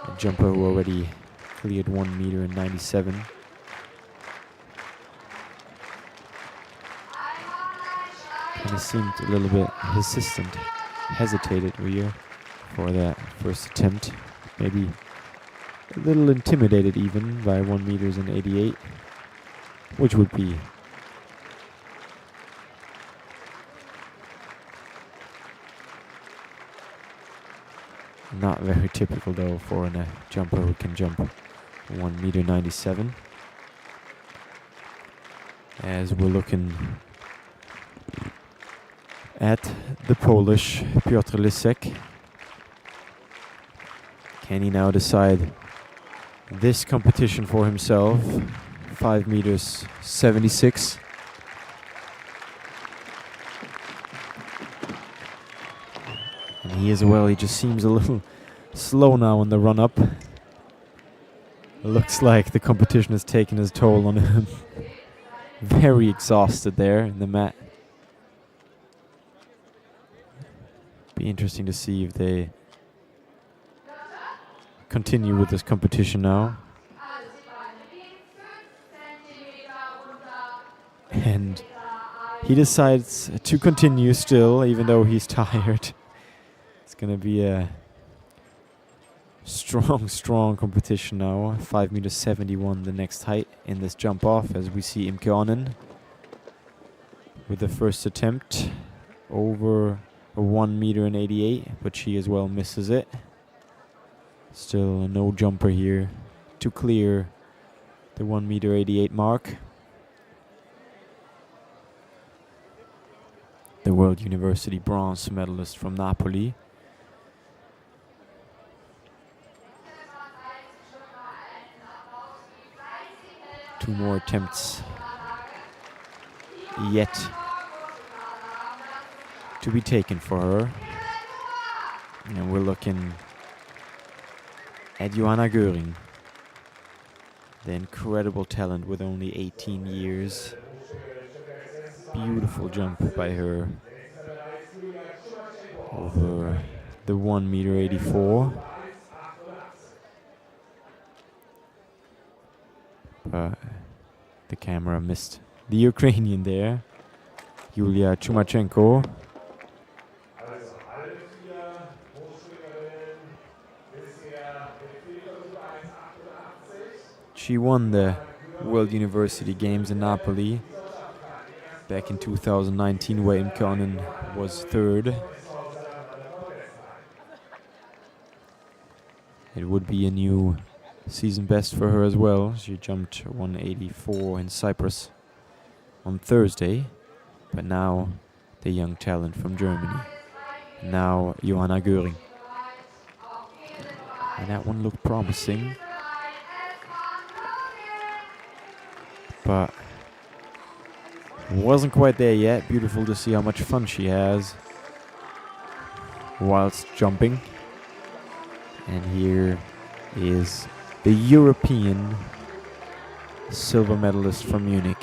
a jumper who already cleared 1 meter and 97. Kind of seemed a little bit hesitated here for that first attempt. Maybe a little intimidated even by 1 meters and 88, which would be not very typical though for a jumper who can jump 1 meter 97. As we're looking at the Polish Piotr Lisek. Can he now decide this competition for himself? 5 meters 76. And he as well, he just seems a little slow now on the run up. Looks like the competition has taken its toll on him. Very exhausted there in the mat. Be interesting to see if they continue with this competition now. And he decides to continue still, even though he's tired. It's going to be a strong competition now. 5 meters 71 the next height in this jump off, as we see Imke Onnen with the first attempt over a 1 meter and 88, but she as well misses it. Still no jumper here to clear the 1 meter 88 mark. The World University bronze medalist from Napoli. Two more attempts yet to be taken for her. And we're looking at Johanna Göring, the incredible talent with only 18 years. Beautiful jump by her over the 1 meter 84. But the camera missed the Ukrainian there, Yulia Chumachenko. She won the World University Games in Napoli back in 2019, where Imke Onnen was third. It would be a new season best for her as well. She jumped 184 in Cyprus on Thursday, but now the young talent from Germany. Now Johanna Göring. And that one looked promising. But wasn't quite there yet. Beautiful to see how much fun she has whilst jumping. And here is the European silver medalist from Munich,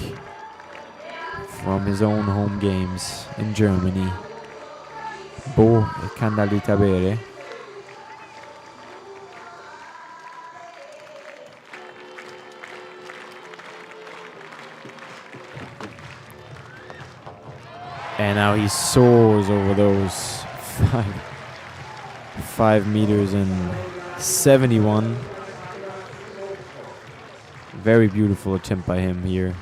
from his own home games in Germany, Baehre. And now he soars over those 5 meters and 71. Very beautiful attempt by him here.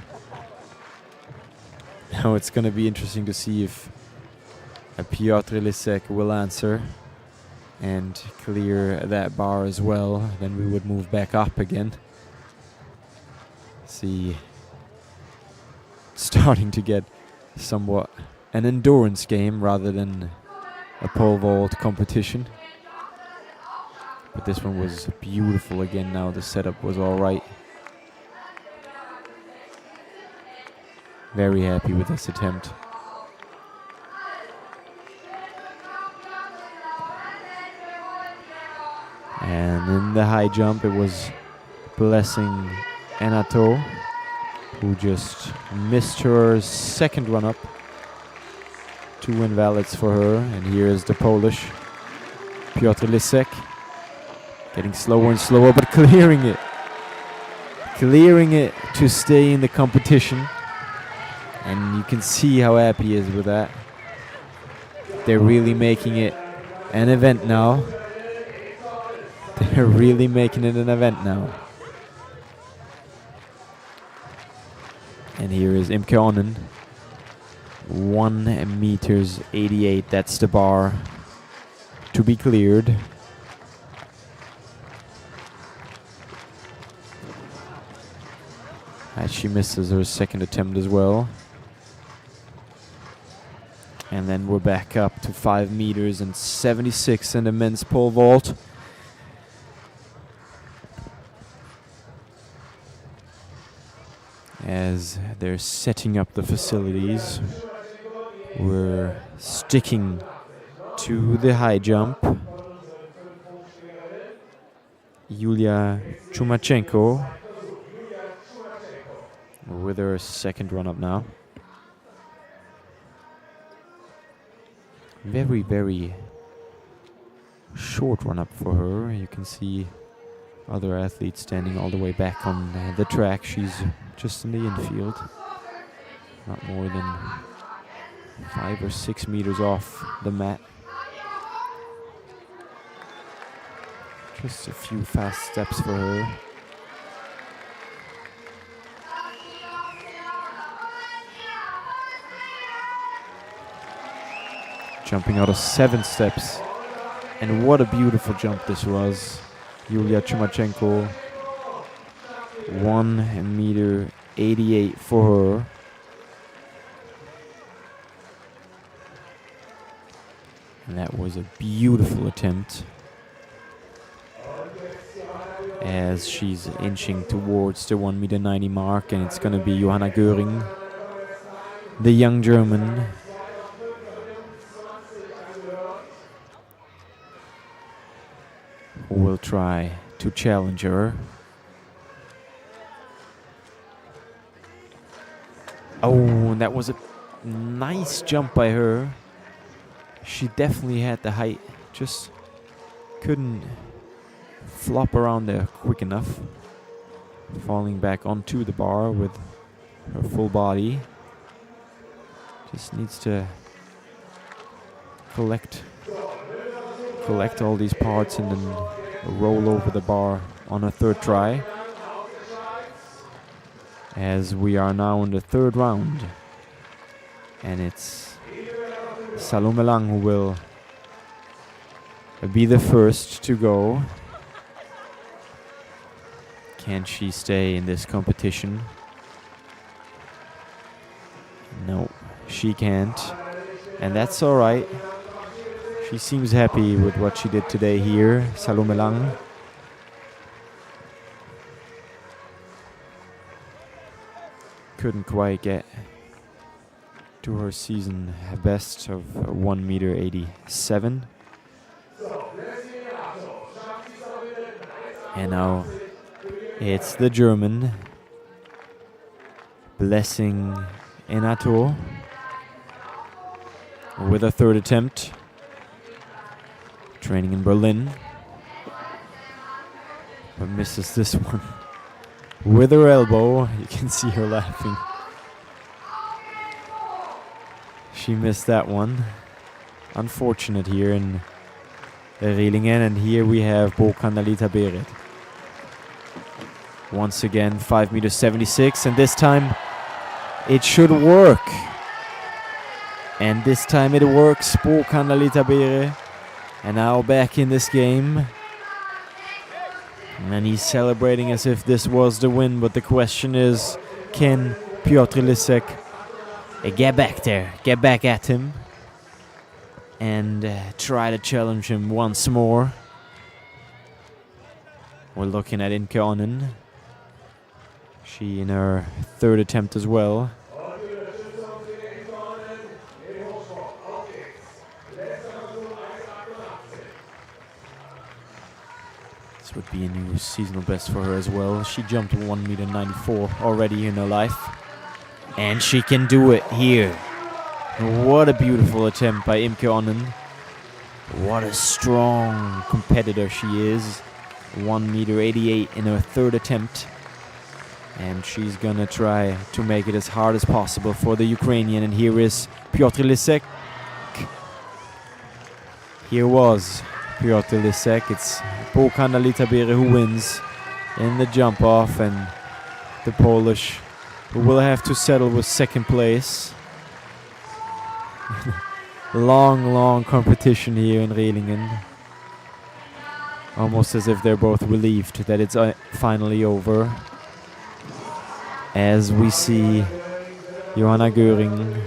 Now it's going to be interesting to see if Piotr Lisek will answer and clear that bar as well. Then we would move back up again. See, starting to get somewhat an endurance game rather than a pole vault competition. But this one was beautiful again now. The setup was all right. Very happy with this attempt. And in the high jump, it was Blessing Enato, who just missed her second run-up. 2 invalids for her. And here is the Polish, Piotr Lisek. Getting slower and slower, but clearing it. Clearing it to stay in the competition. And you can see how happy he is with that. They're really making it an event now. They're really making it an event now. And here is Imke Onnen. 1 meters 88, that's the bar to be cleared. As she misses her second attempt as well. And then we're back up to 5 meters and 76 in the men's pole vault. As they're setting up the facilities, we're sticking to the high jump. Yulia Chumachenko with her second run-up now. Very, very short run-up for her. You can see other athletes standing all the way back on the track. She's just in the infield. Not more than 5 or 6 meters off the mat. Just a few fast steps for her. Jumping out of 7 steps. And what a beautiful jump this was. Yulia Chumachenko. 1 meter 88 for her. And that was a beautiful attempt. As she's inching towards the 1 meter 90 mark, and it's going to be Johanna Göring, the young German. Who will try to challenge her. Oh, and that was a nice jump by her. She definitely had the height, just couldn't flop around there quick enough. Falling back onto the bar with her full body. Just needs to collect all these parts and then roll over the bar on a third try. As we are now in the third round. And it's Salome Lang who will be the first to go. Can she stay in this competition? No, she can't. And that's all right. She seems happy with what she did today here, Salome Lang. Couldn't quite get to her season best of 1 meter 87. And now it's the German, Blessing Enato, with a third attempt. Training in Berlin. But misses this one. With her elbow, you can see her laughing. She missed that one. Unfortunate here in Rehlingen, and here we have Lita Baehre. Once again, 5 meter 76, and this time it should work. And this time it works, Lita Baehre. And now back in this game. And he's celebrating as if this was the win, but the question is, can Piotr Lisek get back there, get back at him, and try to challenge him once more? We're looking at Imke Onnen. She in her third attempt as well. This would be a new seasonal best for her as well. She jumped 1m94 already in her life. And she can do it here. What a beautiful attempt by Imke Onnen. What a strong competitor she is. 1m88 in her third attempt. And she's gonna try to make it as hard as possible for the Ukrainian. And here is Piotr Lisek. Here was Piotr Lisek. It's Kanda Lita Baehre who wins in the jump off, and the Polish who will have to settle with second place. Long competition here in Rehlingen. Almost as if they're both relieved that it's finally over. As we see Johanna Göring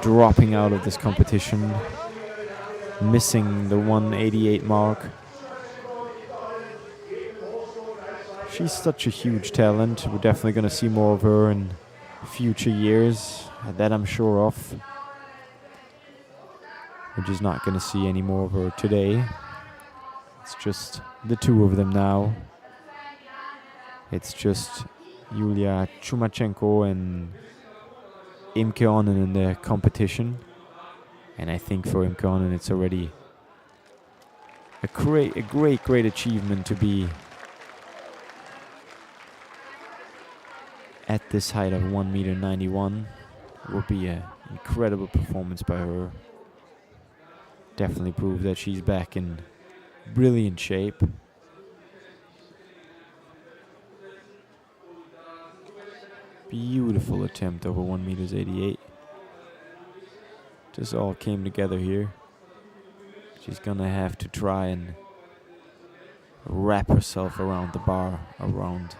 dropping out of this competition, missing the 188 mark. She's such a huge talent. We're definitely going to see more of her in future years. That I'm sure of. We're just not going to see any more of her today. It's just the two of them now. It's just Yulia Chumachenko and Imke Onnen in the competition. And I think for Imke Onnen it's already a great achievement to be at this height of 1m91. It will be an incredible performance by her. Definitely prove that she's back in brilliant shape. Beautiful attempt over 1m88. Just all came together here. She's gonna have to try and wrap herself around the bar, around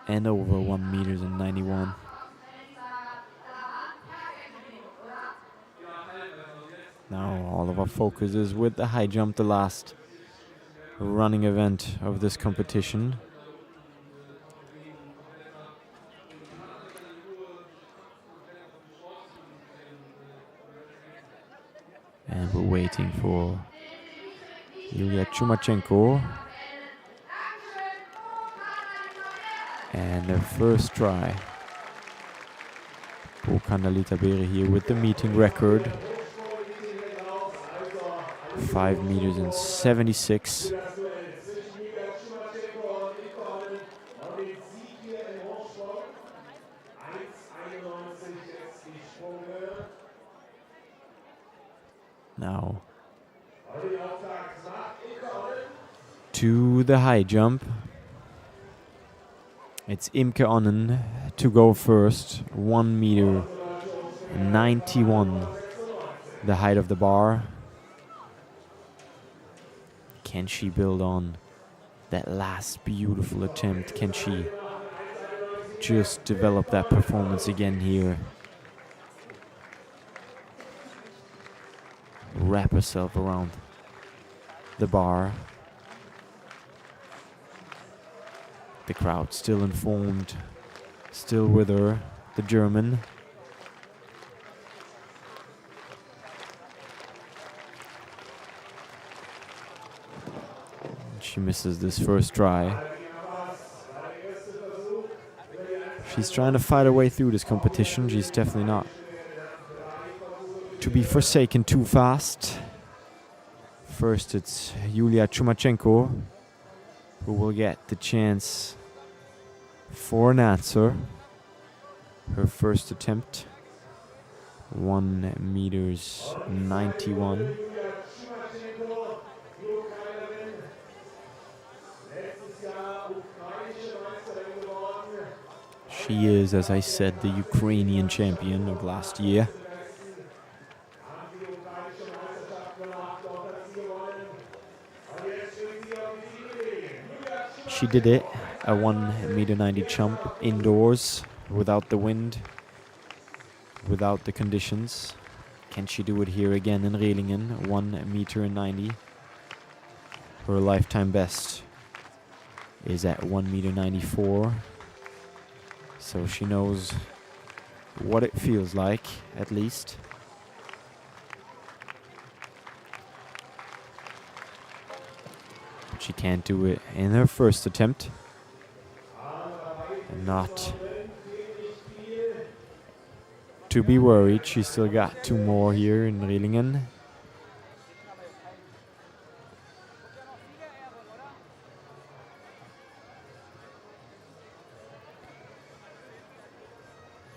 and over 1m91. Now all of our focus is with the high jump, the last running event of this competition. And we're waiting for Yulia Chumachenko. And the first try. Kanda Lita Baehre here with the meeting record. 5m76. Now to the high jump. It's Imke Onnen to go first. 1m91, the height of the bar. Can she build on that last beautiful attempt? Can she just develop that performance again here? Wrap herself around the bar. The crowd still informed, still with her, the German. She misses this first try. She's trying to fight her way through this competition. She's definitely not to be forsaken too fast. First it's Yulia Chumachenko who will get the chance for an answer. Her first attempt, 1m91. She is, as I said, the Ukrainian champion of last year. She did it, a 1m90 jump indoors, without the wind, without the conditions. Can she do it here again in Rehlingen? 1m90, her lifetime best is at 1 m 94. So she knows what it feels like, at least. But she can't do it in her first attempt. Not to be worried, she's still got 2 more here in Rehlingen.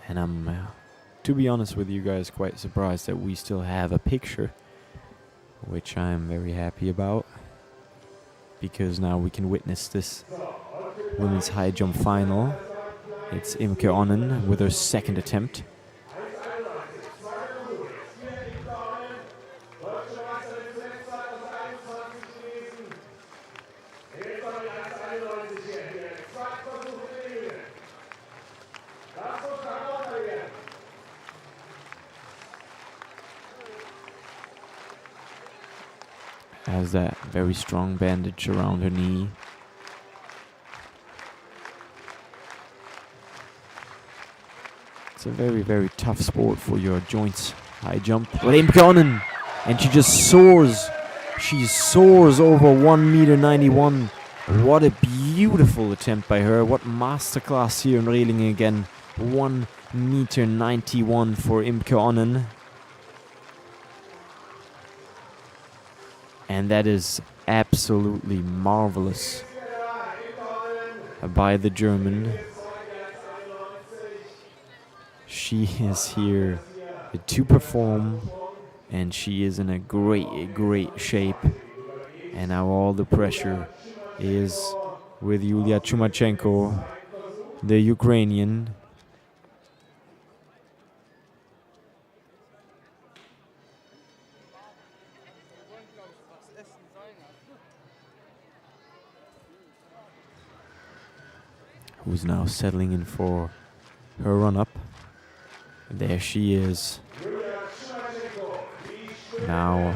And I'm, to be honest with you guys, quite surprised that we still have a picture, which I'm very happy about, because now we can witness this women's high jump final. It's Imke Onnen with her second attempt. Has that very strong bandage around her knee. It's a very, very tough sport for your joints. High jump. Imke Onnen! And she just soars. She soars over 1 m 91. What a beautiful attempt by her. What masterclass here in Rehlingen again. 1 m 91 for Imke Onnen. And that is absolutely marvelous by the German. She is here to perform, and she is in a great shape. And now all the pressure is with Yulia Chumachenko, the Ukrainian. Who's now settling in for her run-up. There she is. Now,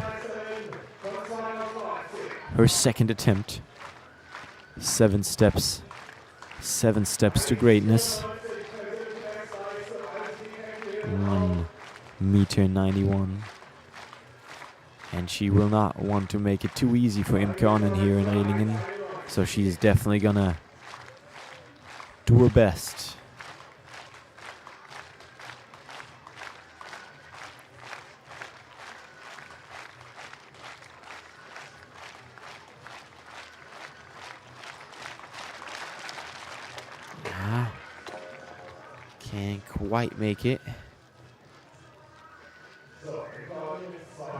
her second attempt. 7 steps. 7 steps to greatness. 1 m 91. And she will not want to make it too easy for Imke Onnen here in Rehlingen. So she is definitely gonna do her best. Can't quite make it.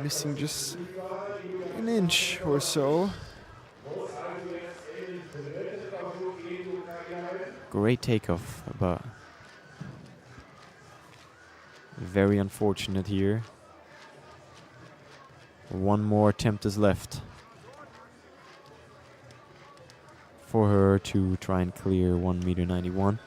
Missing just an inch or so. Great takeoff, but very unfortunate here. 1 more attempt is left for her to try and clear 1 m 91.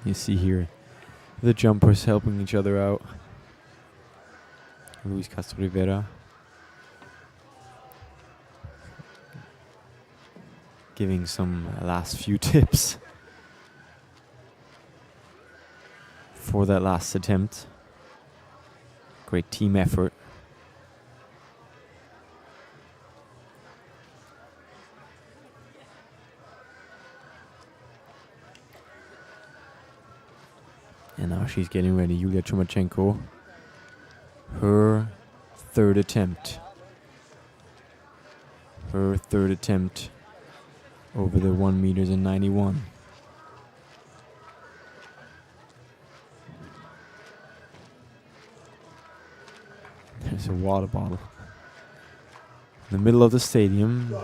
You see here the jumpers helping each other out. Castro Rivera giving some last few tips for that last attempt. Great team effort. And now she's getting ready, Yulia Chumachenko. Her third attempt. Her third attempt over the 1 m 91. There's a water bottle in the middle of the stadium.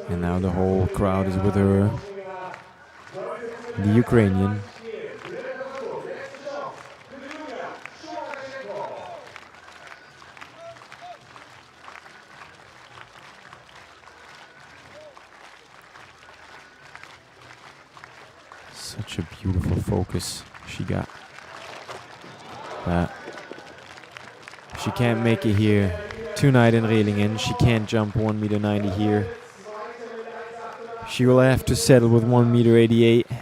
And now the whole crowd is with her. The Ukrainian. Such a beautiful focus she got. But she can't make it here tonight in Rehlingen. She can't jump 1.90 m here. She will have to settle with 1.88 m.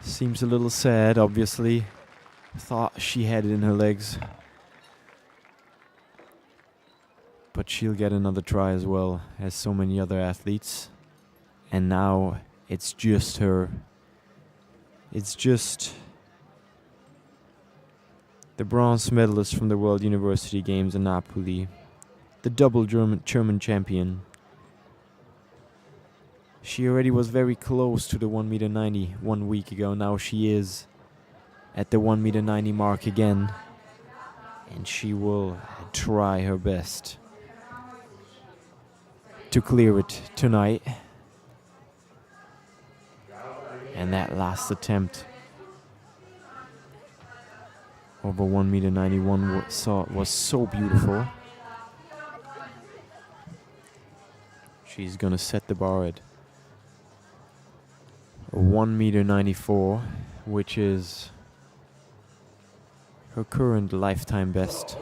Seems a little sad, obviously. Thought she had it in her legs. But she'll get another try as well as so many other athletes. And now it's just her. It's just the bronze medalist from the World University Games in Napoli, the double German champion. She already was very close to the 1.90 m 1 week ago. Now she is at the 1.90 m mark again. And she will try her best to clear it tonight. And that last attempt over 1.91 m was so beautiful. She's gonna set the bar at 1.94 m, which is her current lifetime best.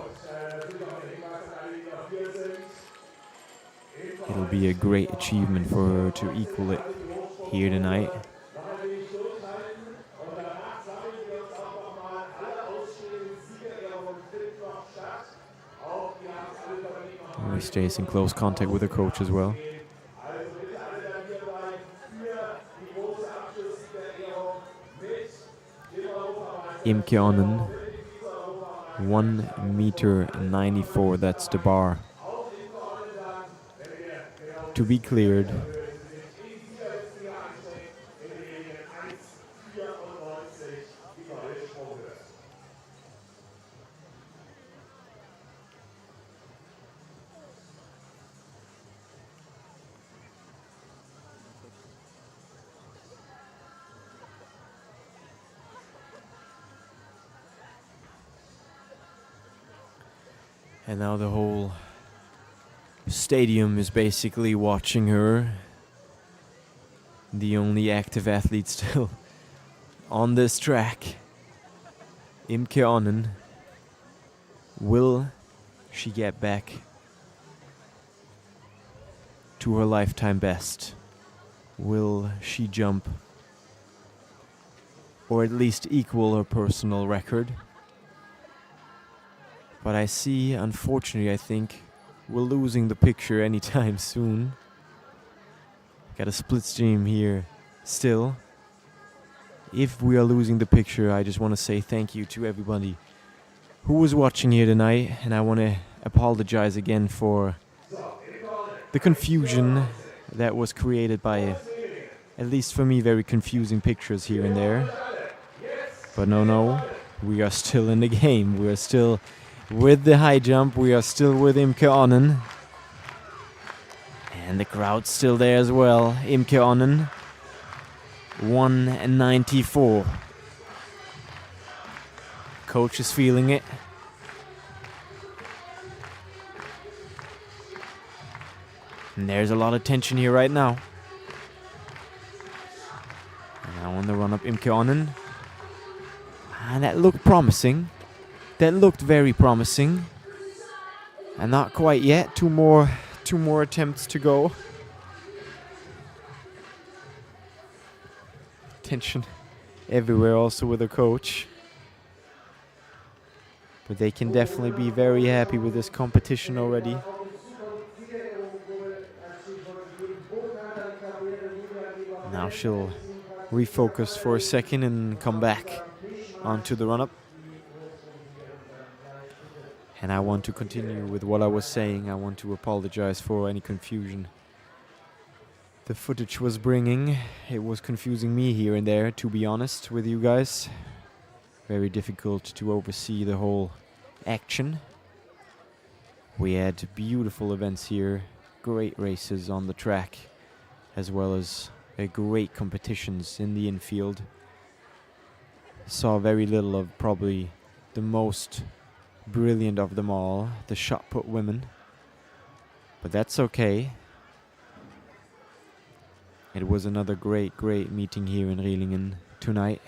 It'll be a great achievement for her to equal it here tonight. He stays in close contact with the coach as well. Imke Onnen, 1.94 m, that's the bar to be cleared. And now the whole stadium is basically watching her. The only active athlete still on this track. Imke Onnen. Will she get back to her lifetime best? Will she jump or at least equal her personal record? But I see, unfortunately, I think we're losing the picture anytime soon. Got a split stream here still. If we are losing the picture, I just want to say thank you to everybody who was watching here tonight. And I want to apologize again for the confusion that was created by, at least for me, very confusing pictures here and there. But no, we are still in the game. We are still with the high jump. We are still with Imke Onnen. And the crowd's still there as well. Imke Onnen, 1.94. Coach is feeling it. And there's a lot of tension here right now. And now on the run up, Imke Onnen. And that looked promising. That looked very promising. And not quite yet. Two more attempts to go. Tension everywhere also with the coach. But they can definitely be very happy with this competition already. Now she'll refocus for a second and come back onto the run-up. And I want to continue with what I was saying. I want to apologize for any confusion the footage was bringing. It was confusing me here and there, to be honest with you guys. Very difficult to oversee the whole action. We had beautiful events here great races on the track, as well as great competitions in the infield. Saw very little of probably the most brilliant of them all, the shot put women. But that's okay. It was another great meeting here in Rehlingen tonight.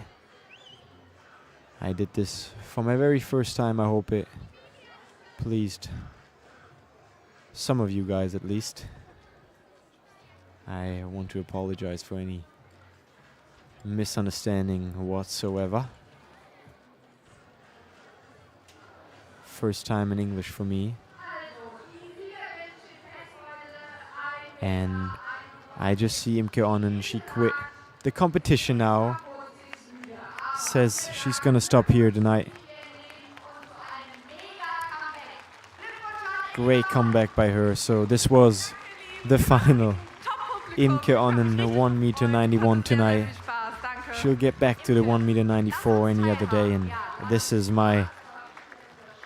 I did this for my very first time. I hope it pleased some of you guys at least. I want to apologize for any misunderstanding whatsoever. First time in English for me. And I just see Imke Onnen, she quit the competition now. Says she's gonna stop here tonight. Great comeback by her. So this was the final. Imke Onnen, 1m91 tonight. She'll get back to the 1m94 any other day, and this is my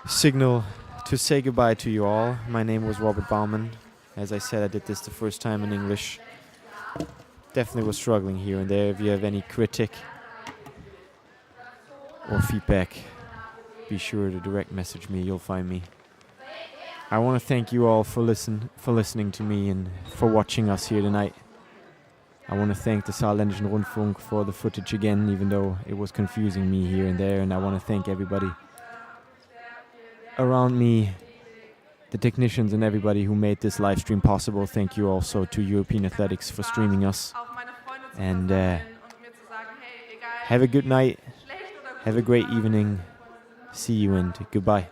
signal to say goodbye to you all. My name was Robert Baumann. As I said, I did this the first time in English. Definitely was struggling here and there. If you have any critic or feedback, be sure to direct message me. You'll find me. I want to thank you all for listening to me and for watching us here tonight. I want to thank the Saarländischen Rundfunk for the footage again, even though it was confusing me here and there. And I want to thank everybody around me, the technicians and everybody who made this live stream possible. Thank you also to European Athletics for streaming us. And have a good night. Have a great evening. See you and goodbye.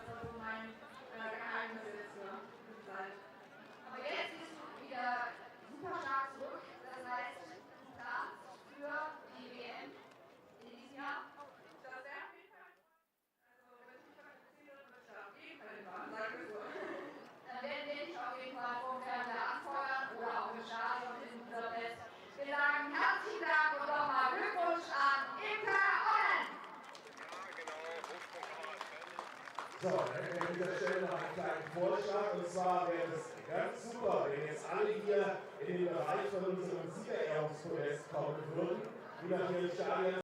So, dann an dieser Stelle noch einen kleinen Vorschlag, und zwar wäre es ganz super, wenn jetzt alle hier in den Bereich von unserem Siegerehrungspodest kommen würden, die nach ihren Stadien